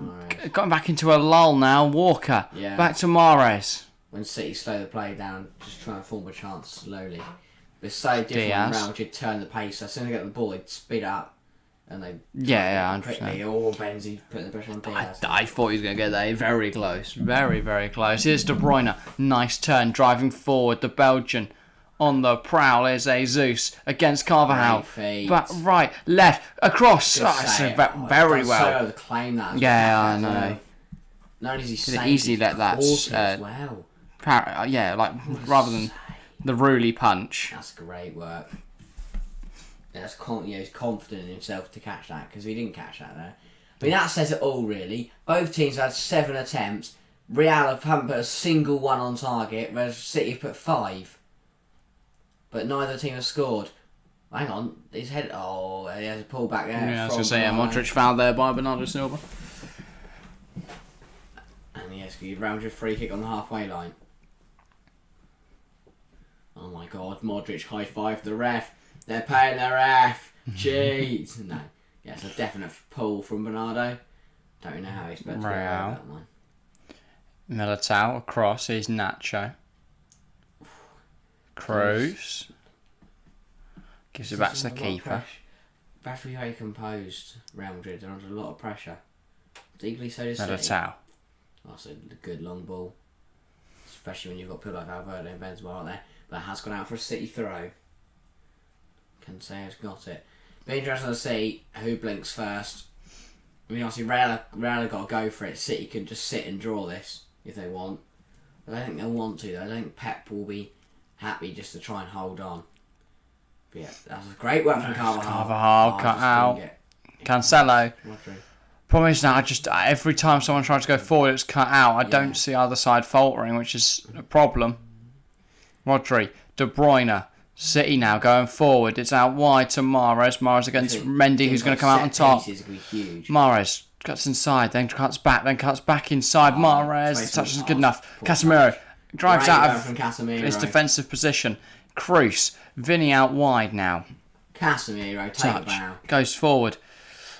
gotten back into a lull now. Walker. Yeah. Back to Mahrez. When City slow the play down, just trying to form a chance slowly. But it's so different when Real Madrid turn the pace. As soon as they get the ball, they'd speed it up. And they quickly. Or Benzema putting the pressure on Diaz. I thought he was going to get there. Very close. Very, very close. Here's De Bruyne. Nice turn. Driving forward. The Belgian on the prowl. Here's Jesus against Carvajal. But right, left, across. Very well. So claim that. Yeah, I know. Not as he easily let that. As well. Rather than the Rooley punch. That's great work. He's confident in himself to catch that, because he didn't catch that there. I mean, that says it all, really. Both teams have had 7 attempts. Real haven't put a single one on target, whereas City have put 5. But neither team has scored. Hang on, his head. Oh, he has a pull back there. Yeah, I was going to say, Modric fouled there by Bernardo Silva. And yes, you round your free kick on the halfway line. Oh my God, Modric high five the ref. They're paying the ref. Jeez. No. Yeah, it's a definite pull from Bernardo. Don't know how he's supposed to get away with that one. Militao across. Here's Nacho. Cruz. Gives it back to the keeper. Very composed. Real Madrid. They're under a lot of pressure. Equally so does City. Militao. That's a good long ball. Especially when you've got people like Valverde and Benzema, aren't there? But it has gone out for a City throw. Cancelo's got it. Be interesting to see who blinks first. I mean, obviously, Real have got to go for it. City can just sit and draw this if they want. But I don't think they'll want to, though. I don't think Pep will be happy just to try and hold on. But yeah, that's a great work from Carvajal. Carvajal cut out. Cancelo. Problem is now, every time someone tries to go forward, it's cut out. I don't see either side faltering, which is a problem. Rodri, De Bruyne. City now going forward. It's out wide to Mahrez. Mahrez against Mendy, who's going to come out on top. Mahrez cuts inside, then cuts back inside. Mahrez, the touch isn't good enough. Casemiro drives out of his defensive position. Cruz, Vinny out wide now. Casemiro, touch, goes forward.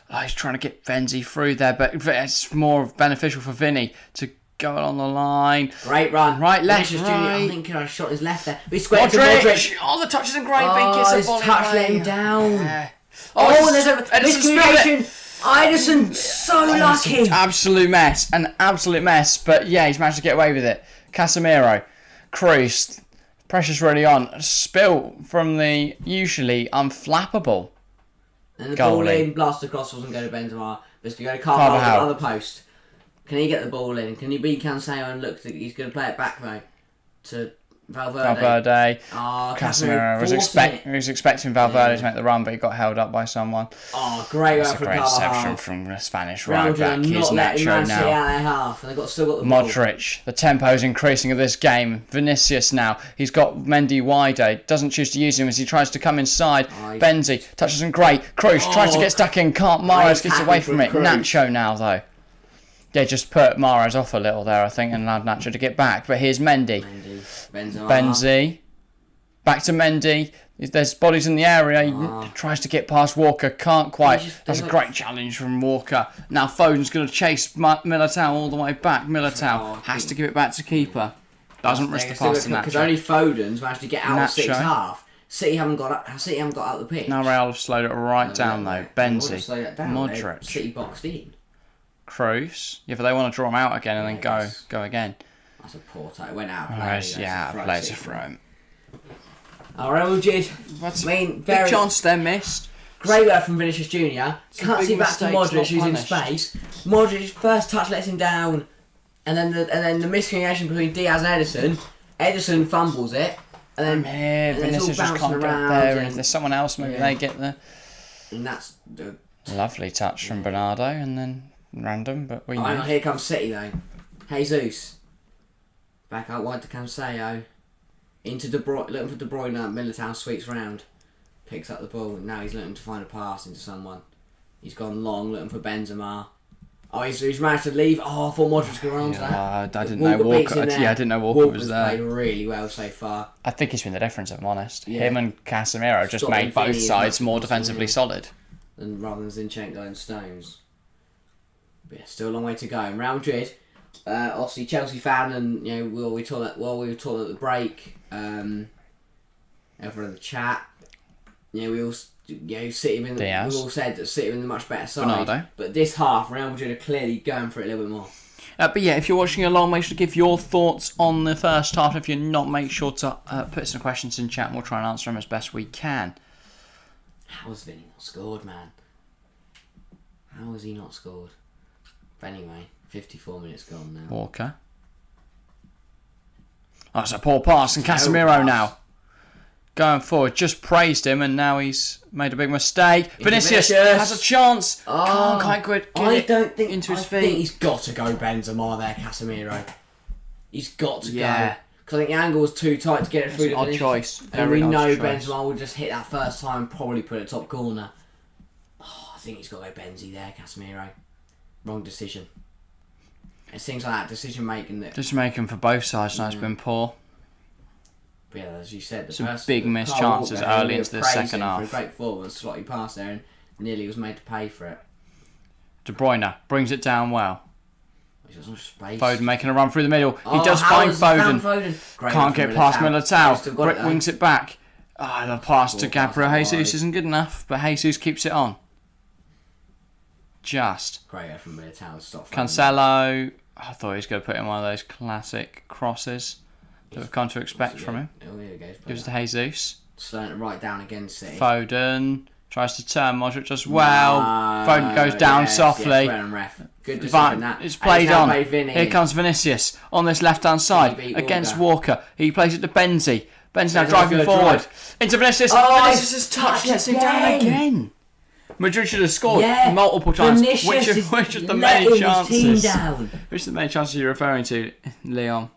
Oh, he's trying to get Benzi through there, but it's more beneficial for Vinny to go on the line. Great run. Right, left, right. I think I shot his left there. He squared to Modric. Oh, the touch isn't great. His touch let him down. Yeah. There's a miscommunication. Ederson, so lucky. Absolute mess. An absolute mess. But yeah, he's managed to get away with it. Casemiro. Cruz. Pressure's really on. Spill from the usually unflappable and the ball in, blast across, wasn't going to Benzema. But it's going to go to Carvajal on the other post. Can he get the ball in? Can he beat Cancelo and look? He's going to play it back though to Valverde. Casemiro was expecting Valverde to make the run, but he got held up by someone. Oh, great work from Carvajal. Reception from the Spanish right back. Here's Nacho now. Out and they've still got the ball. Modric. The tempo's increasing of this game. Vinicius now. He's got Mendy wider. Doesn't choose to use him as he tries to come inside. Benzi touches him great. Cruz tries to get stuck in. Can't. Mahrez gets away from it. Nacho now though. They just put Mahrez off a little there, I think, and allowed Nacho to get back. But here's Mendy. Benzi. Back to Mendy. There's bodies in the area. He tries to get past Walker. Can't quite. That's a great challenge from Walker. Now Foden's going to chase Militao all the way back. Militao has to give it back to keeper. Doesn't risk the pass to Nacho. Because only Foden's managed to get out of 6 half. City haven't got out the pitch. Now Real have slowed it right down though. Benzi. Modric. City boxed in. Cruz. Yeah, but they want to draw him out again and then go again. That's a poor tie. It went out of play. Out of play to throw him. Real Madrid. Big chance they're missed. Great work from Vinicius Jr. Cuts it back to Modric, who's in space. Modric's first touch lets him down, and then the miscommunication between Diaz and Ederson. Ederson fumbles it, and then Vinicius just can't get there. And if there's someone else, maybe they get there. And that's the lovely touch from Bernardo, and then random, but we know. Here comes City though. Jesus. Back out wide to Cancelo. Into De Bruyne, looking for De Bruyne. Militao sweeps round. picks up the ball, and now he's looking to find a pass into someone. He's gone long, looking for Benzema. Oh, he's managed to leave. Oh, I thought Modric was going to run to that. I didn't know Walker. I didn't know Walker was there. Played really well so far. I think he's been the difference, if I'm honest. Yeah. Him and Casemiro just made both sides more defensively solid. And rather than Zinchenko and Stones. But yeah, still a long way to go. And Real Madrid, obviously Chelsea fan, and you know, we were talking at the break, over in the chat. You know, we all said that City were in a much better side. Bernardo. But this half, Real Madrid are clearly going for it a little bit more. But yeah, if you're watching along, make sure to give your thoughts on the first half. If you're not, make sure to put some questions in chat and we'll try and answer them as best we can. How has Vinny not scored, man? How has he not scored? But anyway, 54 minutes gone now. Walker. Oh, it's a poor pass, and Casemiro now. Going forward, just praised him, and now he's made a big mistake. Vinicius has a chance. Can't quite get it into his feet. I think he's got to go Benzema there, Casemiro. He's got to go. Because I think the angle was too tight to get it through. Odd choice. And we know Benzema will just hit that first time and probably put it top corner. Oh, I think he's got to go Benzi there, Casemiro. Wrong decision. It's things like that, decision making that... Decision making for both sides now has been poor. But yeah, as you said, some big missed chances early into the second half. For a great forward, slightly past there, and nearly was made to pay for it. De Bruyne brings it down well. Space. Foden making a run through the middle. He does find Foden. Can't get past Militao. Brick wings it back. The pass to Gabriel Jesus isn't good enough, but Jesus keeps it on. Just. Great effort from Militao. Stop. Cancelo. I thought he was going to put in one of those classic crosses that we've come to expect from him. Oh, here he goes. Gives it to Jesus. Slowing it right down again, City. Foden tries to turn Modric as well. Foden goes down softly. Good decision, that. It's played on. Here comes Vinicius on this left-hand side against Walker. He plays it to Benzi. Benzi now driving forward. Into Vinicius. Vinicius has touched it down again. Madrid should have scored multiple times. Which of the many chances? Which of the many chances you're referring to, Leon?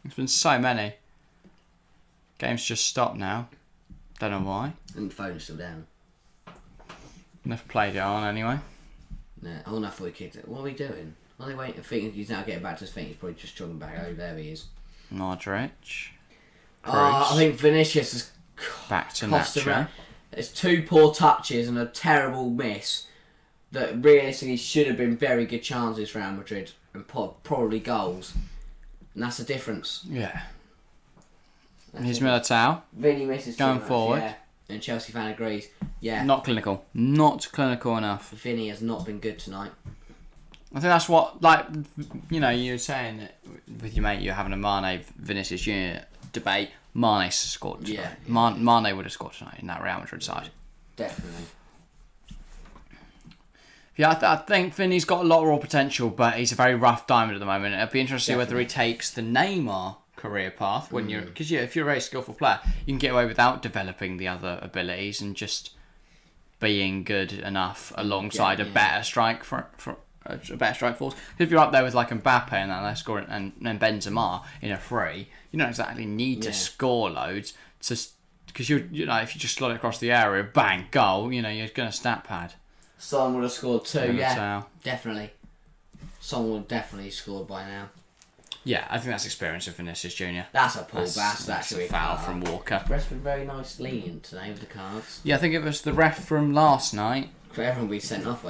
There's been so many. Game's just stopped now. Don't know why. And the phone's still down. They've played it on anyway. No, all enough for the kids. What are we doing? Are they waiting? I think he's now getting back to his feet. He's probably just jogging back. Oh, there he is. Modric. I think Vinicius has back to Nacho. It's two poor touches and a terrible miss that realistically should have been very good chances for Real Madrid and probably goals. And that's the difference. Yeah. Here's Militao. Vinny misses going forward. Yeah. And Chelsea fan agrees. Yeah. Not clinical. Not clinical enough. Vinny has not been good tonight. I think that's what, you were saying that with your mate, you're having a Mane Vinicius Junior debate. Mane scored tonight. Yeah. Mane would have scored tonight in that Real Madrid side. Definitely. Yeah, I think Vinny's got a lot more potential, but he's a very rough diamond at the moment. It'll be interesting to see whether he takes the Neymar career path when because if you're a very skillful player, you can get away without developing the other abilities and just being good enough alongside a better strike for a better strike force. If you're up there with like Mbappe and that, they're scoring, and Benzema in a free, you don't exactly need to score loads because if you just slot it across the area, bang, goal, you're going to stat pad. Son would have scored too, definitely. Son would definitely scored by now. Yeah, I think that's experience of Vinicius Junior. That's a pull back. That's a foul from Walker. The ref's been very nice lenient today with the cards. Yeah, I think it was the ref from last night. Everyone would be sent off.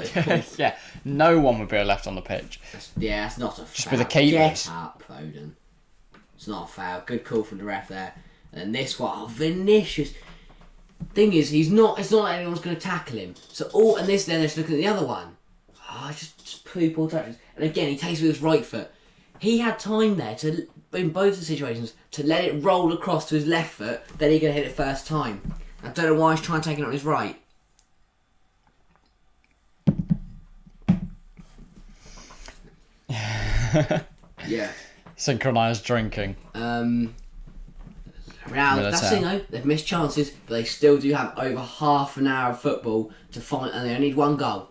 Yeah, no one would be left on the pitch. That's not a foul. Just with the keepers. Get up, Foden. It's not a foul. Good call from the ref there. And then this one, Vinicius. Thing is, it's not like anyone's going to tackle him. So and this then, let's look at the other one. Just poor touches. And again, he takes it with his right foot. He had time there to, in both the situations, to let it roll across to his left foot. Then he can hit it first time. I don't know why he's trying to take it on his right. Yeah. Synchronised drinking. Real, that's the thing though, they've missed chances, but they still do have over half an hour of football to find, and they only need one goal.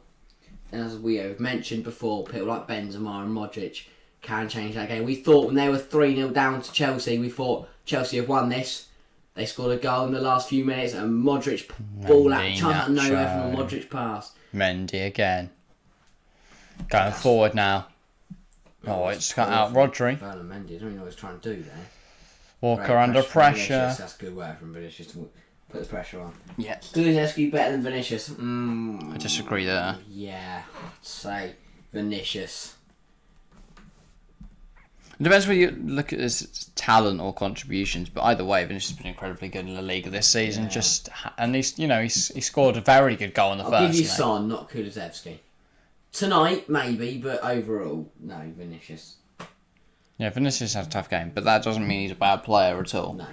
And as we have mentioned before, people like Benzema and Modric can change that game. We thought when they were 3-0 down to Chelsea, we thought Chelsea have won this. They scored a goal in the last few minutes, and Modric ball out, chance out of nowhere from a Modric pass. Mendy again. Going forward now. Oh, it's cut out Rodri. Vernon Mendy, I don't even know what he's trying to do there. Walker Great under pressure. Vinicius. That's good work from Vinicius to put the pressure on. Yeah. Kulusevski better than Vinicius. I disagree there. Yeah, I'd say Vinicius. It depends whether you look at his talent or contributions, but either way, Vinicius has been incredibly good in La Liga this season. And he scored a very good goal in the first. I'll give you Son, not Kulusevski. Tonight, maybe, but overall, no, Vinicius. Yeah, Vinicius had a tough game, but that doesn't mean he's a bad player at all. No.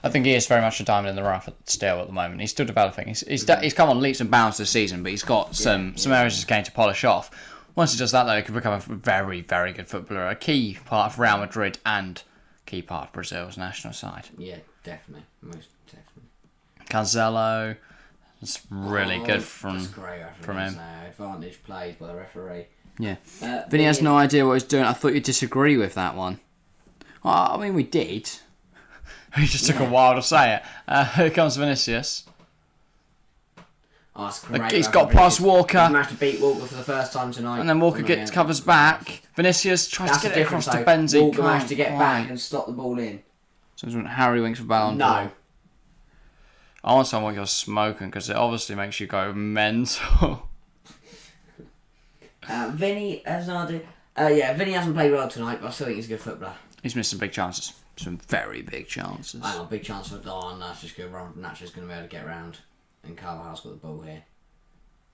I think he is very much a diamond in the rough still at the moment. He's still developing. He's come on leaps and bounds this season, but he's got some areas he's going to polish off. Once he does that, though, he could become a very, very good footballer. A key part of Real Madrid and key part of Brazil's national side. Yeah, definitely. Most definitely. Cancelo, it's really good from him. Advantage played by the referee. Yeah. Vinny has no idea what he's doing. I thought you'd disagree with that one. Well, I mean, we did. It just took a while to say it. Here comes Vinicius. Oh, that's great. He's got past Walker. He's managed to beat Walker for the first time tonight. And then Walker covers back. Vinicius tries to get it across to Benzi. Walker managed to get back and stop the ball in. So when Harry winks for Ballon d'Or. No. I want someone you're smoking because it obviously makes you go mental. Vinny hasn't played well tonight, but I still think he's a good footballer. He's missed some big chances. Some very big chances. I got a big chance for Natcher's going to be able to get around. And Carvajal's got the ball here.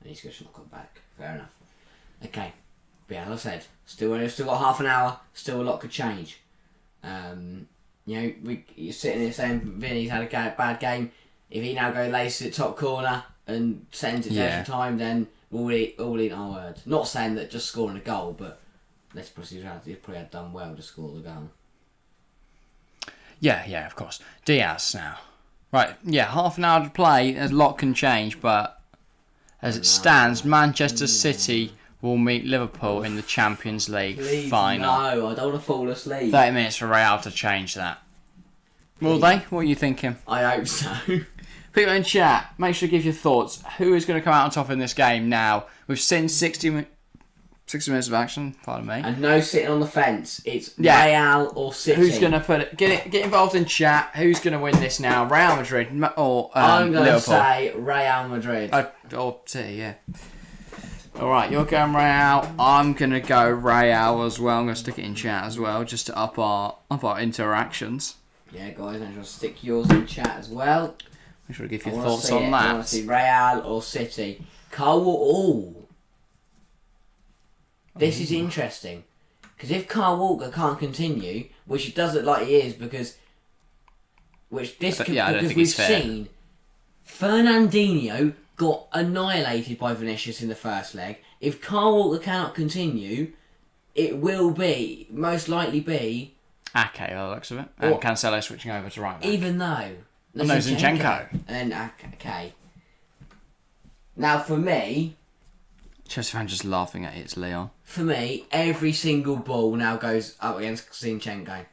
And he's going to knock it back. Fair enough. Okay. But yeah, as I said, still got half an hour. Still a lot could change. You're sitting there saying Vinny's had a bad game. If he now goes laces at top corner and sends it to extra time, then we'll eat our words. Not saying that just scoring a goal, but let's proceed. He'd probably have done well to score the goal. Yeah, of course. Diaz now. Right, half an hour to play. A lot can change, but as it stands, Manchester City will meet Liverpool in the Champions League final. No, I don't want to fall asleep. 30 minutes for Real to change that. Will they? What are you thinking? I hope so. People in chat, make sure to give your thoughts. Who is going to come out on top in this game now? We've seen 60 minutes of action, pardon me. And no sitting on the fence. It's Real or City. Who's going to put it? Get involved in chat. Who's going to win this now? Real Madrid or I'm going Liverpool? to say Real Madrid. Or City, yeah. Alright, you're going Real. I'm going to go Real as well. I'm going to stick it in chat as well, just to up our interactions. Yeah, guys, make sure to stick yours in chat as well. Make sure to give your thoughts on that. I want to see Real or City. This is interesting. Because if Kyle Walker can't continue, which it does look like he is, because we've seen Fernandinho got annihilated by Vinicius in the first leg. If Kyle Walker cannot continue, it will most likely be Ake, by the looks of it. And Cancelo switching over to right back. Even though... Zinchenko. And Ake. Now, for me... Chelsea fan just laughing at it's Leon. For me, every single ball now goes up against Zinchenko.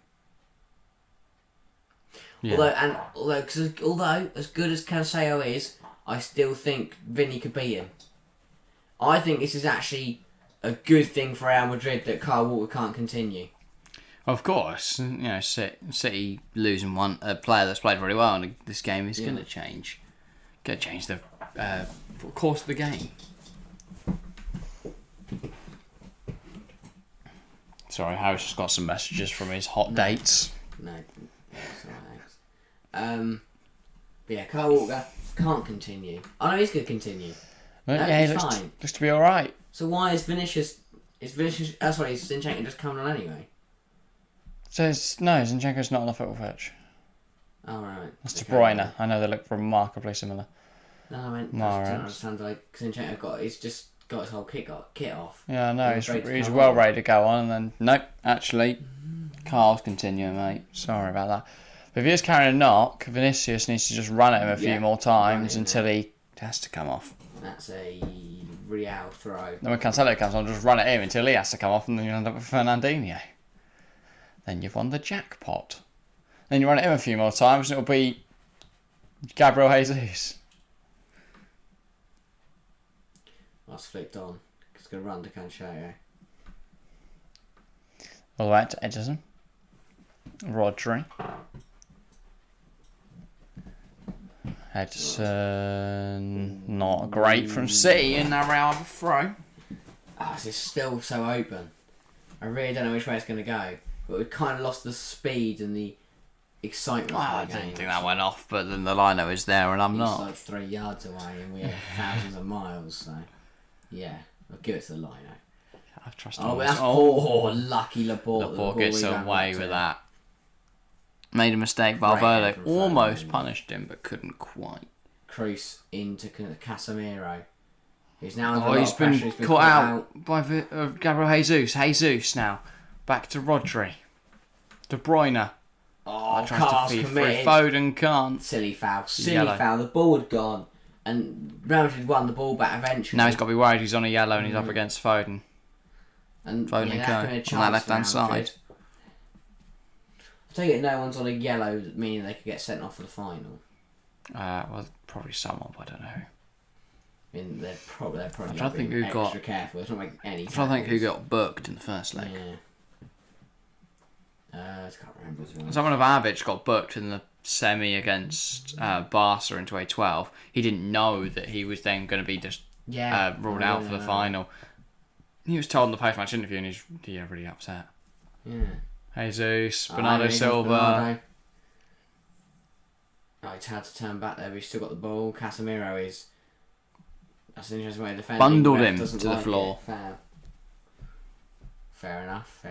Yeah. Although, as good as Cancelo is, I still think Vinny could beat him. I think this is actually a good thing for Real Madrid that Kyle Walker can't continue. Of course, City losing a player that's played very well in this game is going to change. Going to change the course of the game. Sorry, Harry's just got some messages from his hot dates. No, thanks. But yeah, Kyle Walker can't continue. I know he's going to continue. He's fine. Looks to be all right. So why is Vinicius? Is Zinchenko just coming on anyway? Zinchenko's not on the football pitch. Oh, right. That's De Bruyne. I know they look remarkably similar. No, I meant I don't understand. Like Zinchenko he's got his whole kit off. Yeah, I know. He's well ready to go on, and then nope. Actually, Carl's continuing, mate. Sorry about that. But if he is carrying a knock, Vinicius needs to just run at him a few more times until he has to come off. That's a Real throw. Then when Cancelo comes on, just run at him until he has to come off, and then you end up with Fernandinho. Then you've won the jackpot. Then you run at him a few more times, and it'll be Gabriel Jesus. That's flicked on. It's going to run to Cancelo. All the way to Edison. Rodri. Edison. Not great from City in that round of throw. This is still so open. I really don't know which way it's going to go. But we've kind of lost the speed and the excitement. I didn't think that went off, but then the lino is there and I'm not. It's like 3 yards away and we're thousands of miles, so yeah, I'll give it to the lino. I trust but that's poor. Lucky Laporte. Laporte gets away with that. Made a mistake. Valverde almost punished him, but couldn't quite. Cruz into Casemiro. He's now under a lot he's of pressure. been caught out by Gabriel Jesus. Jesus now. Back to Rodri. De Bruyne. Oh, tries Carl's to feed committed. through. Foden can't. Silly foul. Yellow. Foul. The ball had gone. And Real Madrid won the ball back eventually. Now he's got to be worried he's on a yellow and he's up against Foden. And Foden and Co. On that left-hand side. I take it no one's on a yellow, meaning they could get sent off for the final. Well, probably someone, but I don't know. I mean, they're probably I'm trying to think who extra got. careful. It's not like any. I'm trying to think who got booked in the first leg. Yeah. I can't remember. Someone of Avic got booked in the semi against Barca in 2012. He didn't know that he was then going to be just ruled out for the final. He was told in the post-match interview and he's really upset. Yeah. Jesus, Bernardo Silva. It's hard to turn back there, but he's still got the ball. Casemiro is. That's an interesting way of defending. Bundled him to the floor. Fair enough.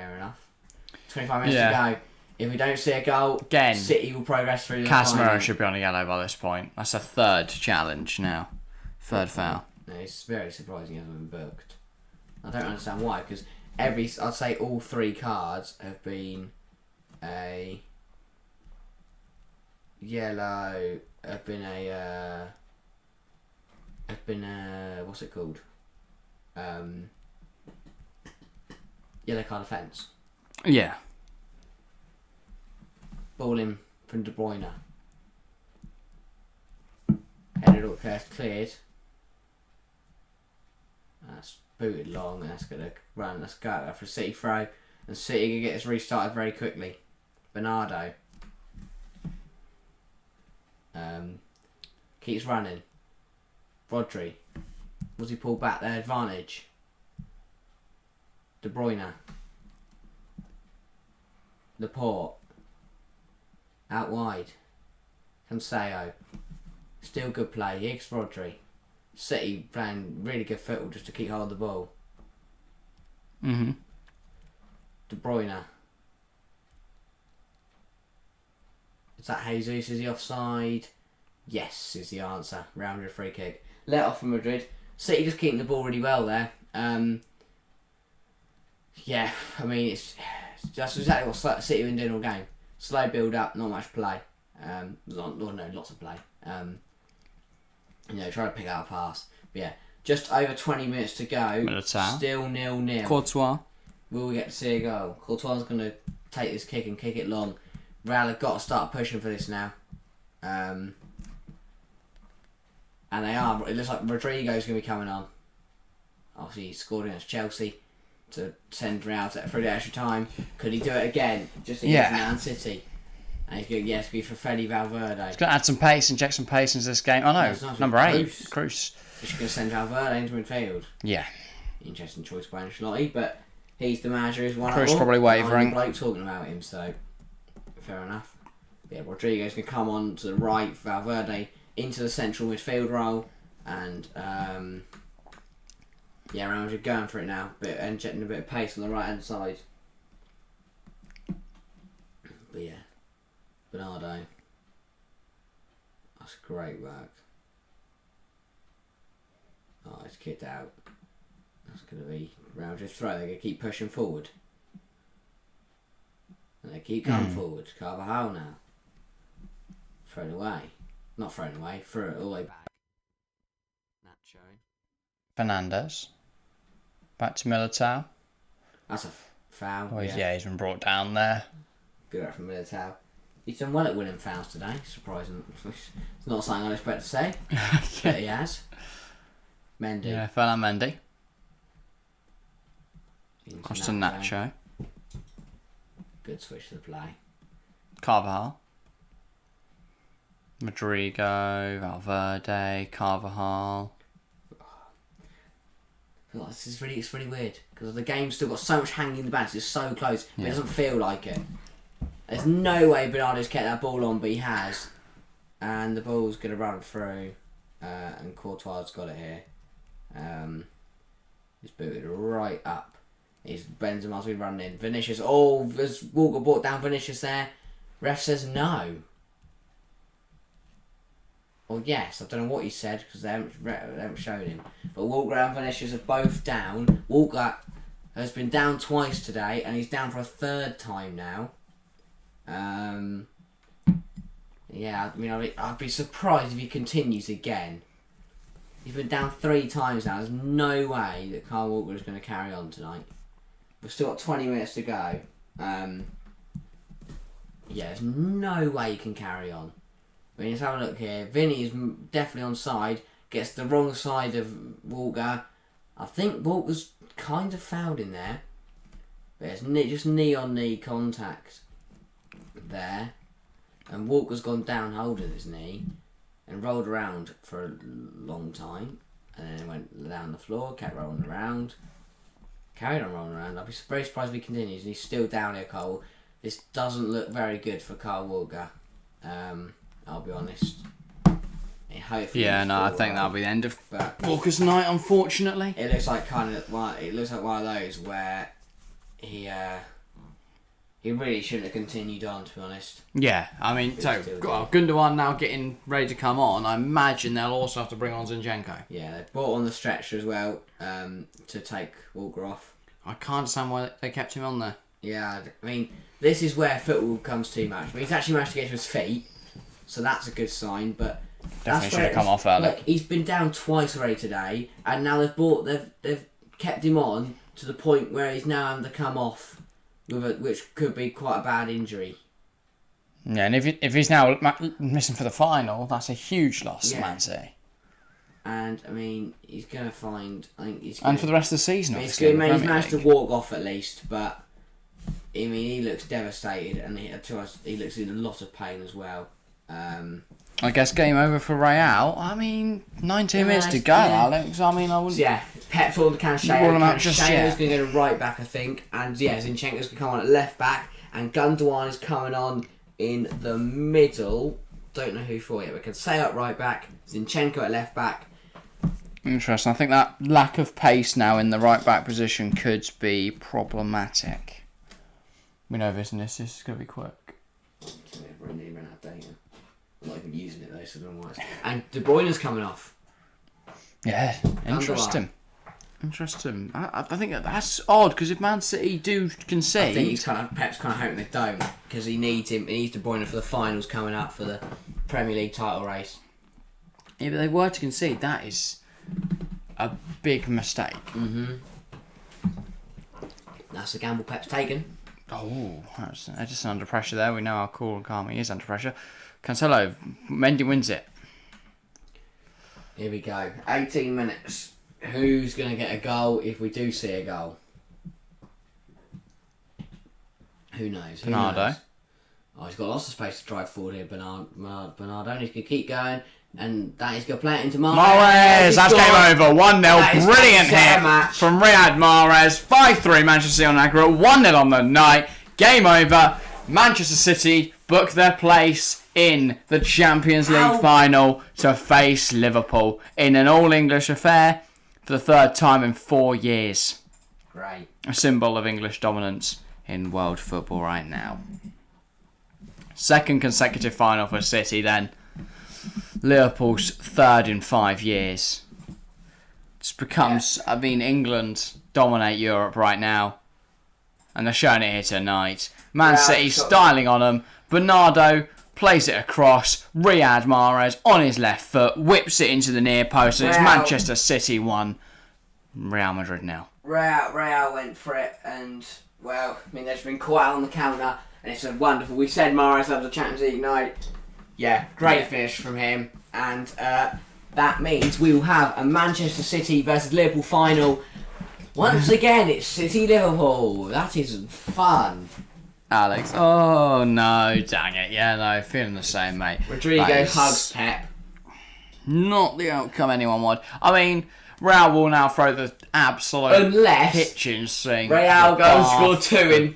25 minutes to go. If we don't see a goal, again, City will progress through the Casemiro final. should be on a yellow by this point. That's a third challenge now. Third foul. No, it's very surprising he hasn't been booked. I don't understand why, because I'd say all 3 cards have been a yellow, have been a what's it called? Yellow card offence. Yeah. Ball in from De Bruyne. Headed up, cleared. That's booted long, and that's going to run. Let's go for a City throw. And City can get this restarted very quickly. Bernardo. Keeps running. Rodri. Was he pulled back there? Advantage. De Bruyne. Laporte. Out wide. Cancelo. Still good play. Higgs Rodri. City playing really good football just to keep hold of the ball. Mm-hmm. De Bruyne. Is that Jesus? Is he offside? Yes, is the answer. Real Madrid free kick. Let off from Madrid. City just keeping the ball really well there. Yeah, I mean, it's just exactly what City have been doing all game. Slow build up, not much play. Lots of play. Try to pick out a pass. But yeah, just over 20 minutes to go. Militao. Still 0-0. Courtois. Will we get to see a goal? Courtois going to take this kick and kick it long. Real have got to start pushing for this now. And they are. It looks like Rodrygo's going to be coming on. Obviously, he scored against Chelsea to send Real through the extra time. Could he do it again? Just against Man City. And he's going to be for Fede Valverde. He's going to add some pace, inject some pace into this game. Oh no, number 8, Cruz. He's going to send Valverde into midfield. Yeah. Interesting choice by Ancelotti, but he's the manager. He's one. Cruz probably wavering. Bloke talking about him, so fair enough. Yeah, Rodrygo's going to come on to the right, Valverde into the central midfield role, and Real Madrid going for it now, injecting a bit of pace on the right hand side. But yeah, Bernardo, that's great work. Oh, it's kicked out. That's going to be Real Madrid throw. They're going to keep pushing forward. And they keep coming forward. Carvajal now. Thrown away. Not thrown away. Threw it all the way back. Nacho. Fernandes. Back to Militao. That's a foul. Oh, yeah, he's been brought down there. Good out from Militao. He's done well at winning fouls today, surprising. It's not something I'd expect to say, but he has. Mendy. Yeah, Fernand Mendy. Into Cross to Nacho. Good switch to the play. Carvajal. Rodrygo, Valverde, Carvajal. This is it's really weird because the game's still got so much hanging in the balance. It's so close, but it doesn't feel like it. There's no way Bernardo's kept that ball on, but he has, and the ball's gonna run through, and Courtois got it here. He's booted right up. He's Benzema's been running in. Vinicius, there's Walker brought down Vinicius there. Ref says no. Well, yes, I don't know what he said because they haven't shown him. But Walker and Vinicius are both down. Walker has been down twice today, and he's down for a third time now. Yeah, I mean, I'd be surprised if he continues again. He's been down 3 times now. There's no way that Kyle Walker is going to carry on tonight. We've still got 20 minutes to go. Yeah, there's no way he can carry on. I mean, let's have a look here. Vinny is definitely onside. Gets the wrong side of Walker. I think Walker's kind of fouled in there. But it's just knee-on-knee contact there. And Walker's gone down holding his knee. And rolled around for a long time. And then went down the floor. Kept rolling around. Carried on rolling around. I'd be very surprised if he continues. And he's still down here, Cole. This doesn't look very good for Kyle Walker. I'll be honest. Yeah, no, I think that'll be the end of Walker's night, unfortunately. It looks like one of those where he really shouldn't have continued on, to be honest. Yeah, I mean, so Gundogan now getting ready to come on. I imagine they'll also have to bring on Zinchenko. Yeah, they brought on the stretcher as well to take Walker off. I can't understand why they kept him on there. Yeah, I mean, this is where football becomes too much. But he's actually managed to get to his feet. So that's a good sign, but definitely should have come off early. Like, he's been down twice already today, and now they've kept him on to the point where he's now having to come off which could be quite a bad injury. Yeah, and if he's now missing for the final, that's a huge loss to Man City. And I mean, he's gonna find. I think he's. And for the rest of the season, he's managed to walk off at least, but I mean, he looks devastated, and he looks in a lot of pain as well. I guess game over for Real. I mean, 19 minutes to go, Alex. I mean, I wouldn't... Yeah, Pep for the Cancelo. Going to go right back, I think. And yeah, Zinchenko's going to come on at left back. And Gundogan is coming on in the middle. Don't know who for yet. We can say up right back. Zinchenko at left back. Interesting. I think that lack of pace now in the right back position could be problematic. We know this and this is going to be quick. Ran out of data. I'm not even using it though, so I don't know why. And De Bruyne's coming off. Yeah, interesting. Interesting. I think that's odd because if Man City do concede, I think Pep's kind of hoping they don't because he needs him. He needs De Bruyne for the finals coming up for the Premier League title race. Yeah, but they were to concede. That is a big mistake. That's the gamble Pep's taken. Oh, that's just under pressure there. We know how cool and calm he is under pressure. Cancelo, Mendy wins it. Here we go. 18 minutes. Who's going to get a goal if we do see a goal? Who knows? Bernardo. Oh, he's got lots of space to drive forward here, Bernardo. He's going to keep going. And that is going to play it into Mahrez. That's game over. 1-0. Brilliant hit from Riyad Mahrez. 5-3 Manchester City on aggregate. 1-0 on the night. Game over. Manchester City book their place in the Champions League final to face Liverpool in an all-English affair for the third time in 4 years. Great. A symbol of English dominance in world football right now. Second consecutive final for City then. Liverpool's third in 5 years. It becomes, I mean, England dominate Europe right now. And they're showing it here tonight. Man City styling on them. Bernardo plays it across. Riyad Mahrez on his left foot. Whips it into the near post. And it's Manchester City 1. Real Madrid 0. Real went for it. And Well, I mean, they've been quiet on the counter, and it's a wonderful. We said Mahrez loves a Champions League night. Yeah, great finish from him, and that means we will have a Manchester City versus Liverpool final. Once again, it's City Liverpool. That is fun. Alex. Oh no, dang it. Yeah, no, feeling the same, mate. Rodrygo hugs Pep. Not the outcome anyone wanted. I mean, Real will now throw the absolute Unless kitchen sink. Real go and score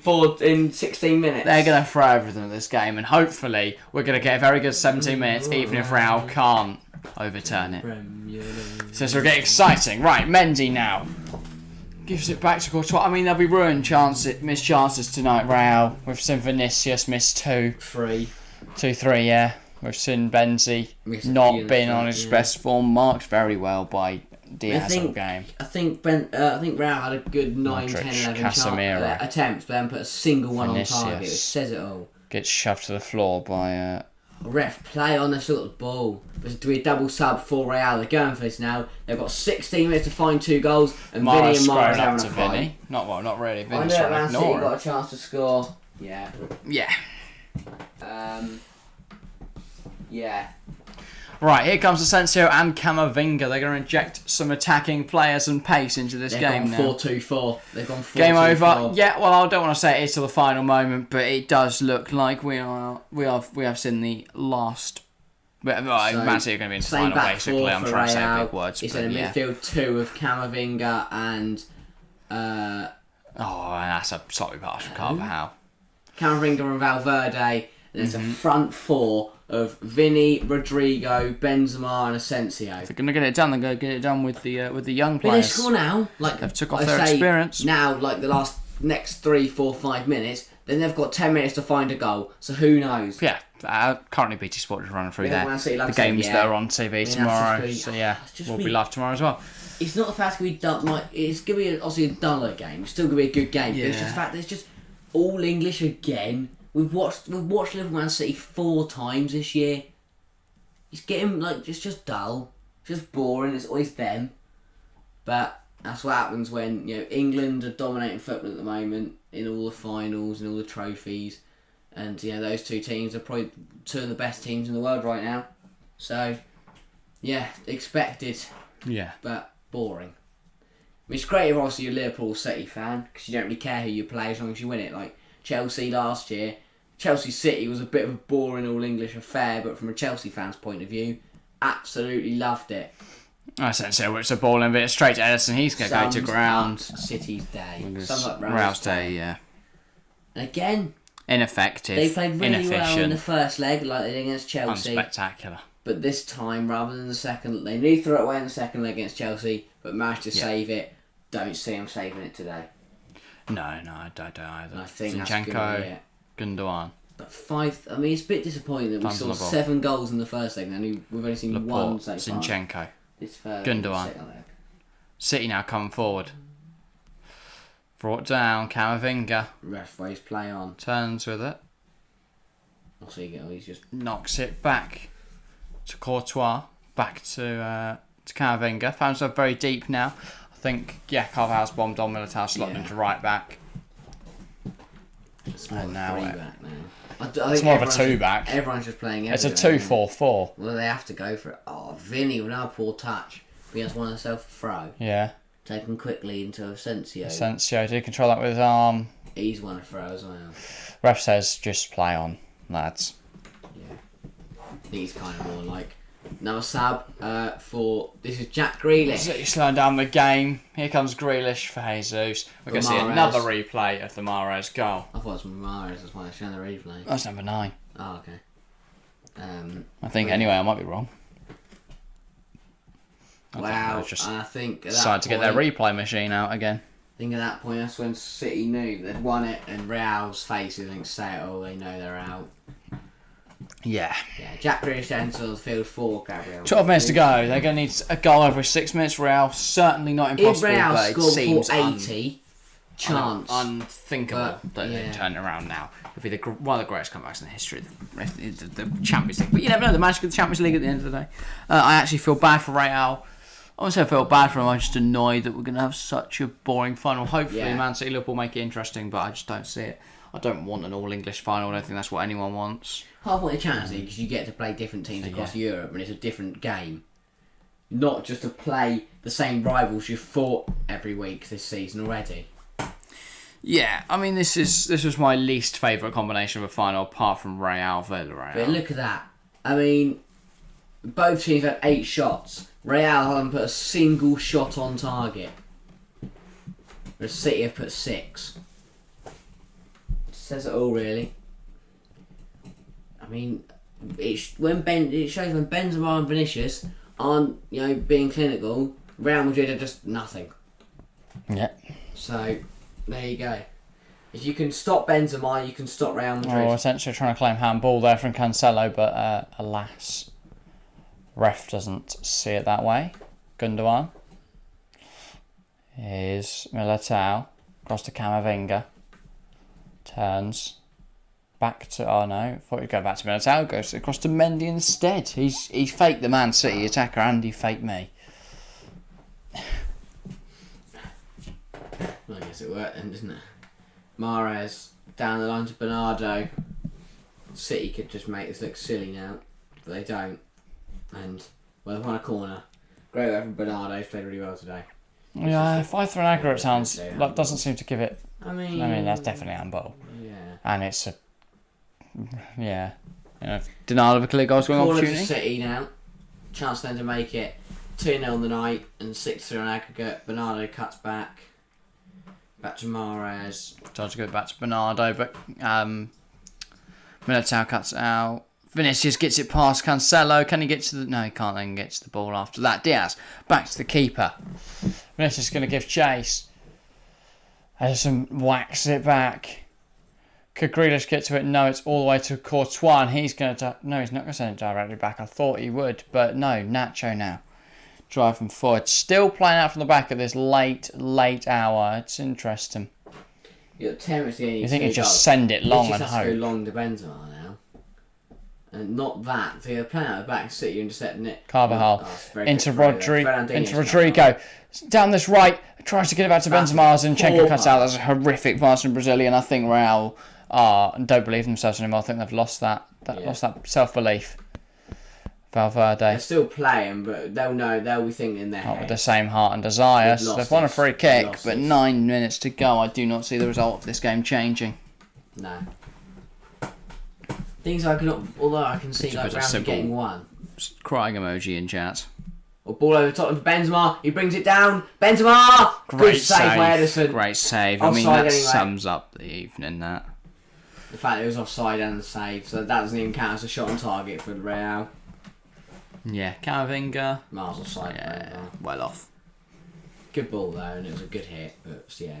2 in 16 minutes. They're going to throw everything at this game, and hopefully we're going to get a very good 17 minutes, even if Real can't overturn it. So it's going to get exciting. Right, Mendy now gives it back to Courtois. I mean, there'll be ruined chances, missed chances tonight, Real. We've seen Vinicius miss 2. 3, yeah. We've seen Benzi not being on his best form, marked very well by Diaz all game. I think Real had a good 9, Modric, 10, 11 attempts, but then put a single one Vinicius on target. It says it all. Gets shoved to the floor by... Ref, play on the sort of ball. Do we double sub for Real? They're going for this now. They've got 16 minutes to find 2 goals, and Vinny and Mahrez having a fight. Not really. Vinny's trying to ignore him. Got a chance to score. Yeah. Yeah. Right, here comes Asensio and Camavinga. They're going to inject some attacking players and pace into this game now. 4-2-4. They've gone 4-2-4. Game over. Yeah, well, I don't want to say it is till the final moment, but it does look like we have seen the last. Man City are going to be in the final, basically. I'm trying to say big words. It's in the midfield 2 of Camavinga and. And that's a slightly partial Carvajal. Camavinga and Valverde. And there's a front 4 of Vinny, Rodrygo, Benzema, and Asensio. If they're going to get it done, they're going to get it done with the young players. But they score now. Like they've took off their experience. Now, like the next 3, 4, 5 minutes, then they've got 10 minutes to find a goal. So who knows? Yeah, currently BT Sport is running through there. The games that are on TV tomorrow. So yeah, will be live tomorrow as well. It's not the fact it's going to be done. Like it's going to be obviously a duller game. It's still going to be a good game. Yeah. But it's just the fact that it's just all English again. We've watched Liverpool Man City 4 times this year. It's getting it's just dull, it's just boring. It's always them. But that's what happens when England are dominating football at the moment in all the finals and all the trophies, and those 2 teams are probably 2 of the best teams in the world right now. So yeah, expected. Yeah, but boring. I mean, it's great if obviously you're a Liverpool City fan because you don't really care who you play as long as you win it. Like Chelsea last year. Chelsea City was a bit of a boring all-English affair, but from a Chelsea fan's point of view, absolutely loved it. I said so. It's a ball in, but straight to Edison. He's going to go to ground. City's day. Sums up Real's day, yeah. And again, ineffective. They played really well in the first leg, like they did against Chelsea. Unspectacular. But this time, rather than the second, they nearly threw it away in the second leg against Chelsea, but managed to save it. Don't see them saving it today. No, I don't either. And I think Zinchenko, that's good. Gundogan. But 5. I mean, it's a bit disappointing that we saw 7 goals in the first leg, and we've only seen Laporte, 1 so far. Zinchenko, Gundogan. City now coming forward. Brought down, Camavinga. Referees play on. Turns with it. What's he going? He's just knocks it back to Courtois. Back to Camavinga. Found himself very deep now. I think Carvajal's bombed on Militao, slotted into right back. It's more of a 3-back now. It's more of a 2-back. Everyone's just playing everywhere. It's a 2-4-4. Well, they have to go for it. Oh, Vinny with another poor touch. But he has one himself a throw. Yeah. Taken quickly into Asensio. Did he control that with his arm? He's won a throw as well. Ref says just play on, lads. Yeah. I think he's kind of more like... Now a sub for... This is Jack Grealish. He's slowing down the game. Here comes Grealish for Jesus. We're going to see another replay of the Mahrez goal. I thought it was Mahrez. That's why I showed the replay. That's number 9. Oh, okay. I think anyway. I might be wrong. I think decided to get their replay machine out again. I think at that point that's when City knew they'd won it, and Real's faces didn't say it all. They know they're out. Yeah. Jack Grealish enters on the field for Gabriel. 12 minutes to go. They're going to need a goal every 6 minutes. Real certainly not impossible. If Real but scored seems for 80, chance unthinkable that they turn it around now. It'd be one of the greatest comebacks in the history of the Champions League. But you never know. The magic of the Champions League at the end of the day. I actually feel bad for Real. Obviously, I feel bad for him. I'm just annoyed that we're going to have such a boring final. Hopefully, Man City Liverpool make it interesting, but I just don't see it. I don't want an all-English final. I don't think that's what anyone wants. Halfway Champions League, because you get to play different teams across Europe, and it's a different game. Not just to play the same rivals you've fought every week this season already. Yeah, I mean, this was my least favourite combination of a final, apart from Real Villarreal. But look at that. I mean, both teams had 8 shots. Real haven't put a single shot on target. Whereas City have put 6. Says it all, really. I mean, it shows when Benzema and Vinicius aren't, being clinical. Real Madrid are just nothing. Yeah. So, there you go. If you can stop Benzema, you can stop Real Madrid. Oh, essentially trying to claim handball there from Cancelo, but alas, ref doesn't see it that way. Gundogan. Here's Militao. Across to Camavinga. Turns. Back to... Oh, no. Thought he'd go back to Militao. Goes across to Mendy instead. He faked the Man City attacker and he faked me. Well, I guess it worked then, didn't it? Mahrez down the line to Bernardo. City could just make this look silly now, but they don't. And, well, they've won a corner. Great work from Bernardo. He's played really well today. Yeah, 5-3 sounds... Like, doesn't seem to give it... I mean, that's definitely handball. Yeah. And it's a... Yeah. Denial of a clear goals going Corner opportunity. to City now. Chance then to make it 2-0 on the night and 6-3 on aggregate. Bernardo cuts back. Back to Mahrez. Tried to go back to Bernardo, but Militao cuts it out. Vinicius gets it past Cancelo. Can he get to the... No, he can't then get to the ball after that. Diaz, back to the keeper. Vinicius is going to give chase. Edison whacks it back. Could Grealish get to it? No, it's all the way to Courtois. And he's going to... No, he's not going to send it directly back. I thought he would, but no, Nacho now. Driving forward. Still playing out from the back at this late hour. It's interesting. You've got 10 minutes to get. You think you just send it long and hope. hope. Go long to Benzema now. And not that. So you're playing out the back, City, you're intercepting it. Carvajal into Rodrygo. Down this right. Tries to get it back to Benzema. Zinchenko cuts out. That's a horrific pass from Brazilian. I think Real don't believe themselves anymore. I think they've lost that self-belief. Valverde. They're still playing, but they'll know. They'll be thinking in their head. Not with the same heart and desire. They've won a free kick, but 9 minutes to go. I do not see the result of this game changing. No. Things I cannot. Although I can see like Brown getting one. Crying emoji in chat. Or ball over top of Benzema. He brings it down. Benzema. Great Good save by Edison. Great save. Offside I mean that anyway. sums up the evening. That. The fact it was offside and the save, so that doesn't even count as a shot on target for the Real. Yeah, Camavinga. Miles offside. Yeah, well off. Good ball though, and it was a good hit, but yeah,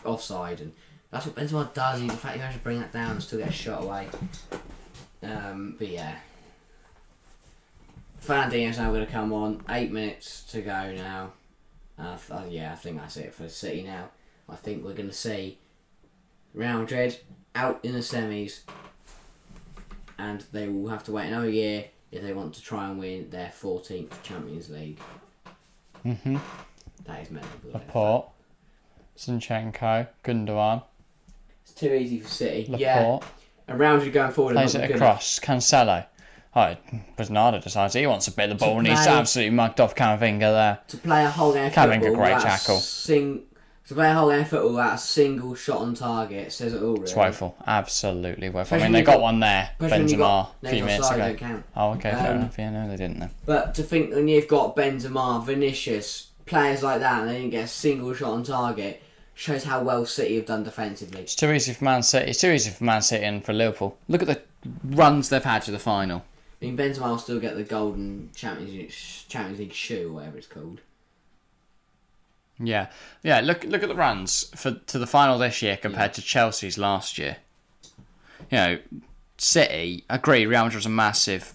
offside, and that's what Benzema does. The fact he managed to bring that down and still get a shot away. But yeah, Fernandinho's now going to come on. 8 minutes to go now. I think that's it for City now. I think we're going to see Real Madrid out in the semis, and they will have to wait another year if they want to try and win their 14th Champions League. Mm-hmm. That is mental. Laporte, Zinchenko, Gundogan. It's too easy for City. Laporte. Yeah. And Real Madrid going forward. Plays it across. Cancelo. Oh, Bernardo decides he wants a bit of the ball and he's absolutely mugged off Camavinga there. To play a whole game of football. Camavinga, great tackle. To play a whole game of football without a single shot on target says it all, really. It's woeful. Absolutely woeful. I mean, they got one there, Benzema, a few minutes ago. Don't count. Oh, okay, fair enough. Yeah, no, they didn't then. But to think when you've got Benzema, Vinicius, players like that, and they didn't get a single shot on target, shows how well City have done defensively. It's too easy for Man City. It's too easy for Man City and for Liverpool. Look at the runs they've had to the final. I mean, Benzema will still get the golden Champions League shoe, or whatever it's called. Yeah. Look at the runs to the final this year compared to Chelsea's last year. City, agreed, Real Madrid was a massive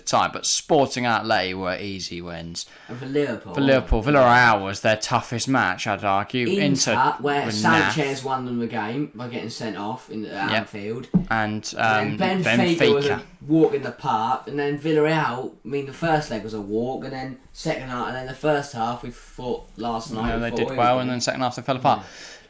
tie, but Sporting Athletic were easy wins. And for Liverpool, Villarreal was their toughest match, I'd argue. Inter where Sanchez won them the game by getting sent off in Anfield. And Benfica was a walk in the park, and then Villarreal, the first leg was a walk, and then second half, and then the first half we thought last night. They did well, and then second half they fell apart.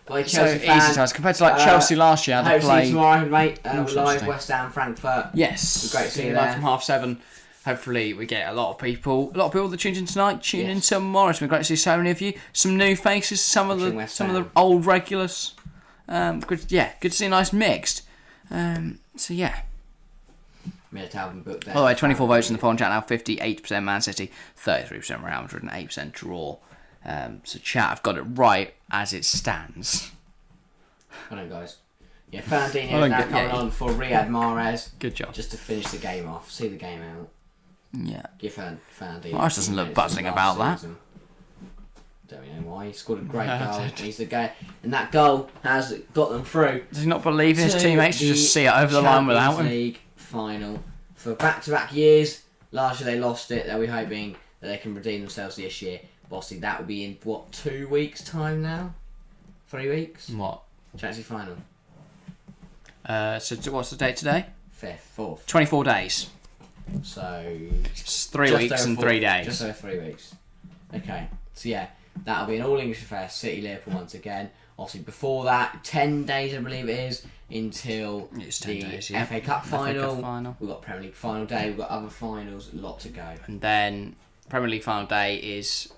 By So easy ties compared to Chelsea last year. They hopefully played tomorrow, mate. We're live West Ham, Frankfurt. Yes, great to see you live there from 7:30. Hopefully we get a lot of people that tuned in tonight. Tune in tomorrow. It's been great to see so many of you. Some new faces, some of the old regulars. Good to see a nice mixed. So yeah. By the way, 24 votes in the phone chat now. 58% Man City, 33% Real Madrid, and 8% draw. So chat, I've got it right as it stands. Well done, guys. Yeah, Fernandinho is now coming on for Riyad Mahrez. Good job. Just to finish the game off, see the game out. Yeah. Give Fernandinho. Mahrez doesn't look buzzing about that. Don't know why. He scored a great goal. He's the guy, and that goal has got them through. Does he not believe in his teammates to just see it over the line without him? League final for back-to-back years. Last year they lost it. They'll be hoping that they can redeem themselves this year. Bossy, that will be in 2 weeks' time now? 3 weeks? What? Champions League final. So what's the date today? 4th. 24 days. So it's 3 weeks and 3 days. Just over 3 weeks. Okay. So yeah, that'll be an all-English affair. City Liverpool once again. Obviously before that, 10 days I believe it is until the FA Cup final. We've got Premier League final day. We've got other finals. A lot to go. And then Premier League final day is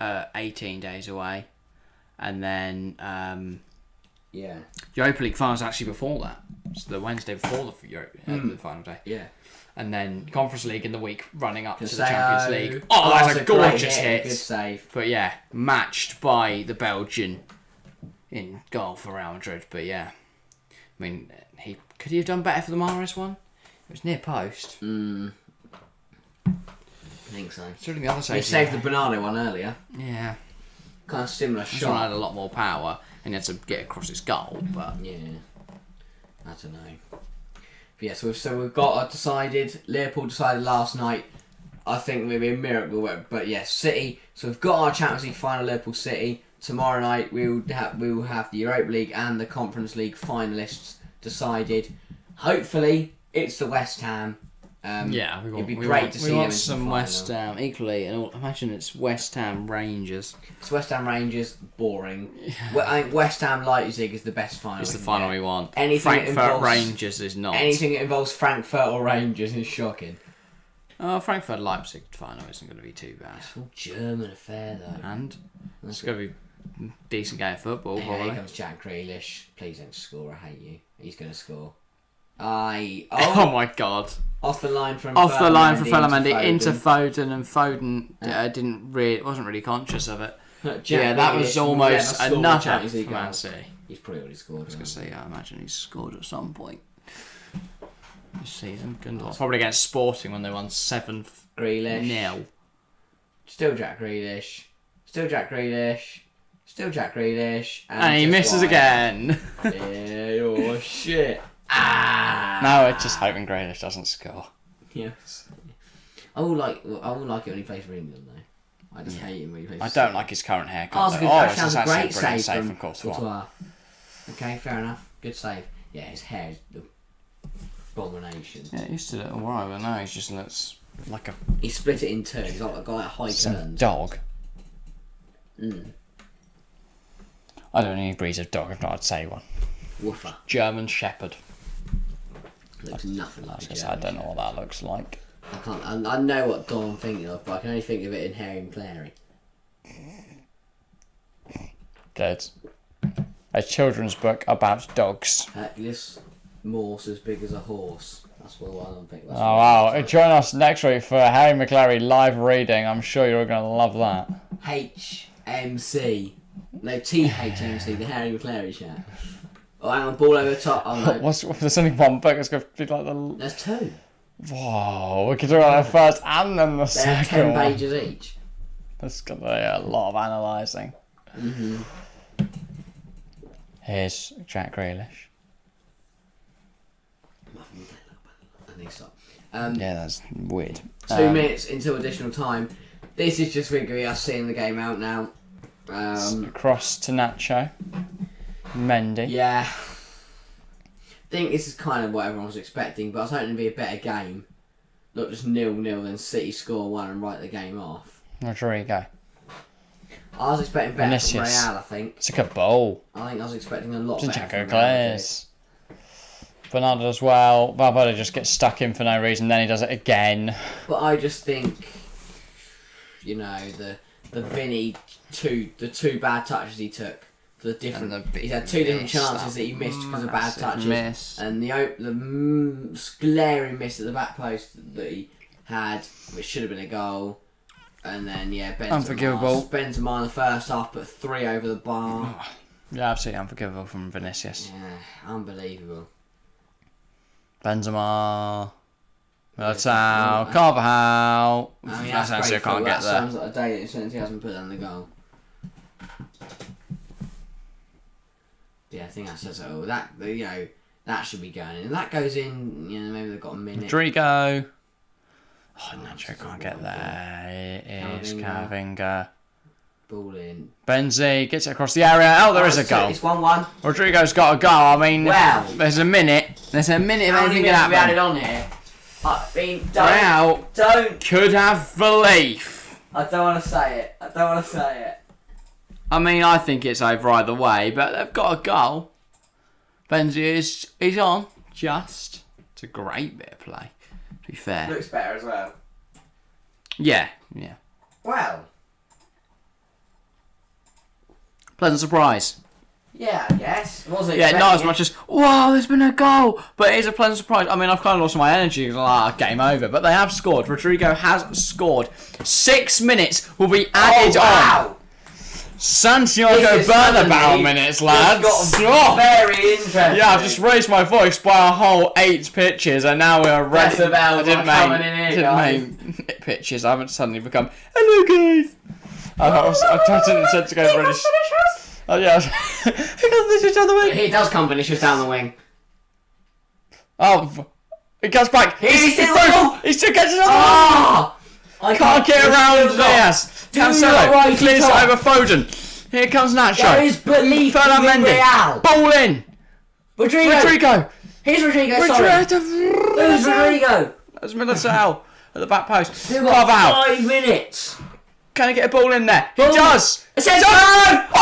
18 days away, and then Europa League final is actually before that. It's the Wednesday before the final day. Yeah. And then Conference League in the week running up to the Champions League. Oh, that's a gorgeous hit. Good save. But yeah, matched by the Belgian in goal for Real Madrid. But yeah, could he have done better for the Mahrez one? It was near post. I think so. The other side. He saved the Bernardo one earlier. Yeah. Kind of similar This shot. one had a lot more power and he had to get across his goal, but yeah, I don't know. But yeah, so we've got decided. Liverpool decided last night. I think maybe a miracle, but yes, City. So we've got our Champions League final. Liverpool City tomorrow night. We will have the Europa League and the Conference League finalists decided. Hopefully, it's the West Ham. It'd be great to see them in some West Ham equally, and imagine it's West Ham Rangers. It's West Ham Rangers, boring. Yeah. I think West Ham Leipzig is the best final. It's the final we want. Frankfurt Rangers is not. Anything that involves Frankfurt or Rangers is shocking. Frankfurt Leipzig final isn't going to be too bad. It's all German affair though, and it's going to be a decent game of football. Here comes Jack Grealish. Please don't score. I hate you. He's going to score. Oh my god. Off the line from Fernandinho into Foden, and Foden wasn't really conscious of it. That was almost enough for Man City. He's probably already scored. I was going to say, I imagine he's scored at some point this season. Probably against Sporting when they won 7-0. Still Jack Grealish. And he misses again. Yeah, shit. No, it's just hoping Grealish doesn't score. Yes. I will like it when he plays for England though. I just hate him when he plays. I don't like his current haircut. It's a great save from Courtois. Okay, fair enough. Good save. Yeah, his hair is the abomination. Yeah, he used to look alright, but now he just looks like a. He split it in two. He's like a guy at high turns. Dog. I don't know any breeds of dog. If not, I'd say one. Woofer. German Shepherd. Looks nothing like a German I don't know what that looks like. I can't. I know what dog I'm thinking of, but I can only think of it in Harry and Clary. Good. A children's book about dogs. Hercules, Morse as big as a horse. That's what I'm thinking. Oh wow! Join us next week for a Harry McClary live reading. I'm sure you're going to love that. HMC. No, THMC, the Harry McClary chat. Oh, hang on, ball over the top. Oh, no. There's only one book. It's going to be like the. There's two. Whoa! We could do it the first and then the second. 10 pages each. That's going to be a lot of analysing. Here's Jack Grealish. I need to stop. Yeah, that's weird. 2 minutes until additional time. This is just figuring us seeing the game out now. Cross to Nacho. Mendy. Yeah. I think this is kind of what everyone was expecting, but I was hoping it'd be a better game. Not just 0-0, then City score 1 and write the game off. Rodrygo. I was expecting better from Vinicius. Real, I think. It's like a bowl. I think I was expecting a lot better Jaco from Real. Clares. Bernardo as well. Valverde just gets stuck in for no reason, then he does it again. But I just think, you know, the Vinny the two bad touches he took for the different. He's had 2 different chances that he missed because of bad touches, and the glaring miss at the back post that he had, which should have been a goal. And then Benzema. Unforgivable. Benzema in the first half put 3 over the bar. Yeah, absolutely unforgivable from Vinicius. Yeah, unbelievable. Benzema. Militao. Carvajal. I mean, That's that's actually I great. can't get That there. sounds like a day since he hasn't put down the goal. Yeah, I think that says it all. That should be going in. If that goes in, maybe they've got a minute. Rodrygo. Oh, Nacho can't get there. It is Camavinga. Ball in. Benzi gets it across the area. Oh, there is a goal. It's 1-1. Rodrygo's got a goal. I mean, Wow. there's a minute. There's a minute of How many anything can minutes have we added happen. on here? I mean, Real don't. could have belief. I don't want to say it. I mean, I think it's over either way, but they've got a goal. Benzi is on. Just. It's a great bit of play, to be fair. Looks better as well. Yeah. Well. Pleasant surprise. Yeah, I guess. Wasn't Yeah, not as expecting much as, wow, there's been a goal. But it is a pleasant surprise. I mean, I've kind of lost my energy. Game over. But they have scored. Rodrygo has scored. 6 minutes will be added on. Santiago This is Bernabeu suddenly minutes, lads. It's got very interesting. Yeah, I've just raised my voice by a whole 8 pitches, and now we are ready. Decibels are coming in here, guys. mean pitches. I haven't suddenly become, hello, guys. I didn't intend to go British. Oh, yeah. Because this is down the wing. He does come Vinicius down the wing. Oh, he goes back. He's still on. He still gets it on. Ah! I Can't get around Diaz. Do not Cancelo write clears it it off. over Foden. Here comes Nacho. There is belief in Mendy. Real. Ball in. Rodrygo. Here's Rodrygo, sorry. Who's Rodrygo? That's Militao at the back post. Still got Carvajal. 5 minutes. Can he get a ball in there? He Ball. does. It says Done. Oh!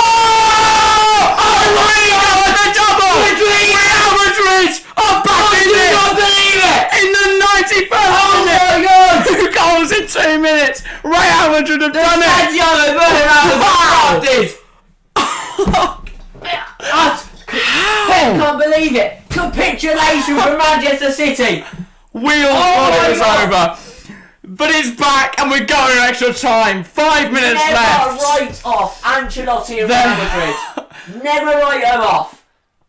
Rodrygo with the double. Real Madrid are back in I this. do not believe it. In the 91st Oh minute. my God. 2 goals in 2 minutes. Real Madrid have done it. Santiago Bernabeu I can't believe it. Capitulation from Manchester City. We all Oh thought my it was God. over. But it's back and we're going extra time. 5 minutes Never left. write off Ancelotti and Then- Real Madrid. Never write them off.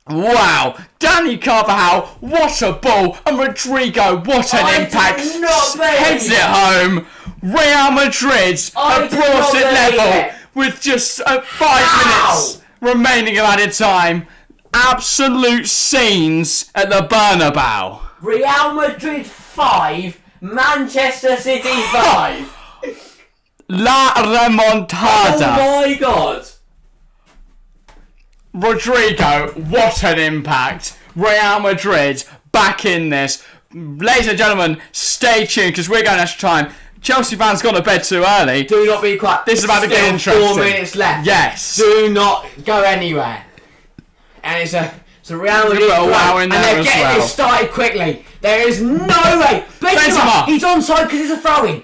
Wow. Danny Carvajal, what a ball. And Rodrygo, what an I impact. do not believe Heads it it. home. Real Madrid I have do brought not it believe level it. with just 5 minutes remaining of added time. Absolute scenes at the Bernabeu. Real Madrid 5, Manchester City 5. La remontada. Oh my God. Rodrygo, what an impact. Real Madrid back in this. Ladies and gentlemen, stay tuned because we're going extra time. Chelsea fans gone to bed too early. Do not be quiet. This is about to get Still interesting. 4 minutes left. Yes. Do not go anywhere. And it's a Real Madrid Put a wow in and there they're as getting well. this started quickly. There is no way. Benzema. He's onside because it's a throw-in.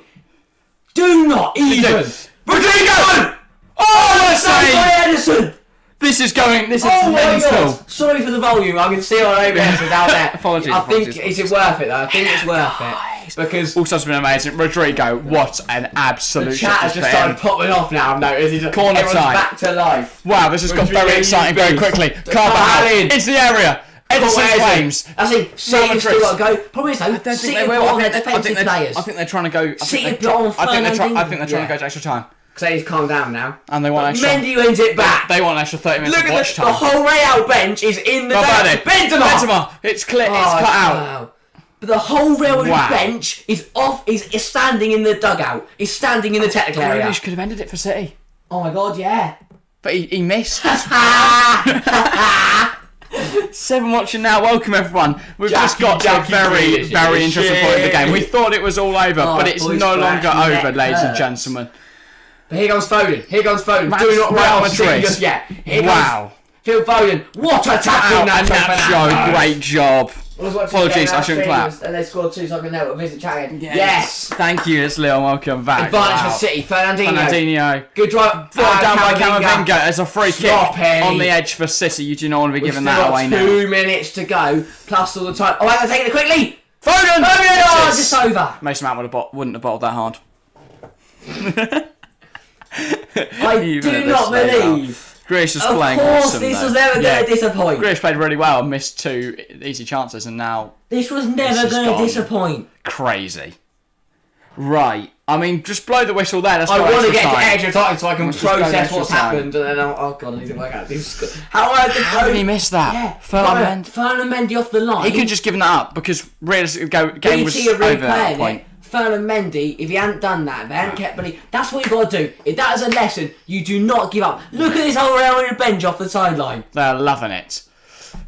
Do not even. Rodrygo! Oh, what a Saved by save! Edison. This is Oh my mental. God. Sorry for the volume. I can see on OBS without that. Apologies, I think, apologies. is it worth it though? I think it's worth it. Because Also, it's been amazing. Rodrygo, what an absolute the chat has shot just started popping off now. I've noticed. Corner Everyone's time. back to life. Wow, this has got very Rodrygo exciting very beast. quickly. Carvajal Carvajal in. into the area. Edison claims. I think City have still got to go. Problem is though, City have put on their defensive players. I think they're trying to go. City have put on I think they're trying to Yeah. go to extra time. Say's calm down now. And they want extra. Mendy wins it back. They want an extra 30 minutes Look of at watch the time. whole Real bench is in the Valverde. Benzema. It's cut out. Wow. But the whole Real Madrid Wow. bench is off. Is standing in the dugout. Is standing in the technical area. Grealish could have ended it for City. Oh my god, yeah. But he missed. 7 watching now. Welcome everyone. We've just got to a very, very interesting point of the game. We thought it was all over, but it's no longer over, ladies and gentlemen. But here goes Foden. Here goes Foden. That's Doing not Real well Madrid. just yet. Here Wow. Phil Foden. What a tackle! And Nacho, great job. Apologies, I shouldn't clap. And they scored 2, so I can now visit chatting. Yes. Thank you, it's Leo. Welcome back. Advantage Wow. for City. Fernandinho. Fernandinho. Good drive. Brought down by Camavinga as a free kick Sloppy. on the edge for City. You do not want to be We've giving still that got away now. 2 minutes to go. Plus all the time. Oh, I'm taking it quickly. Foden! Oh, Yes. just over. Mason Mount wouldn't have bottled that hard. I Even do at not this stage, believe. Grealish is Of playing course, awesome, this though. was never Yeah. going to disappoint. Grealish played really well, missed 2 easy chances, and now This was This never is going to gone. disappoint. crazy. Right, I mean, just blow the whistle there. Let's I go want to extra get to time. extra time so I can Let's just go process extra what's time. happened, and then oh god, I need to work out this. How I How did he miss that? Yeah, Fernand. Fernand Mendy off the line. He could have just given that up because realistically, the game was BT are over at that replaying point. it. Fernand Mendy, if he hadn't done that, if they hadn't kept believing, that's what you got to do. If that is a lesson, you do not give up. Look at this whole Real Madrid bench off the sideline. They're loving it.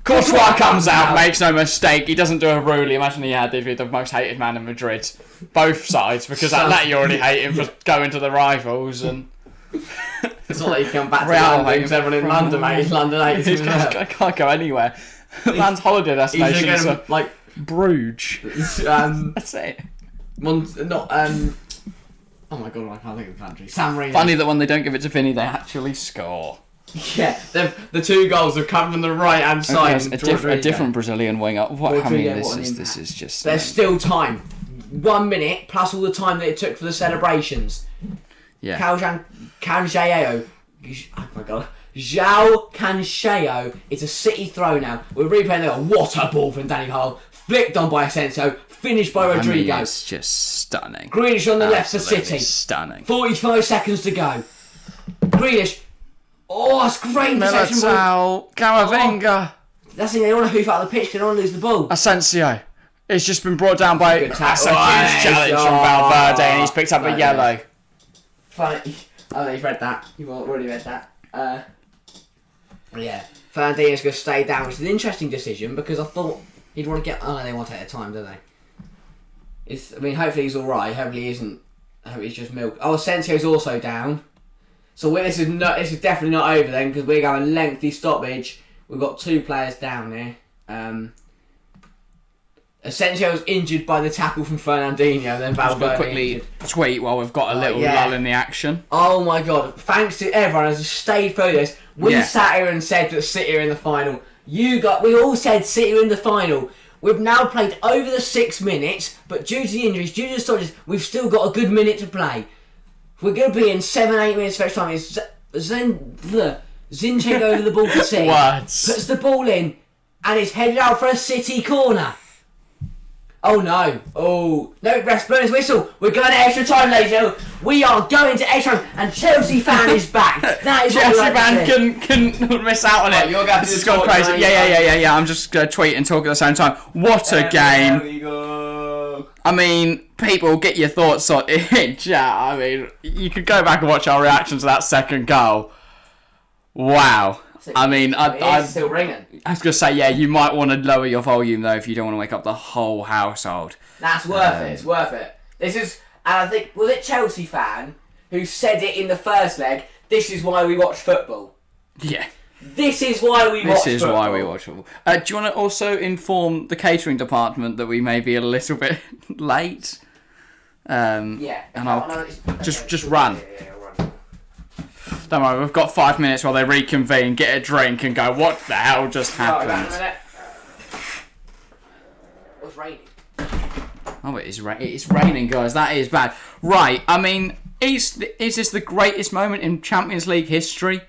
Courtois comes out, makes no mistake. He doesn't do a Rooney. Imagine he had, he'd be the most hated man in Madrid. Both sides, because at that you already hate him for going to the rivals. And It's not like you come back to Real London hate because everyone in London, mate. London hates him. I can't go anywhere. Man's holiday destination is like Bruges. um, That's it. not oh my god, I can't think of the country. San Marino. Funny that when they don't give it to Vinny, they actually score. Yeah, the 2 goals have come from the right hand side. A different Brazilian winger. What I mean, Rodrygo, what an this impact. is just. There's still time. 1 minute plus all the time that it took for the celebrations. Yeah. Cancelo. Oh my god. João Cancelo. It's a City throw now. We're replaying there. What a ball from Danny Hull. Flicked on by Asensio. Finished by I mean, Rodrygo. it's just stunning. Grealish on the left for Absolutely City. Stunning. 45 seconds to go. Grealish. Oh, that's great interception ball. Militao, Camavinga, That's the thing, they want to hoof out of the pitch, they don't want to lose the ball. Asensio. It's just been brought down by Good a tackle. huge Nice. challenge from Oh. Valverde, and he's picked up a Right, yellow. Funny. Oh, you've read that. You've already read that. Yeah. Fernandinho's going to stay down, which is an interesting decision because I thought he'd want to get. Oh, they want to take their time, don't they? I mean, hopefully he's alright. Hopefully he isn't. Hopefully he's just milk. Oh, Asensio's also down. So this is definitely not over then because we're going lengthy stoppage. We've got 2 players down here. Asensio's injured by the tackle from Fernandinho, then Valverde. Quickly tweet while we've got a little yeah. lull in the action. Oh my god, thanks to everyone who's stayed through this. We Yeah. sat here and said that City are in the final. We all said City are in the final. We've now played over the 6 minutes, but due to the injuries, due to the stoppages, we've still got a good minute to play. We're going to be in 7-8 minutes of extra time. It's Zinchenko over the ball for City. Words. Puts the ball in, and it's headed out for a City corner. Oh no. Oh. No, ref burn his whistle. We're going to extra time, ladies and gentlemen. We are going to extra time, and Chelsea fan is back. That is what we Chelsea like to see. fan can miss out on it. Right, you're going to This do has gone talk crazy. now, Yeah. I'm just going to tweet and talk at the same time. What a game. There we go. I mean, people, get your thoughts on it in chat. I mean, you could go back and watch our reaction to that second goal. Wow. I mean, It's still ringing. I was going to say, yeah, you might want to lower your volume, though, if you don't want to wake up the whole household. That's worth it. It's worth it. This is, and I think, was it Chelsea fan who said it in the first leg? This is why we watch football. Yeah. This is why we watch football. This is why we watch football. Do you want to also inform the catering department that we may be a little bit late? Yeah. And I'll just run. Yeah, run. Don't worry, we've got 5 minutes while they reconvene, get a drink, and go, what the hell just Sorry, happened? wait a minute. It's raining. Oh, it's raining, guys. That is bad. Right, I mean, is this the greatest moment in Champions League history?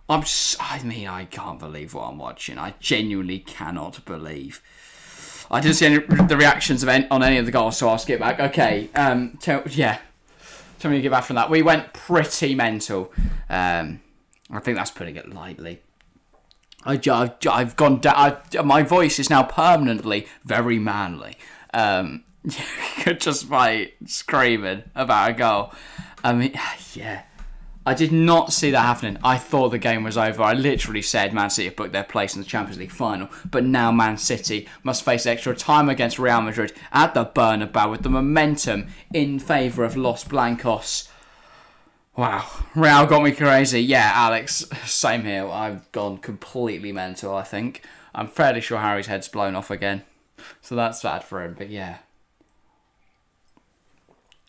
I can't believe what I'm watching. I genuinely cannot believe. I didn't see any the reactions on any of the goals, so I'll skip back. Okay, tell me to get back from that. We went pretty mental. I think that's putting it lightly. I've gone down. My voice is now permanently very manly. Just by screaming about a goal. I mean, yeah. I did not see that happening. I thought the game was over. I literally said Man City have booked their place in the Champions League final. But now Man City must face extra time against Real Madrid at the Bernabeu with the momentum in favour of Los Blancos. Wow. Real got me crazy. Yeah, Alex, same here. I've gone completely mental, I think. I'm fairly sure Harry's head's blown off again. So that's bad for him. But yeah.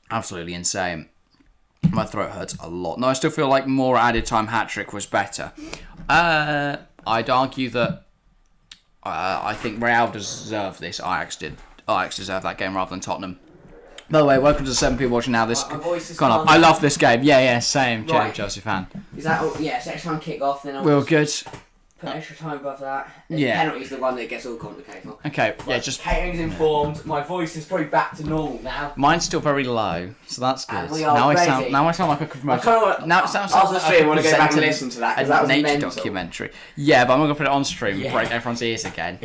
Absolutely insane. My throat hurts a lot. No, I still feel like more added time hat-trick was better. I'd argue that I think Real deserved this. Ajax did. Ajax deserved that game rather than Tottenham. By the way, welcome to the 7 people watching now. This gone up. I love this game. Yeah, same. Right. Chelsea fan. Is that all? Yeah, it's extra time kick off. Then we're all good. Put extra time above that. Yeah. Penalty's the one that gets all complicated. Okay, right. Yeah, just... Catering's informed. My voice is probably back to normal now. Mine's still very low, so that's good. And we are ready. Now I sound like a commercial. Now it sounds like I want to go back and listen to that, because that was nature mental. Documentary. Yeah, but I'm not going to put it on stream and break everyone's ears again.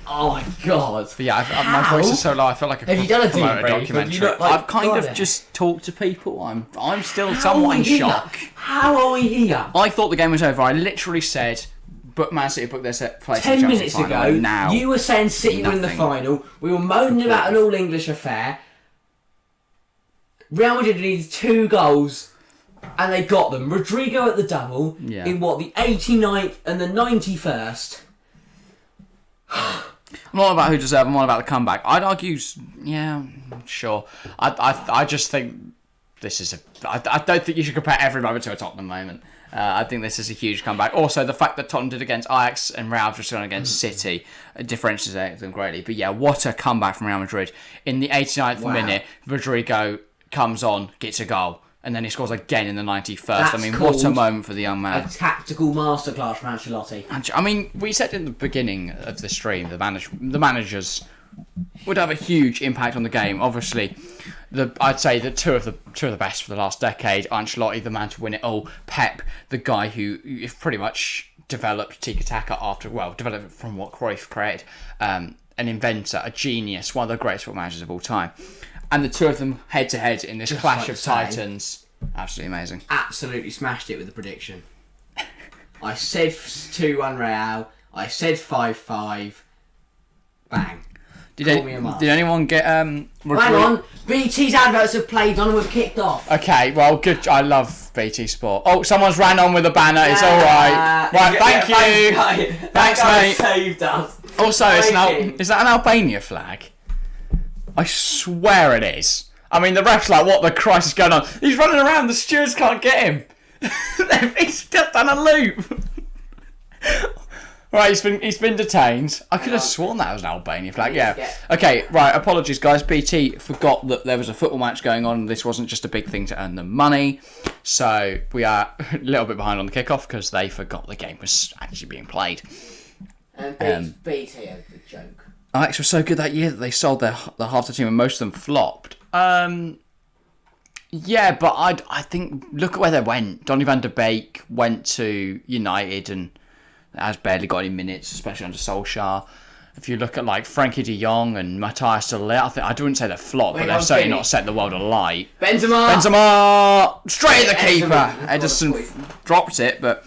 Oh my god. But yeah, my voice is so low, I feel like a Have you done a documentary. I've kind of just talked to people. I'm still somewhat in shock. How are we here? I thought the game was over. I literally said... But Man City booked their place 10 minutes ago, now, you were saying City win the final. We were moaning about an all-English affair. Real Madrid needed 2 goals, and they got them. Rodrygo at the double, in the 89th and the 91st. I'm not about who deserved, I'm all about the comeback. I'd argue, sure. I just think this is I don't think you should compare every moment to a Tottenham moment. I think this is a huge comeback. Also, the fact that Tottenham did against Ajax and Real just gone against City differentiates them greatly. But yeah, what a comeback from Real Madrid. In the 89th minute, Rodrygo comes on, gets a goal, and then he scores again in the 91st. What a moment for the young man. A tactical masterclass from Ancelotti. We said in the beginning of the stream, the managers would have a huge impact on the game. Obviously, I'd say that two of the best for the last decade. Ancelotti, the man to win it all. Pep, the guy who pretty much developed tiki-taka developed it from what Cruyff created. An inventor, a genius, one of the greatest football managers of all time. And the two of them head to head in this clash of titans. Absolutely amazing. Absolutely smashed it with the prediction. I said 2-1 Real. I said 5-5. Bang. Did anyone get Hang on, BT's adverts have played on and we've kicked off. Okay, well, good. I love BT Sport. Oh, someone's ran on with a banner. It's all right. Right, thank you. Thanks, mate. Saved us. Also, is that an Albania flag? I swear it is. I mean, the ref's like, what the Christ is going on? He's running around. The stewards can't get him. He's just done a loop. Right, he's been detained. I could have sworn that was an Albania flag. Yeah. Okay, right, apologies, guys. BT forgot that there was a football match going on. This wasn't just a big thing to earn them money. So we are a little bit behind on the kickoff because they forgot the game was actually being played. And BT had the joke. Ajax was so good that year that they sold the half the team and most of them flopped. Yeah, but I think, look at where they went. Donny van de Beek went to United and has barely got any minutes, especially under Solskjaer. If you look at like Frankie de Jong and Matthias de Ligt, I wouldn't say they're flop, but they've certainly not set the world alight. Benzema! Straight at the keeper! Ederson dropped it, but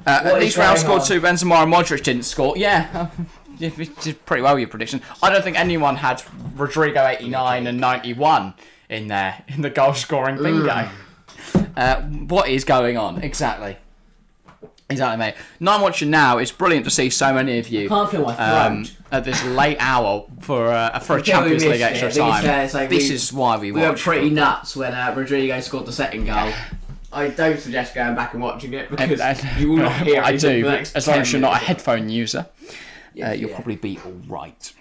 at least Real scored 2. Benzema and Modric didn't score. Yeah, you did pretty well with your prediction. I don't think anyone had Rodrygo 89 and 91 in the goal scoring bingo. What is going on? Exactly, mate. Now I'm watching now. It's brilliant to see so many of you. Can't feel my throat at this late hour for a Champions League extra time. This is why we watch. We were pretty nuts when Rodrygo scored the second goal. I don't suggest going back and watching it because you will not hear it. I do, as long as you're not a headphone user. You'll probably be all right.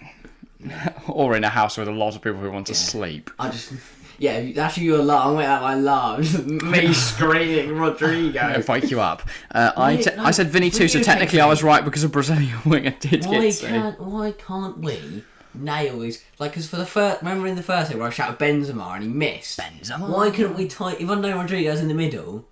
Or in a house with a lot of people who want to sleep. That's your alarm. Went out my alarm. Me screaming Rodrygo. It'll wake you up. I said Vinny too, so technically I was right because a Brazilian winger did get saved. Why can't we nail these? Because for the first, remember in the first game where I shouted Benzema and he missed? Benzema? Why couldn't we if I know Rodrygo's in the middle?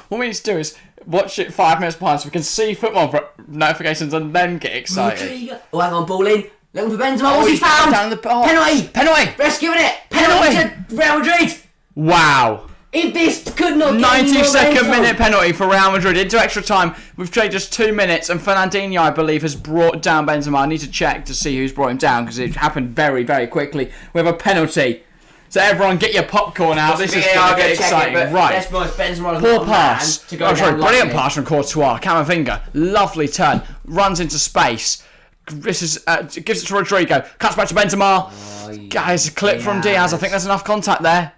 What we need to do is watch it 5 minutes behind so we can see football notifications and then get excited. Rodrygo. Oh, hang on, ball in. Looking for Benzema. What's he he's found? down the box. Penalty. Penalty. Ref's giving it. Penalty to Real Madrid. Wow. If this could not get 92nd minute penalty for Real Madrid into extra time. We've played just 2 minutes, and Fernandinho, I believe, has brought down Benzema. I need to check to see who's brought him down because it happened very, very quickly. We have a penalty. So everyone, get your popcorn out. This is going to get exciting. Right. Poor pass. Brilliant pass from Courtois. Camavinga, lovely turn. Runs into space. This is gives it to Rodrygo. Cuts back to Benzema. Guys, a clip from Diaz. I think there's enough contact there.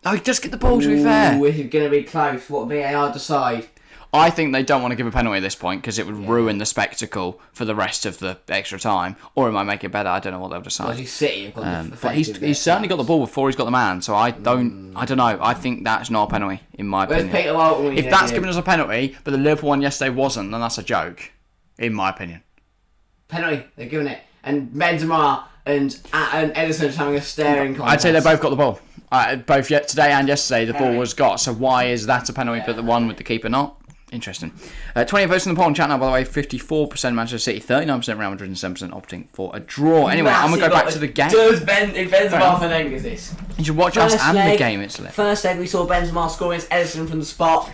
Oh, just get the ball, to be fair. This is going to be close. What VAR decide? I think they don't want to give a penalty at this point because it would ruin the spectacle for the rest of the extra time, or it might make it better. I don't know what they'll decide. Well, City have got but he's certainly got the ball before he's got the man, so I don't know. I think that's not a penalty in my opinion. Peter Walton, if that's given us a penalty, but the Liverpool one yesterday wasn't, then that's a joke, in my opinion. Penalty, they're giving it, and Benzema and Edison just having a staring contest. I'd say they both got the ball. Both today and yesterday, the ball was got. So why is that a penalty, but the one with the keeper not? Interesting. 20 votes in the poll and chat now, by the way. 54% Manchester City, 39% Real Madrid, and 7% opting for a draw. Anyway, I'm going to go back to the game. Does Benzema Fernandes this? You should watch us and the game, it's lit. First leg, we saw Benzema score against Edison from the spot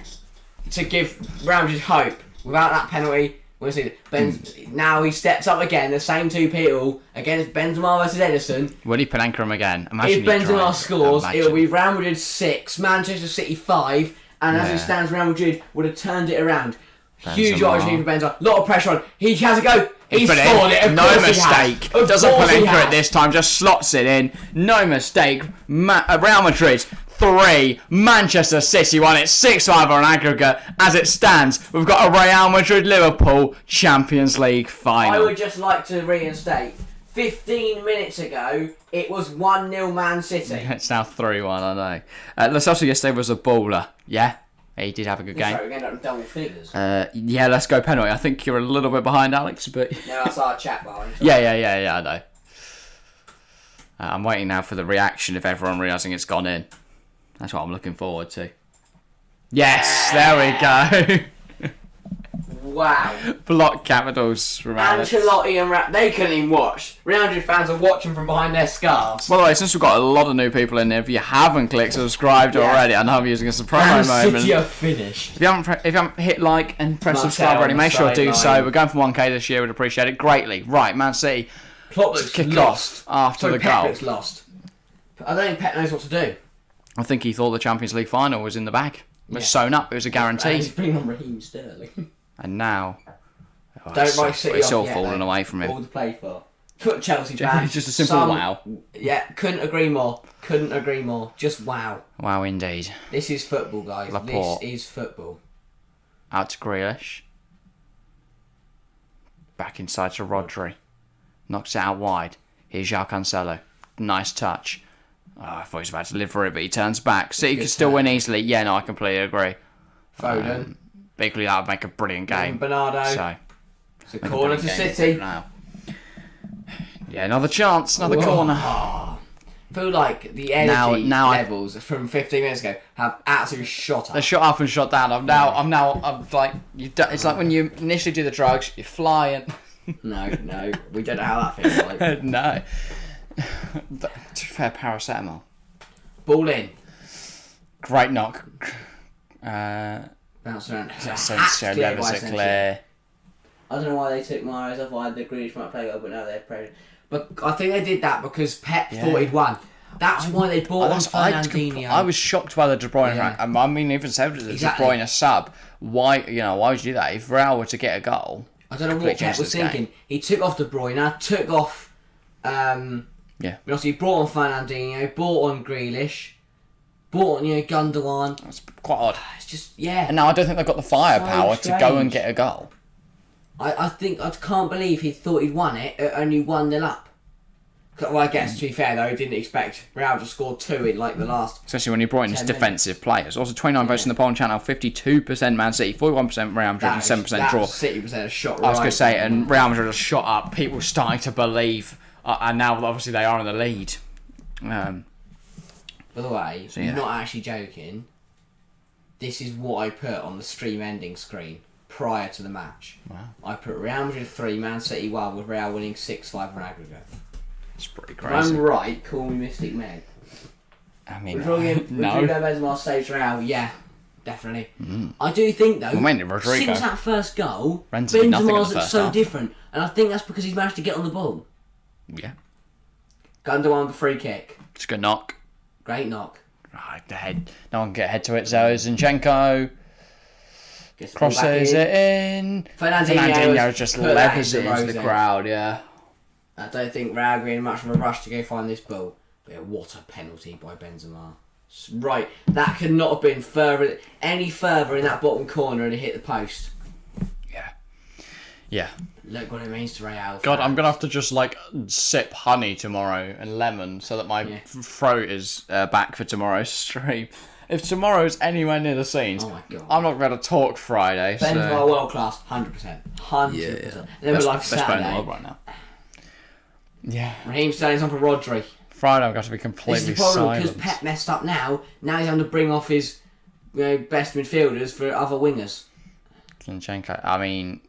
to give Real Madrid hope. Without that penalty, we'll see. Now he steps up again, the same two people, against Benzema versus Edison. Will he anchor him again? If Benzema scores, it'll be Real Madrid 6, Manchester City 5, and as it stands, Real Madrid would have turned it around. Huge opportunity for Benzema. Lot of pressure on. He has a go. He's scored it. No mistake. Doesn't put anchor it this time. Just slots it in. No mistake. Real Madrid 3, Manchester City 1. It's 6-5 on aggregate. As it stands, we've got a Real Madrid-Liverpool Champions League final. I would just like to reinstate. 15 minutes ago, it was 1-0 Man City. It's now 3-1, I know. Lo Celso yesterday was a baller. Yeah, he did have a good game. Sorry, we're going to end up in double figures. Yeah, let's go penalty. I think you're a little bit behind, Alex, but... No, that's our chat bar. Yeah, I know. I'm waiting now for the reaction of everyone realising it's gone in. That's what I'm looking forward to. Yes, there we go. Wow. Block capitals from Alex. Ancelotti and they couldn't even watch. Real Madrid fans are watching from behind their scarves. By the way, since we've got a lot of new people in there, if you haven't clicked subscribed already, I know I'm using a surprise moment. City are finished. If you haven't hit like and press subscribe already, make sure to do so. We're going for 1k this year. We'd appreciate it greatly. Right, Man City. Klopp looks kick lost. off after the Pep goal. looks lost. I don't think Pep knows what to do. I think he thought the Champions League final was in the bag. It was sewn up. It was a guarantee. He's bringing on Raheem Sterling. And now, don't write City it's off all yet, falling though. away from him. All to play for. Put Chelsea back. It's just a simple wow. Yeah, couldn't agree more. Couldn't agree more. Just wow. Wow, indeed. This is football, guys. Laporte. This is football. Out to Grealish. Back inside to Rodri. Knocks it out wide. Here's João Cancelo. Nice touch. Oh, I thought he was about to live for it, but he turns back. City could still win easily. Yeah, no, I completely agree. Foden. Bigly, that would make a brilliant game. Bernardo. So, it's a corner to City. Now. Yeah, another chance, another corner. I feel like the energy levels from 15 minutes ago have absolutely shot up. They're shot up and shot down. I'm like, it's like when you initially do the drugs, you fly and... No, we don't know how that feels like. No. To be fair, paracetamol. Ball in. Great knock. Bounce around. Clear. I don't know why they took Mahrez off. Why the Grealish might play well, but now they're pressured. But I think they did that because Pep thought he'd won. That's why they bought on Fernandinho. I was shocked by the De Bruyne. Yeah. I mean, even said it was De Bruyne sub. Why would you do that? If Real were to get a goal, I don't know what Pep was thinking. He took off De Bruyne, took off. He brought on Fernandinho, bought on Grealish, bought on Gundogan. That's quite odd. It's just And now I don't think they've got the firepower to go and get a goal. I can't believe he thought he'd won it at only 1-0 up. Well, I guess, to be fair though, he didn't expect Real to score 2 in like the last. Especially when you brought in his defensive players. Also 29 votes in the polling channel, 52% Man City, 41% Real Madrid, and 7% draw. City was a shot right. I was going to say, and Real Madrid has shot up. People starting to believe, and now obviously they are in the lead. By the way, not actually joking. this is what I put on the stream ending screen prior to the match. Wow. I put Real Madrid 3, Man City 1, with Real winning 6-5 on aggregate. It's pretty If crazy. I'm right, call me Mystic Meg. I mean, Rodrygo no. Benzema saves Real, yeah, definitely. I do think though, Rodrygo. since that first goal, Rennes did nothing in the Benzema's first so half. different, and I think that's because he's managed to get on the ball. Yeah. Gundogan with a free kick, Just a knock. great knock. Right, the head. No one can get a head to it. Zinchenko Gets the ball back crosses in. it in. Fernandinho just put that levers it into into the Rose. crowd. Yeah. I don't think Real are in much of a rush to go find this ball. But yeah, what a penalty by Benzema. Right, that could not have been any further in that bottom corner and it hit the post. Yeah. Yeah. Look what it means to Real. God, I'm gonna have to just like sip honey tomorrow and lemon so that my throat is back for tomorrow's stream. If tomorrow's anywhere near the scenes, Oh my God. I'm not going to talk Friday. Benzema So. world class, 100%. 100%. And then we're like Best player in the Saturday. world right now. Yeah. Raheem Sterling's on for Rodri. Friday, I've got to be This completely is the problem because silent. Pep messed up now. Now he's having to bring off his best midfielders for other wingers. Zinchenko. I mean,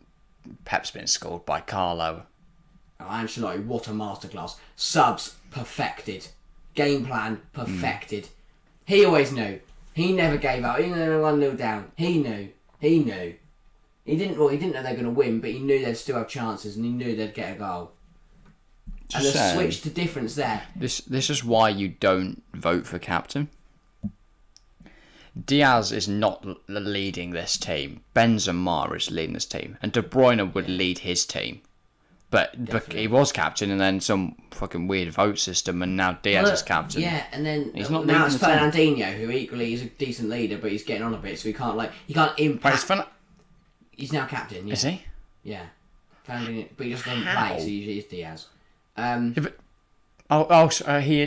Pep's been schooled by Carlo. Oh, Ancelotti, what a masterclass. Subs, perfected. Game plan, perfected. He always knew. He never gave up. Even though they were 1-0 down. He knew. He knew. He didn't know they were going to win, but he knew they'd still have chances and he knew they'd get a goal. And the switch to difference there. This is why you don't vote for captain. Diaz is not leading this team. Benzema is leading this team. And De Bruyne would lead his team. But he was captain and then some fucking weird vote system and now Diaz is captain. Yeah, and then He's not now leading it's the team. Fernandinho, who equally is a decent leader, but he's getting on a bit, so he can't impact. Wait, He's now captain. Yeah. is he? Yeah. Fernandinho, but he just doesn't How? play, so usually it's Diaz.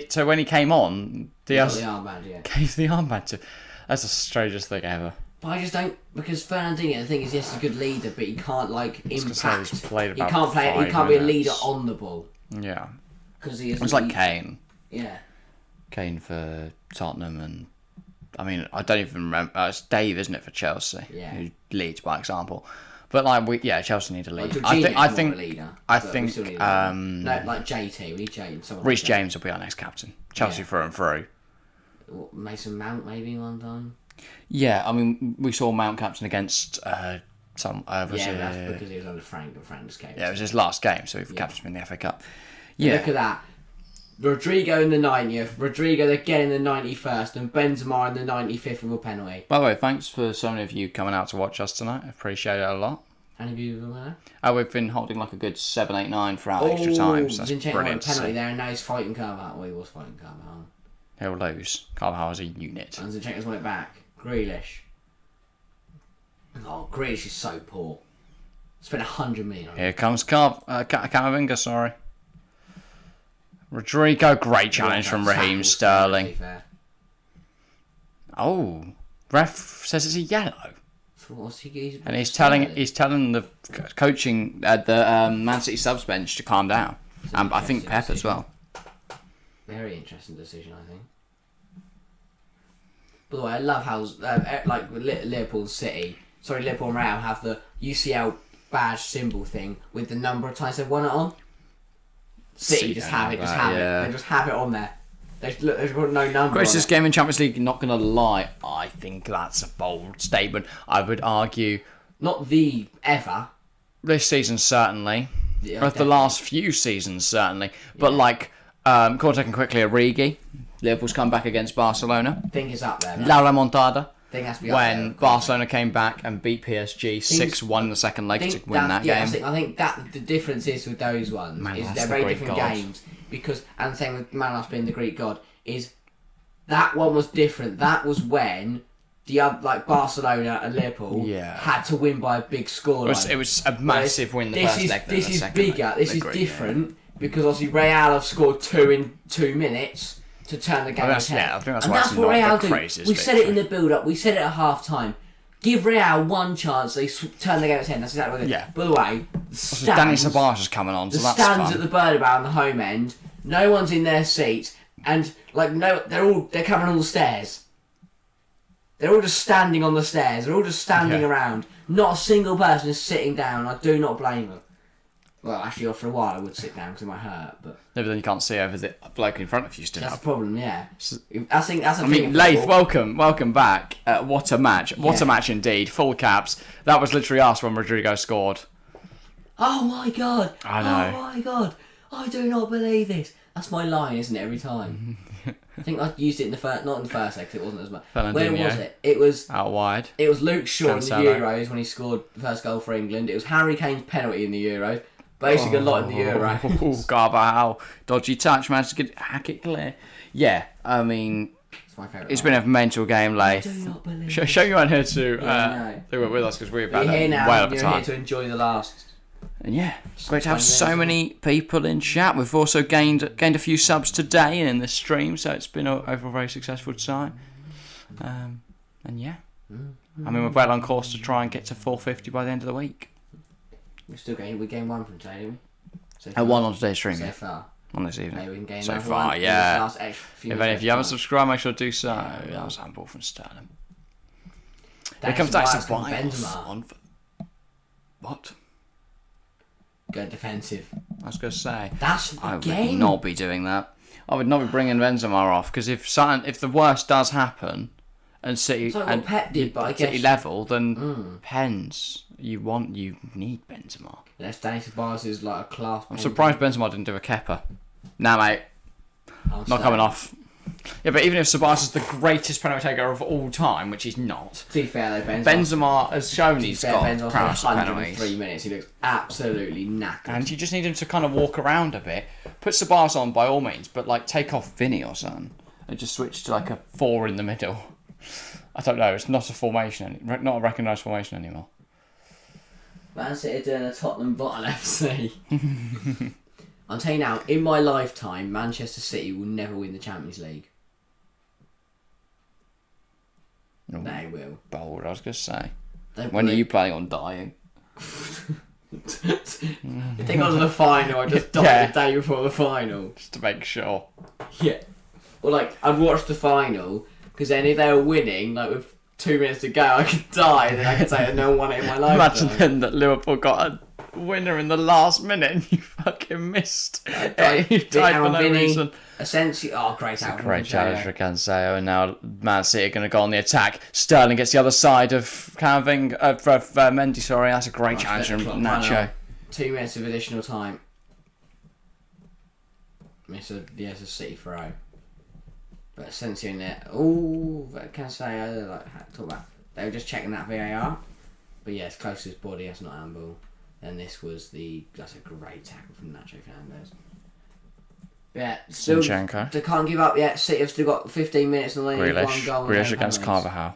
So when he came on, Diaz The armband, yeah. gave the armband to. That's the strangest thing ever. But I just don't, because Fernandinho, the thing is, yes, he's a good leader, but he can't impact. he's played He about can't play. He 5 can't be a leader minutes. on the ball Yeah, because he is. it's like Kane. Yeah. Kane for Tottenham, and I mean, I don't even remember. It's Dave, isn't it, for Chelsea? Yeah. Who leads by example. But like, Chelsea need a lead. Like, I think. a leader, I but we think. still need a leader. No, like JT, we need JT. Someone Reece like that. James will be our next captain. Chelsea Yeah. through and through. Mason Mount maybe one time. Yeah, I mean, we saw Mount captain against some. That's because he was under Frank and Frank just came. Yeah, it was his last game, so he captained him in the FA Cup. Yeah. Look at that. Rodrygo in the 90th, Rodrygo again in the 91st, and Benzema in the 95th with a penalty. By the way, thanks for so many of you coming out to watch us tonight. I appreciate it a lot. Any of you there? We've been holding like a good 7, 8, 9 throughout extra time. So that's Zinchenko brilliant had a to penalty see. there, and now he's fighting Carvajal. Well, he was fighting Carvajal. He'll lose. Carvajal is a unit. And Zinchenko's won it back. Grealish. Oh, Grealish is so poor. Spent 100 million on it. Here comes Camavinga, sorry. Rodrygo, great challenge from Raheem Sterling. Oh, ref says it's a yellow. And he's telling the coaching the Man City subs bench to calm down. And I think Pep as well. Very interesting decision, I think. By the way, I love how Liverpool and Real have the UCL badge symbol thing with the number of times they've won it on. City just have it. They just have it on there. They've got no number. Greatest game in Champions League. Not gonna lie, I think that's a bold statement. I would argue not the ever. This season certainly, Yeah, of the last few seasons certainly. But taking quickly, Origi. Liverpool's come back against Barcelona. I think it's up there. La Remontada. I think it has to be when up there, Barcelona came back and beat PSG 6-1 in the second leg to win that game. I think that the difference is with those ones is they're very different games because, and the same with Manos being the Greek god, is that one was different. That was when the other, Barcelona and Liverpool had to win by a big scoreline. It was a massive win the first leg. This is bigger. This is different because obviously Real have scored 2 in 2 minutes. To turn the game I think that's why it's what not Real the do. craziest We said it in victory. the build-up. We said it at half-time. Give Real one chance. They turn the game at 10. That's exactly what they do. Yeah. By the way, the stands, Danny Ceballos is coming on, so the that's stands fun. at the Bernabeu on the home end. No one's in their seats, and they're covering all the stairs. They're all just standing on the stairs. They're all just standing around. Not a single person is sitting down. I do not blame them. Well, actually, after a while, I would sit down because it might hurt. But No, but then you can't see over the bloke in front of you stood that's up. the problem, yeah. I think that's. I mean, Laith, welcome back. What a match! What a match indeed. Full caps. That was literally us when Rodrygo scored. Oh my god! I know. Oh my god! I do not believe this. That's my line, isn't it? Every time. I think I used it in the first, not in the first leg because it wasn't as much. Where was it? It was out wide. It was Luke Shaw in the Cancelo. Euros when he scored the first goal for England. It was Harry Kane's penalty in the Euros. Basically, a lot in the Euros. Oh, Carvajal, dodgy touch, managed to hack it clear. Yeah, I mean, It's my favourite. it's been a mental game, Laith. I do not believe. Show you on here to no. they were with us because we were You're about here now. way over You're time. here to enjoy the last. And yeah, it's great to have 20 so minutes. many people in chat. We've also gained a few subs today in this stream, so it's been over a very successful time. And yeah, I mean we're well on course to try and get to 450 by the end of the week. We gained one from today, didn't we? So And one on today's stream, So yeah, far. on this evening. Maybe we can gain So another far, one in yeah. this last extra few If minutes you haven't of time. subscribed, make sure to do so. Yeah. That was handball from Sterling. Here Thanks comes to Dyson Biles, Biles Benzema. on. What? Go defensive. I was going to say. That's the I would game. not be doing that. I would not be bringing Benzema off because if the worst does happen and City So what and Pep did, but I City guess level, then pens. You need Benzema. unless Danny Ceballos is like a class. I'm surprised Benzema didn't do a Kepa. Nah, mate, not coming off. Yeah, but even if Ceballos is the greatest penalty taker of all time, which he's not, To be fair though, Benzema has shown he's got Benzema's prowess at 103 penalties. minutes. He looks absolutely knackered. And you just need him to kind of walk around a bit. Put Ceballos on by all means, but like take off Vinny or something. And just switch to like a 4 in the middle. I don't know, it's not a formation, not a recognised formation anymore. Man City doing a Tottenham bottle FC. I'm telling you now, in my lifetime, Manchester City will never win the Champions League. No. They will. Bold, I was going to say. They When will. are you planning on dying? If they got to the final, I just died Yeah. the day before the final. Just to make sure. Yeah. Or like, I'd watch the final, because then if they were winning, like with 2 minutes to go, I could die, and then I could say that no one won it in my life. Imagine then that Liverpool got a winner in the last minute and you fucking missed. You died for no reason. Essentially, great tackle. Great challenge for Cancelo, and now Man City are going to go on the attack. Sterling gets the other side of Mendy. Sorry, that's a great challenge from Nacho. 2 minutes of additional time. It's a City throw. But Asensio in there. Ooh, Cancelo, talk about. They were just checking that VAR. But yeah, it's close to his body, that's not handball. And that's a great tackle from Nacho Fernandez. Yeah, still, Zinchenko. they can't give up yet. City have still got 15 minutes and they need one goal. and Grealish no against penalties. Carvajal.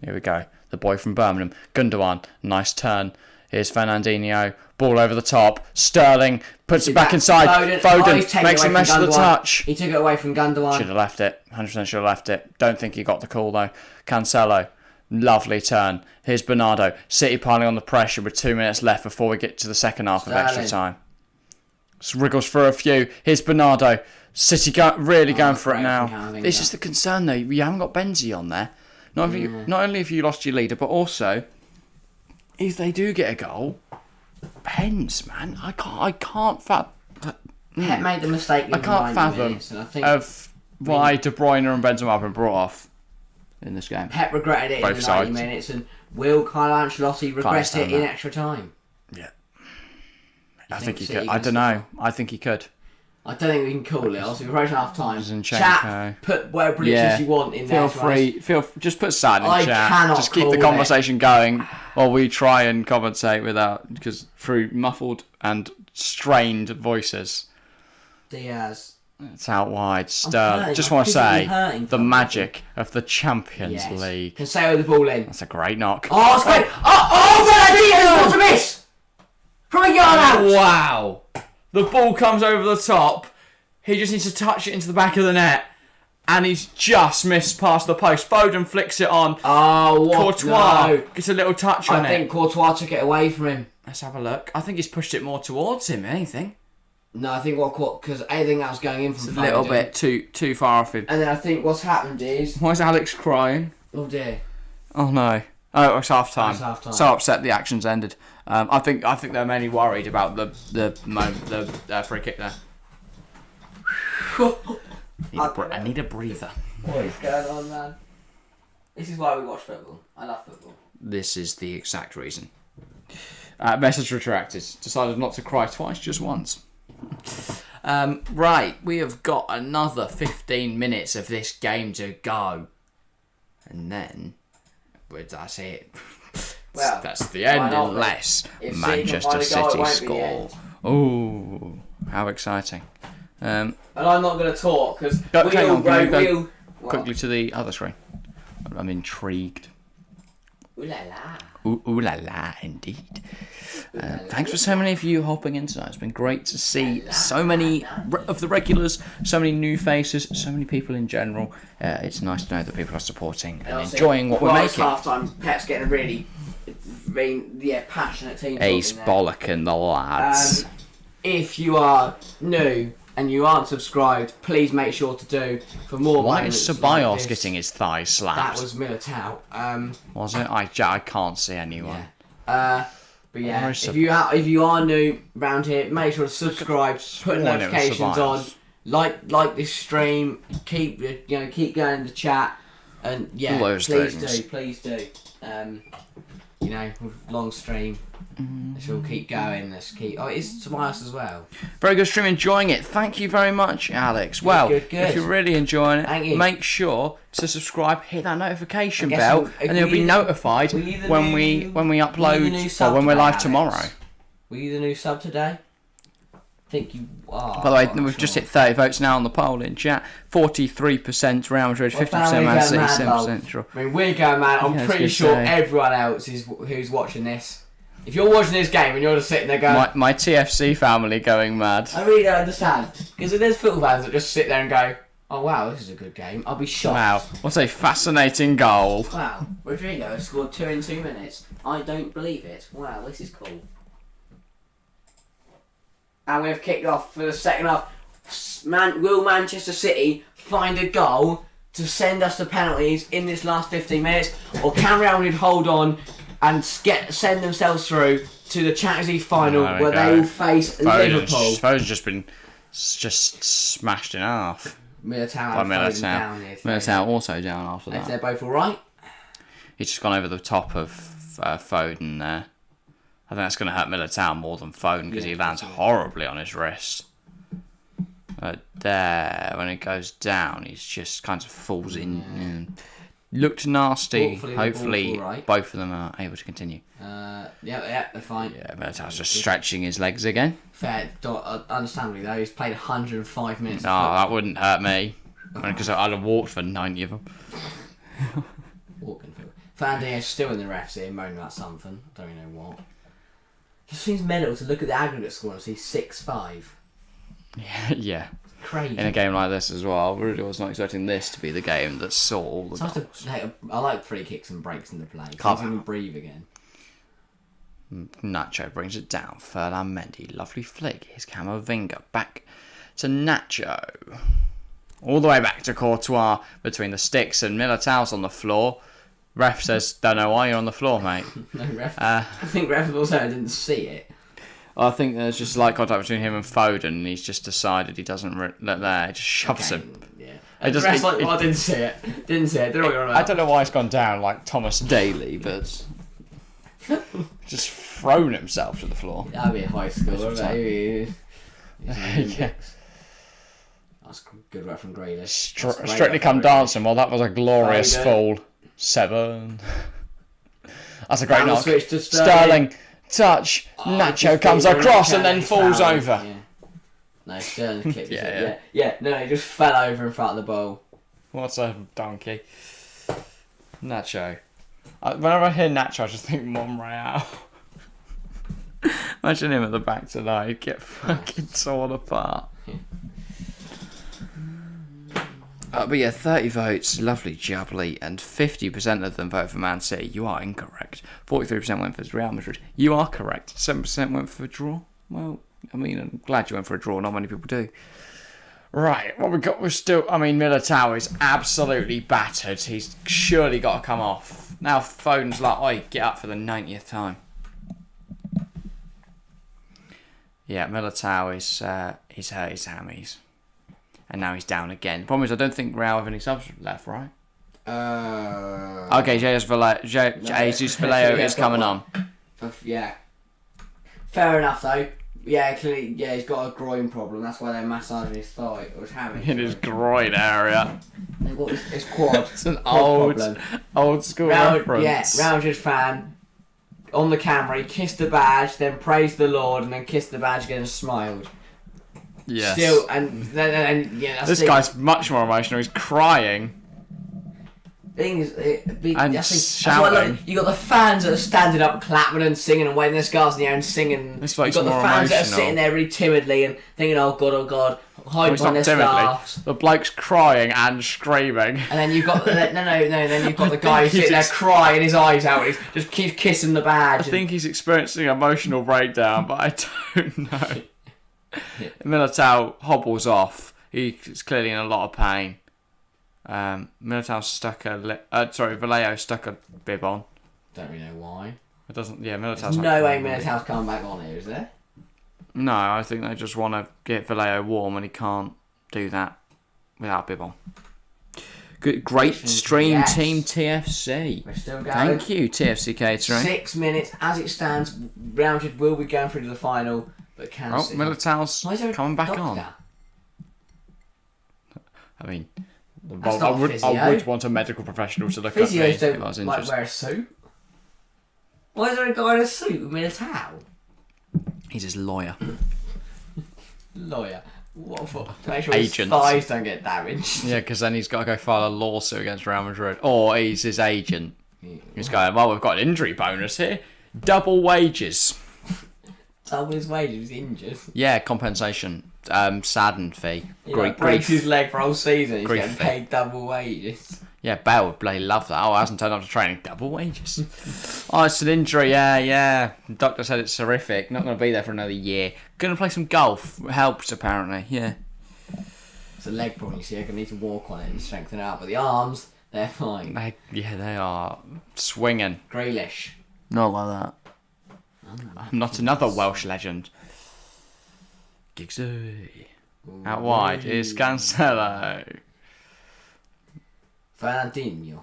Here we go. The boy from Birmingham. Gundogan. Nice turn. Here's Fernandinho. Ball over the top. Sterling puts it back inside. Foden he's taken makes it a away mess from of the Gundogan. touch. He took it away from Gundogan. Should have left it. 100% should have left it. Don't think he got the call though. Cancelo. Lovely turn. Here's Bernardo. City piling on the pressure with 2 minutes left before we get to the second half of extra time. Wriggles for a few. Here's Bernardo. City really going for it now. This is the concern though. You haven't got Benzi on there. Not only have you lost your leader, but also if they do get a goal, pens, man. I can't fathom. Pep made the mistake. I can't fathom of why De Bruyne and Benzema have been brought off in this game. Pep regretted it Both in the 90 sides. minutes, and will Carlo Ancelotti regret understand it in that. extra time? Yeah. You I think he City could. I can don't know. I think he could. I don't think we can call it. Obviously, we're approaching half time. Zinchenko. Chat, put whatever predictions you want in there. Feel free. Just put sad in I chat. cannot Just keep call the it. conversation going while we try and commentate because through muffled and strained voices. Diaz. It's out wide. hurting. Just I'm want to physically say hurting the from magic of the Champions Yes. League. Cancelo the ball in. That's a great knock. Oh, it's great. Fernandinho, what a miss! From a yard out. Wow. The ball comes over the top. He just needs to touch it into the back of the net. And he's just missed past the post. Foden flicks it on. Oh, what? Courtois No. gets a little touch on I it. think Courtois took it away from him. Let's have a look. I think he's pushed it more towards him, anything. No, I think because anything else going in from A little Foden. bit too far off him. And then I think what's happened is Why is Alex crying? Oh dear. Oh no. Oh, it's half time. It's half-time. So upset the action's ended. I think they're mainly worried about the free kick there. I need a breather. What is going on, man? This is why we watch football. I love football. This is the exact reason. Message retracted. Decided not to cry twice, just once. Right, we have got another 15 minutes of this game to go. And then, that's it. Well, that's the end unless Manchester City score. Oh, how exciting. And I'm not going to talk because quickly to the other screen. I'm intrigued. Ooh la la. Ooh la la, indeed. Thanks for so many of you hopping in tonight. It's been great to see so many of the regulars, so many new faces, so many people in general. It's nice to know that people are supporting and enjoying what we're making. Half time, Pep's getting a really passionate team. Ace Bollock and the lads. If you are new and you aren't subscribed, please make sure to do for more. Why is Ceballos getting his thighs slapped? That was Militao. Was it? I can't see anyone. Yeah. But yeah, if you are new around here, make sure to subscribe, put notifications on, like this stream, keep going in the chat, and yeah, please do. Long stream. She'll keep going. It's Tobias as well. Very good stream, enjoying it. Thank you very much, Alex. Well, good. If you're really enjoying it, make sure to subscribe, hit that notification bell, and you'll be notified when we upload or when we're live tomorrow. Were you the new sub today? I think you are. By the way, we've just hit 30 votes now on the poll in chat. 43% Real Madrid, 50% Man City, 7% draw. I mean, we're going mad. I'm pretty sure everyone else who's watching this. If you're watching this game and you're just sitting there going... My TFC family going mad. I really don't understand. Because there's football fans that just sit there and go, oh wow, this is a good game. I'll be shocked. Wow, what a fascinating goal. Wow, Rodrygo has scored 2 in 2 minutes. I don't believe it. Wow, this is cool. And we've kicked off for the second half. Will Manchester City find a goal to send us to penalties in this last 15 minutes? Or can Real Madrid hold on and send themselves through to the Champions League final where they will face Liverpool? Foden's just been smashed in half. Militao also down after that. If they're both alright. He's just gone over the top of Foden there. I think that's going to hurt Militao more than Foden because he lands horribly on his wrist. But there, when it goes down, he just kind of falls in. Looked nasty. Hopefully both of them are able to continue. They're fine. Yeah, Militao's just stretching his legs again. Fair, understandably though, he's played 105 minutes. No, that wouldn't hurt me. Because I'd have walked for 90 of them. Walking through. Fernandinho's still in the refs here, moaning about something. Don't really know what. Just seems mental to look at the aggregate score and see 6-5. Yeah. Crazy. In a game like this as well, I really was not expecting this to be the game that saw all the goals. I like free kicks and breaks in the play. Can't even breathe again. Nacho brings it down. Ferdinand Mendy, lovely flick. Here's Camavinga back to Nacho. All the way back to Courtois between the sticks and Militao's on the floor. Ref says, don't know why you're on the floor, mate. No, ref. I think ref also didn't see it. I think there's just light contact between him and Foden, and he's just decided he doesn't let there. He just shoves him. Yeah. I didn't see it. Don't know what you're about. I don't know why it's gone down like Thomas Daly, but just thrown himself to the floor. That'd be a high score. Yeah. That's a good ref from Grealish. Strictly Come Dancing. Well, that was a glorious fall. 7. That's a great knock. Switch to Sterling. Touch. Nacho comes across and then falls over. Yeah. No, Sterling clipped it. Yeah. No, he just fell over in front of the ball. What's a donkey? Nacho. Whenever I hear Nacho, I just think Monreal. Imagine him at the back tonight. He'd get fucking torn apart. Yeah. But yeah, 30 votes, lovely jubbly, and 50% of them vote for Man City. You are incorrect. 43% went for Real Madrid. You are correct. 7% went for a draw. Well, I mean, I'm glad you went for a draw. Not many people do. Right, what we got? We're still. I mean, Militao is absolutely battered. He's surely got to come off. Now, Foden's like, oi, get up for the 90th time. Yeah, Militao is he's hurt his hammies, and now he's down again. The problem is, I don't think Real have any subs left, right? Okay, Jesus Vallejo is coming on. Yeah. Fair enough, though. Yeah, clearly, yeah, he's got a groin problem. That's why they're massaging his thigh or his hammy. In his groin area. They've got his quad. It's an quad old school reference. Yeah, Real Madrid fan. On the camera, he kissed the badge, then praised the Lord, and then kissed the badge again and smiled. Yes. Still, and yeah, that's this guy's much more emotional. He's crying. Thing is, And shouting. You got the fans that are standing up, clapping and singing and waving their scarves in the air and singing. This You makes got the more fans that are emotional. sitting there really timidly and thinking, "Oh God, hide It's behind not their timidly. scarves." The bloke's crying and screaming. And then you've got then you've got the guy who's sitting there crying his eyes out. And he just keeps kissing the badge. I think he's experiencing an emotional breakdown, but I don't know. Militao hobbles off. He's clearly in a lot of pain. Militao stuck Vallejo stuck a bib on. Don't really know why. It doesn't. Yeah, Militao's There's not no way really. Militao's coming back on here, is there? No, I think they just want to get Vallejo warm, and he can't do that without a bib on. Good, great stream, yes. Team TFC. We're still going. Thank you, TFC catering. 6 minutes as it stands. Real Madrid will be going through to the final, but can Oh, City. Militao's Why is there a coming back doctor? on. I mean, That's I not would physio. want a medical professional to look at me Physios if I was don't injured. like wear a suit. Why is there a guy in a suit with Militao? He's his lawyer. Lawyer. What for? To make sure Agent. his thighs don't get damaged. Yeah, because then he's got to go file a lawsuit against Real Madrid. Or he's his agent. He's going, well, we've got an injury bonus here. Double wages. Double his wages, he's injured. Yeah, compensation. Saddened fee. He breaks his leg for a whole season, he's Grief getting fee. paid double wages. Yeah, Bale would bloody love that. Oh, I hasn't turned up to training. Double wages. Oh, it's an injury. Yeah. The doctor said it's horrific. Not going to be there for another year. Going to play some golf. Helps, apparently. Yeah. It's a leg problem, you see. I'm going to need to walk on it and strengthen it out. But the arms, they're fine. They are swinging. Grealish. Not like that. Not another Welsh legend. Giggsy. Out wide is Cancelo. Fernandinho.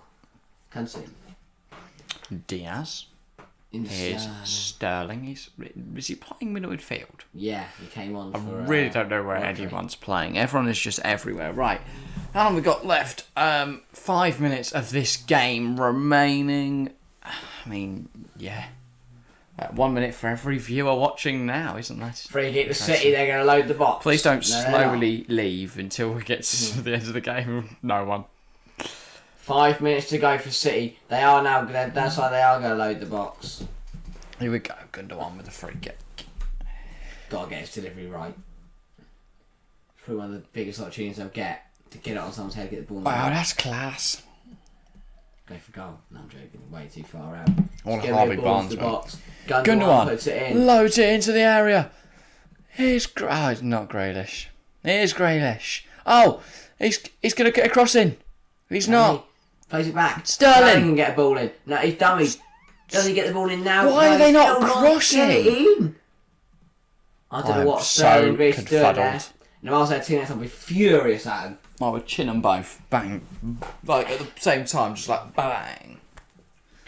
Cancelo. Diaz. Insane. Here's Sterling. Is he playing middle midfield? Yeah, he came on I for... really don't know where Rodrygo. anyone's playing. Everyone is just everywhere. Right. How long have we got left? 5 minutes of this game remaining. I mean, yeah. 1 minute for every viewer watching now, isn't that? Free kick to City, they're going to load the box. Please don't No, they're not. slowly leave until we get to the end of the game. No one. 5 minutes to go for City. They are now... That's why they are going to load the box. Here we go. Gundogan with a free kick. Got to get his delivery right. It's probably one of the biggest opportunities they'll get. To get it on someone's head, get the ball. Wow, that's class. Go for goal. No, I'm joking. Way too far out. I want Give Harvey me a ball off Barnes, the mate. box. Gundogan puts it in. Loads it into the area. Here's it's not Grealish. Here's Grealish. Oh, he's going to get a cross in. He's not. Plays it back. Sterling can get a ball in. No, he's dummy. Does he get the ball in now? Why No, are they he's not still crossing? Get it in. I don't know I'm what so Sterling Grealish is doing there. confuddled. And if I was there 2 minutes, I'd be furious at him. I would chin them both. Bang. Like at the same time, just like bang.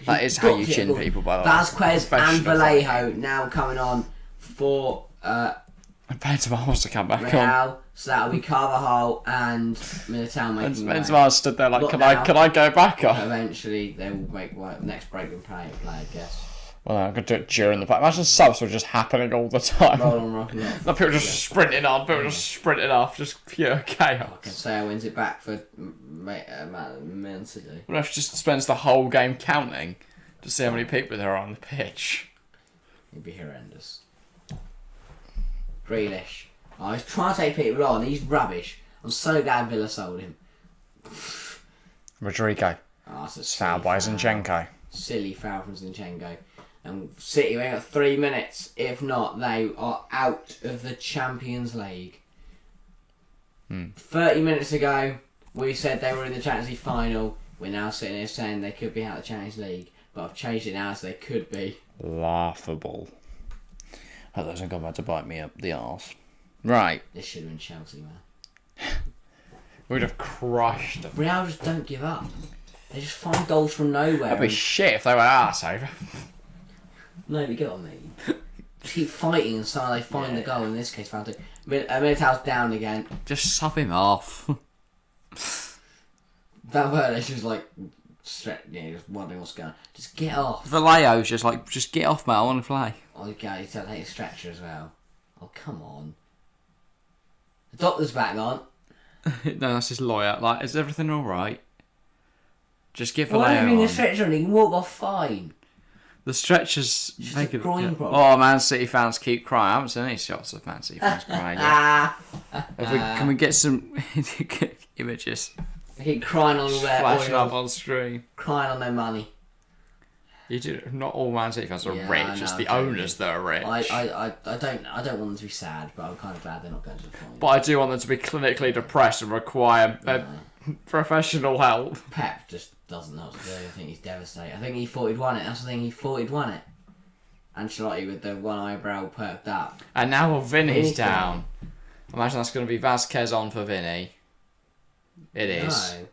That is how Got you to get chin the ball. people, by the way. Vasquez and Professional Vallejo now coming on for Benzema wants to come back on. Real. So that'll be Carvajal and Militao making way. Benzema stood there like, Look can now. I go back on? Eventually, they will make next break and play, I guess. Well, no, I'm going to do it during the play. Imagine subs were just happening all the time. Roll on, rock and roll. Like people just sprinting on, people just sprinting off, just pure chaos. Cancelo wins it back for Man City. The ref just spends the whole game counting to see how many people there are on the pitch. It'd be horrendous. Grealish. Oh, he's trying to take people on. He's rubbish. I'm so glad Villa sold him. Rodrygo. Oh, that's a Foul by Zinchenko. Silly foul from Zinchenko. And City, we got 3 minutes. If not, they are out of the Champions League. 30 minutes ago, we said they were in the Champions League final. We're now sitting here saying they could be out of the Champions League. But I've changed it now so they could be. Laughable. That doesn't come back to bite me up the arse. Right. This should have been Chelsea, man. We'd have crushed them. Real just don't give up. They just find goals from nowhere. That'd be shit if they were arse over. No, you get what I mean. Just keep fighting and so they find the goal. In this case, found it. Militao's down again. Just sub him off. Valverde's just like, just wondering what's going on. Just get off. Vallejo's just like, just get off, mate. I want to play. Oh, God, he's taking a stretcher as well. Oh, come on. The doctor's back on. No, that's his lawyer. Like, is everything all right? Just give Why Vallejo are you in on. the stretcher and he can walk off fine? The stretchers Just make a it. groin problem. Oh, Man City fans keep crying. I haven't seen any shots of Man City fans crying yet. Can we get some images They keep crying on their flashing up oil, on stream? crying on their money. You do. Not all Man City fans are Yeah, rich. I It's know, the totally. owners that are rich. I don't want them to be sad, but I'm kind of glad they're not going to the final. But I do want them to be clinically depressed and require professional help. Pep just doesn't know what to do. I think he's devastated. I think he thought he'd won it. That's the thing. He thought he'd won it. Ancelotti with the one eyebrow perked up. And now Vinny's Vinny's down. Imagine that's going to be Vasquez on for Vinny. It is. No.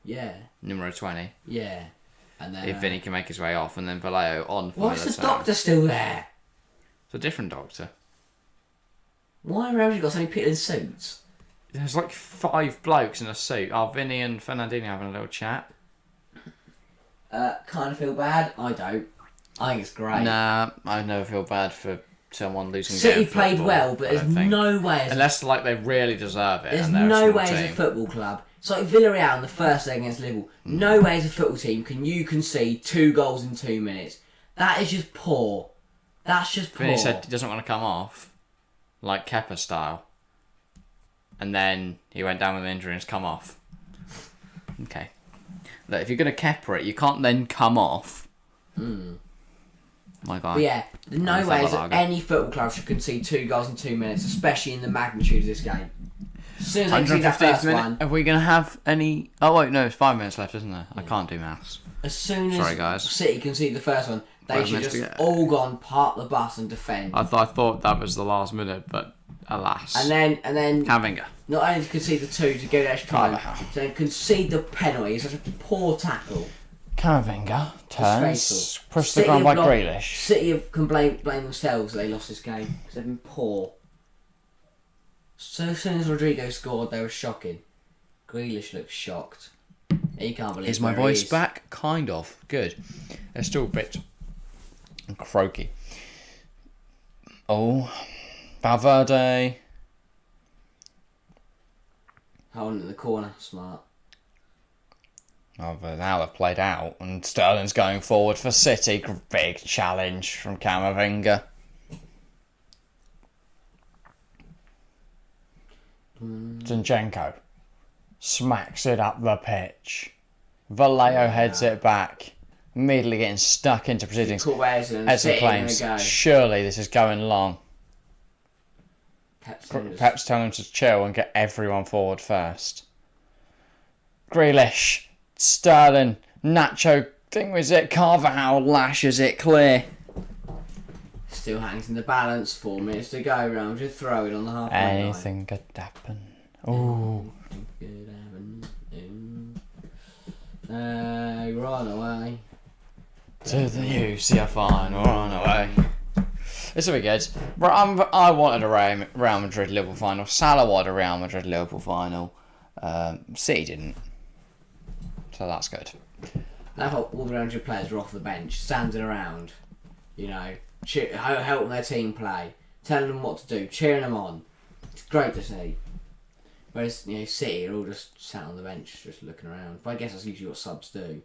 Yeah. Numero 20. Yeah. And then If Vinny can make his way off, and then Vallejo on for why is the Militao. doctor still there? It's a different doctor. Why have you got so many people in suits? There's like 5 blokes in a suit. Are Vinny and Fernandinho having a little chat? Kind of feel bad. I don't. I think it's great. Nah, I never feel bad for someone losing. City game played football, well, but I there's don't think. no way. Unless like they really deserve it. There's and they're a no small way as a team. football club. It's like Villarreal in the first leg against Liverpool. No way as a football team can you concede 2 goals in 2 minutes. That is just poor. That's just poor. Vinny said he doesn't want to come off, like Kepa style. And then he went down with an injury and has come off. Okay. Look, if you're going to Kepa it, you can't then come off. My guy. But yeah, no Always way have a that lager. any football club should concede 2 goals in 2 minutes, especially in the magnitude of this game. As soon as they concede that 115th first minute. one, Are we going to have any... Oh, wait, no, it's 5 minutes left, isn't there? I can't do maths. as soon as Sorry, guys. City concede the first one, they 5 should minutes just to go. all gone, park the bus and defend. I thought that was the last minute, but alas. And then Camavinga. not only to concede the 2 to go the extra time, Carvajal. to then concede the penalty. It's such a poor tackle. Camavinga turns, Disgraceful. pushed the City ground by have lost- Grealish. City can blame themselves that they lost this game because they've been poor. So as soon as Rodrygo scored, they were shocking. Grealish looked shocked. He can't believe Is my where he voice is. back? Kind of. Good. It's still a bit croaky. Oh, Valverde. Holding in the corner, smart. Oh, but now they've played out, and Sterling's going forward for City. Big challenge from Camavinga. Zinchenko smacks it up the pitch. Vallejo heads it back, immediately getting stuck into proceedings. Cool ways and As he City gonna claims, go. surely this is going long. Pep's gonna just- Perhaps tell him to chill and get everyone forward first. Grealish, Sterling, Nacho, thing was it, Carvajal lashes it clear. Still hangs in the balance. 4 minutes to go. Round just throw it on the halfway line. Anything could happen. Ooh. Could happen. Run away. To the UCL final, run away. This will be good. But I wanted a Real Madrid Liverpool final. Salah wanted a Real Madrid Liverpool final. City didn't. So that's good. I thought all the Real Madrid players were off the bench, standing around, you know, helping their team play, telling them what to do, cheering them on. It's great to see. Whereas, you know, City are all just sat on the bench, just looking around. But I guess that's usually what subs do.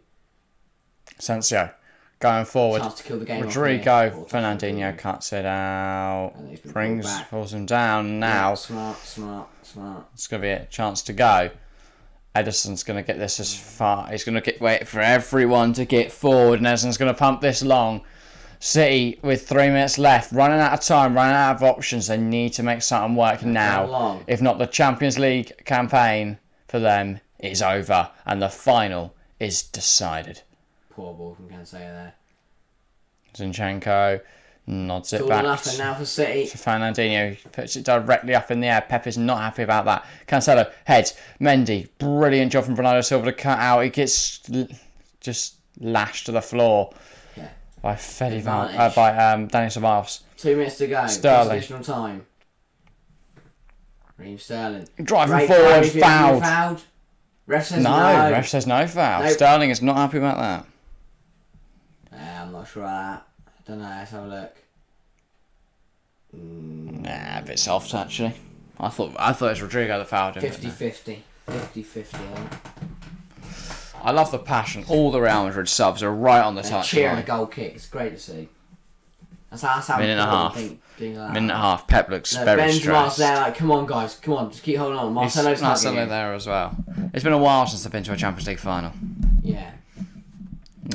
Sensio going forward. Chance to kill the game. Rodrygo, Fernandinho cuts it out. And he's been Brings, pulled back. pulls him down. Now Yeah, smart. it's going to be a chance to go. Edison's going to get this as far. He's going to wait for everyone to get forward, and Edison's going to pump this long. City, with 3 minutes left, running out of time, running out of options. They need to make something work now. If not, the Champions League campaign for them is over and the final is decided. Poor ball from Cancelo there. Zinchenko nods it It's all back. nothing now for City. Fernandinho puts it directly up in the air. Pep is not happy about that. Cancelo heads. Mendy, brilliant job from Bernardo Silva to cut out. He gets just lashed to the floor by Daniel Ceballos. 2 minutes to go. Sterling. Additional time. Raheem Sterling. Driving forward, fouled. Ref says no. Ref says no foul. Nope. Sterling is not happy about that. I'm not sure of that. I don't know. Let's have a look. Nah, a bit soft actually. I thought it was Rodrygo that fouled him. 50-50. 50-50. I love the passion. All the Real Madrid subs are right on the touch. Cheering a goal kick. It's great to see. That's how minute and a half. Minute and a half. Pep looks very stressed. There, like, come on, guys, come on, just keep holding on. Marcelo's there as well. It's been a while since I've been to a Champions League final. Yeah.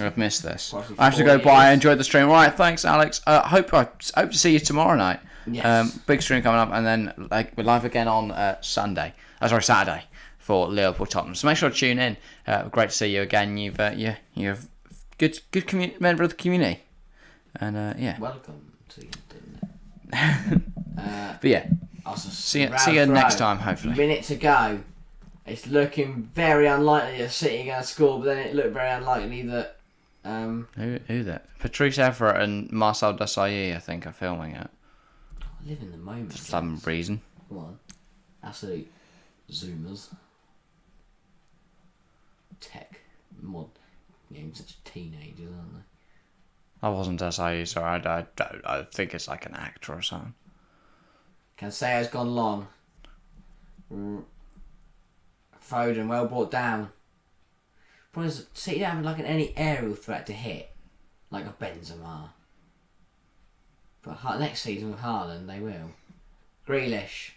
I've missed this. I have to go bye. I enjoyed the stream. All right, thanks, Alex. Hope to see you tomorrow night. Yes. Big stream coming up, and then we're live again on Saturday for Liverpool Tottenham. So make sure to tune in. Great to see you again. You're good member of the community, and yeah. Welcome to you, didn't it? But yeah, see you next time. Hopefully. Minute to go. It's looking very unlikely that City are going to score, but then it looked very unlikely that. Who that? Patrice Everett and Marcel Desailly, I think, are filming it. I live in the moment. For some reason. Come on. Absolute zoomers. Tech. Such teenagers, aren't they? I wasn't Desailly, so I think it's like an actor or something. Cancelo's gone long. Foden, well brought down. Problem is, City don't have like any aerial threat to hit, like a Benzema. But next season with Haaland, they will. Grealish.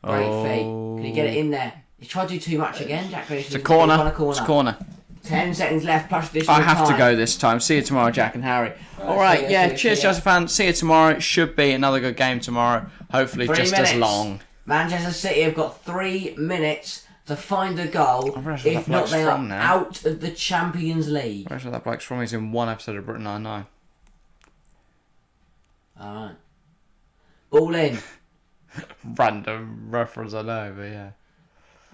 Great feet. Can he get it in there? He's tried to do too much again, Jack Grealish. It's a corner. It's a corner. 10 seconds left, plus additional time. I have to go this time. See you tomorrow, Jack and Harry. Alright, cheers, Chelsea fans. See you tomorrow. It should be another good game tomorrow. Hopefully just as long. Manchester City have got 3 minutes to find a goal. If not, they are out of the Champions League. Where's that bloke's from? He's in one episode of Britain Nine-Nine. Alright. Ball in. Random reference, I know, but yeah.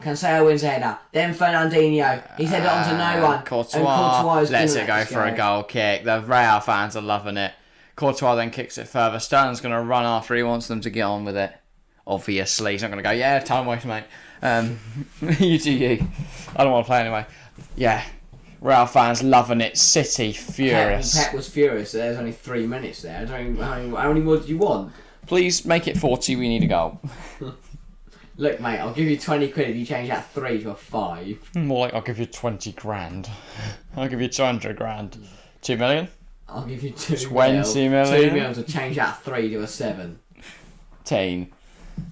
Cancelo wins header. Then Fernandinho. He's headed on to no one. Courtois lets it go for a goal kick. The Real fans are loving it. Courtois then kicks it further. Sterling's going to run after. He wants them to get on with it. Obviously. He's not going to go, yeah, time waste, mate. You do you. I don't want to play anyway. Yeah. Real fans loving it. City furious. Pep was furious. So there's only 3 minutes there. I don't know how many more do you want? Please make it 40. We need a goal. Look, mate, I'll give you 20 quid if you change that 3 to a 5. More like I'll give you 20 grand. I'll give you 200 grand. 2 million? I'll give you 20 million. 2 million to change that 3 to a 7. 10.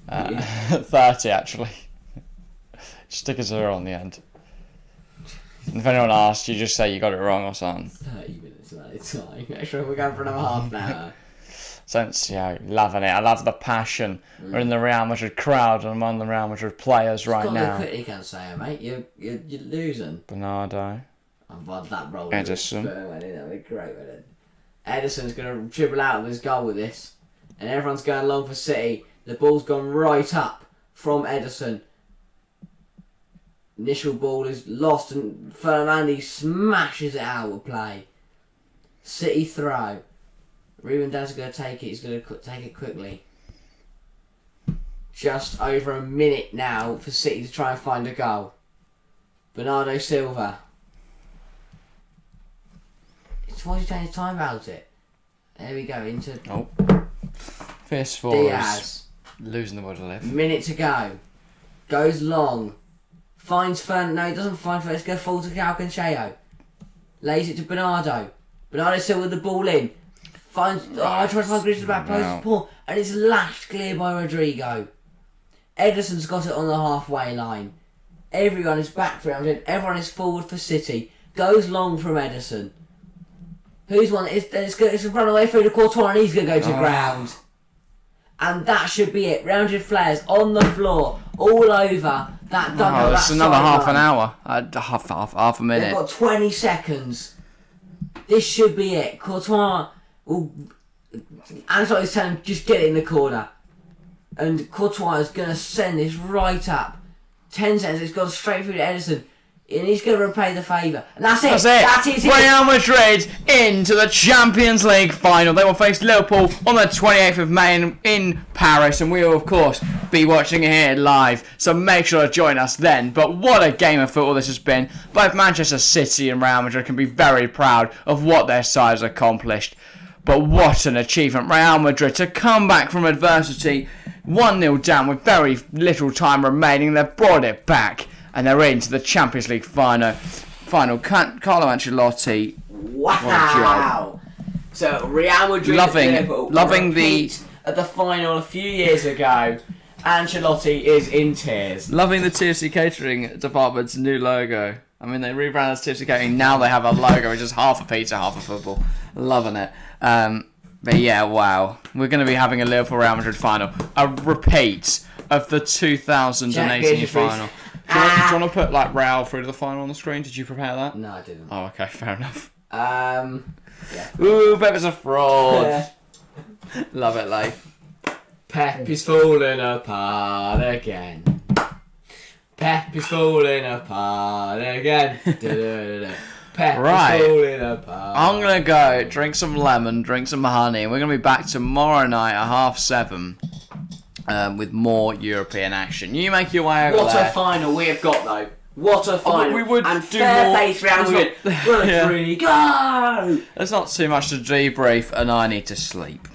30 actually. Stick a 0 on the end. If anyone asks, you just say you got it wrong or something. 30 minutes of that time. Make sure we're going for another half an hour. Since, loving it. I love the passion. We're in the Real Madrid crowd and among the Real Madrid players right now. Quickly, Cancelo, mate. You're losing. Bernardo. I've that roll. Edison. That'd be great, wouldn't it? Edison's going to dribble out of his goal with this. And everyone's going long for City. The ball's gone right up from Edison. Initial ball is lost and Fernandes smashes it out of play. City throw. Ruben Dan's going to take it. He's going to take it quickly. Just over a minute now for City to try and find a goal. Bernardo Silva. Why is he taking his time about it? There we go. Into Fierce forwards. Diaz. Losing the will to live. Minute to go. Goes long. Finds Fern. No, he doesn't find Fern. It's going to fall to Cancelo. Lays it to Bernardo. Bernardo still with the ball in. Finds. I try to find Grealish back post ball, and it's lashed clear by Rodrygo. Edison's got it on the halfway line. Everyone is back for him. Everyone is forward for City. Goes long from Edison. Who's one? It's a run away through the Courtois and he's going to go to the ground. And that should be it. Real Madrid players on the floor, all over that dugout. It's another half an hour. Half a minute. They've got 20 seconds. This should be it. Courtois Ancelotti's telling him, just get it in the corner. And Courtois is going to send this right up. 10 seconds, it's gone straight through to Edison. And he's going to repay the favour. And that's it. That is it. Real Madrid into the Champions League final. They will face Liverpool on the 28th of May in Paris. And we will, of course, be watching it here live. So make sure to join us then. But what a game of football this has been. Both Manchester City and Real Madrid can be very proud of what their sides accomplished. But what an achievement. Real Madrid to come back from adversity. 1-0 down with very little time remaining. They've brought it back. And they're into the Champions League final. Carlo Ancelotti. Wow! So Real Madrid loving the at the final a few years ago. Ancelotti is in tears. Loving the TFC Catering department's new logo. I mean, they rebranded as TFC Catering. Now they have a logo which is half a pizza, half a football. Loving it. But yeah, wow. We're going to be having a Liverpool Real Madrid final. A repeat of the 2018 final. Do you want to put like Real through to the final on the screen? Did you prepare that? No, I didn't. Oh, okay, fair enough. Yeah. Ooh, Pep is a fraud. Love it, like. Pep is falling apart again. Pep is falling apart again. Pep is falling apart. I'm going to go drink some lemon, drink some honey, and we're going to be back tomorrow night at 7:30. With more European action. You make your way over there. What a final we have got, though. What a final. We would and do fair more. Pace round with Rodrygo! There's not too much to debrief, and I need to sleep.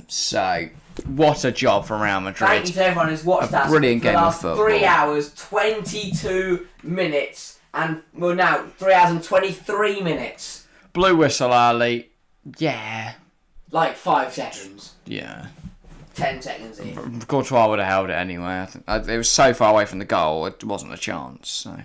So, what a job from Real Madrid. Thank you to everyone who's watched us. Brilliant game for the of last football. 3 hours, 22 minutes, and well now 3 hours and 23 minutes. Blue whistle, Ali. Yeah. Like 5 seconds. Yeah. 10 seconds in. Courtois would have held it anyway. I think it was so far away from the goal, it wasn't a chance. So,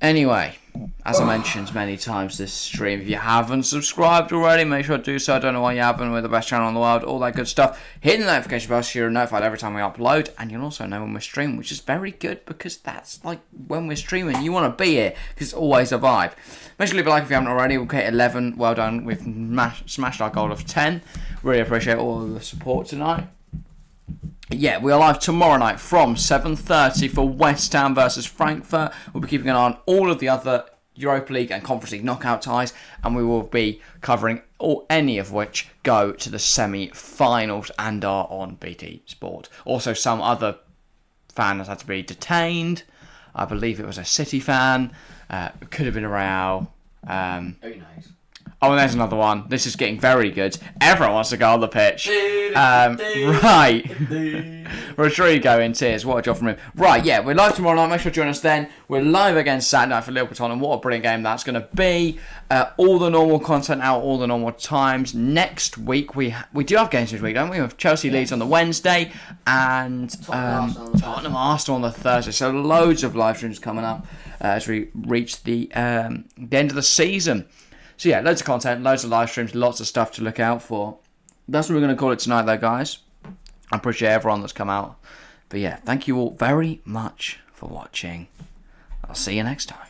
anyway, as I mentioned many times this stream, if you haven't subscribed already, make sure to do so. I don't know why you haven't. We're the best channel in the world, all that good stuff. Hit the notification bell so you're notified every time we upload, and you'll also know when we're streaming, which is very good because that's like when we're streaming. You want to be here because it's always a vibe. Make sure to leave a like if you haven't already. We'll get 11. Well done. We've smashed our goal of 10. Really appreciate all of the support tonight. Yeah, we are live tomorrow night from 7:30 for West Ham versus Frankfurt. We'll be keeping an eye on all of the other Europa League and Conference League knockout ties, and we will be covering any of which go to the semi-finals and are on BT Sport. Also, some other fan has had to be detained. I believe it was a City fan. It could have been a Real. Who knows? Oh, and there's another one. This is getting very good. Everyone wants to go on the pitch. Right. Rodrygo in tears. What a job from him. Right, yeah, we're live tomorrow night. Make sure to join us then. We're live again Saturday night for Liverpool Tottenham. What a brilliant game that's going to be. All the normal content out, all the normal times. Next week, we do have games this week, don't we? We have Chelsea Leeds on the Wednesday and Tottenham Arsenal on the Thursday. So loads of live streams coming up as we reach the end of the season. So yeah, loads of content, loads of live streams, lots of stuff to look out for. That's what we're going to call it tonight though, guys. I appreciate everyone that's come out. But yeah, thank you all very much for watching. I'll see you next time.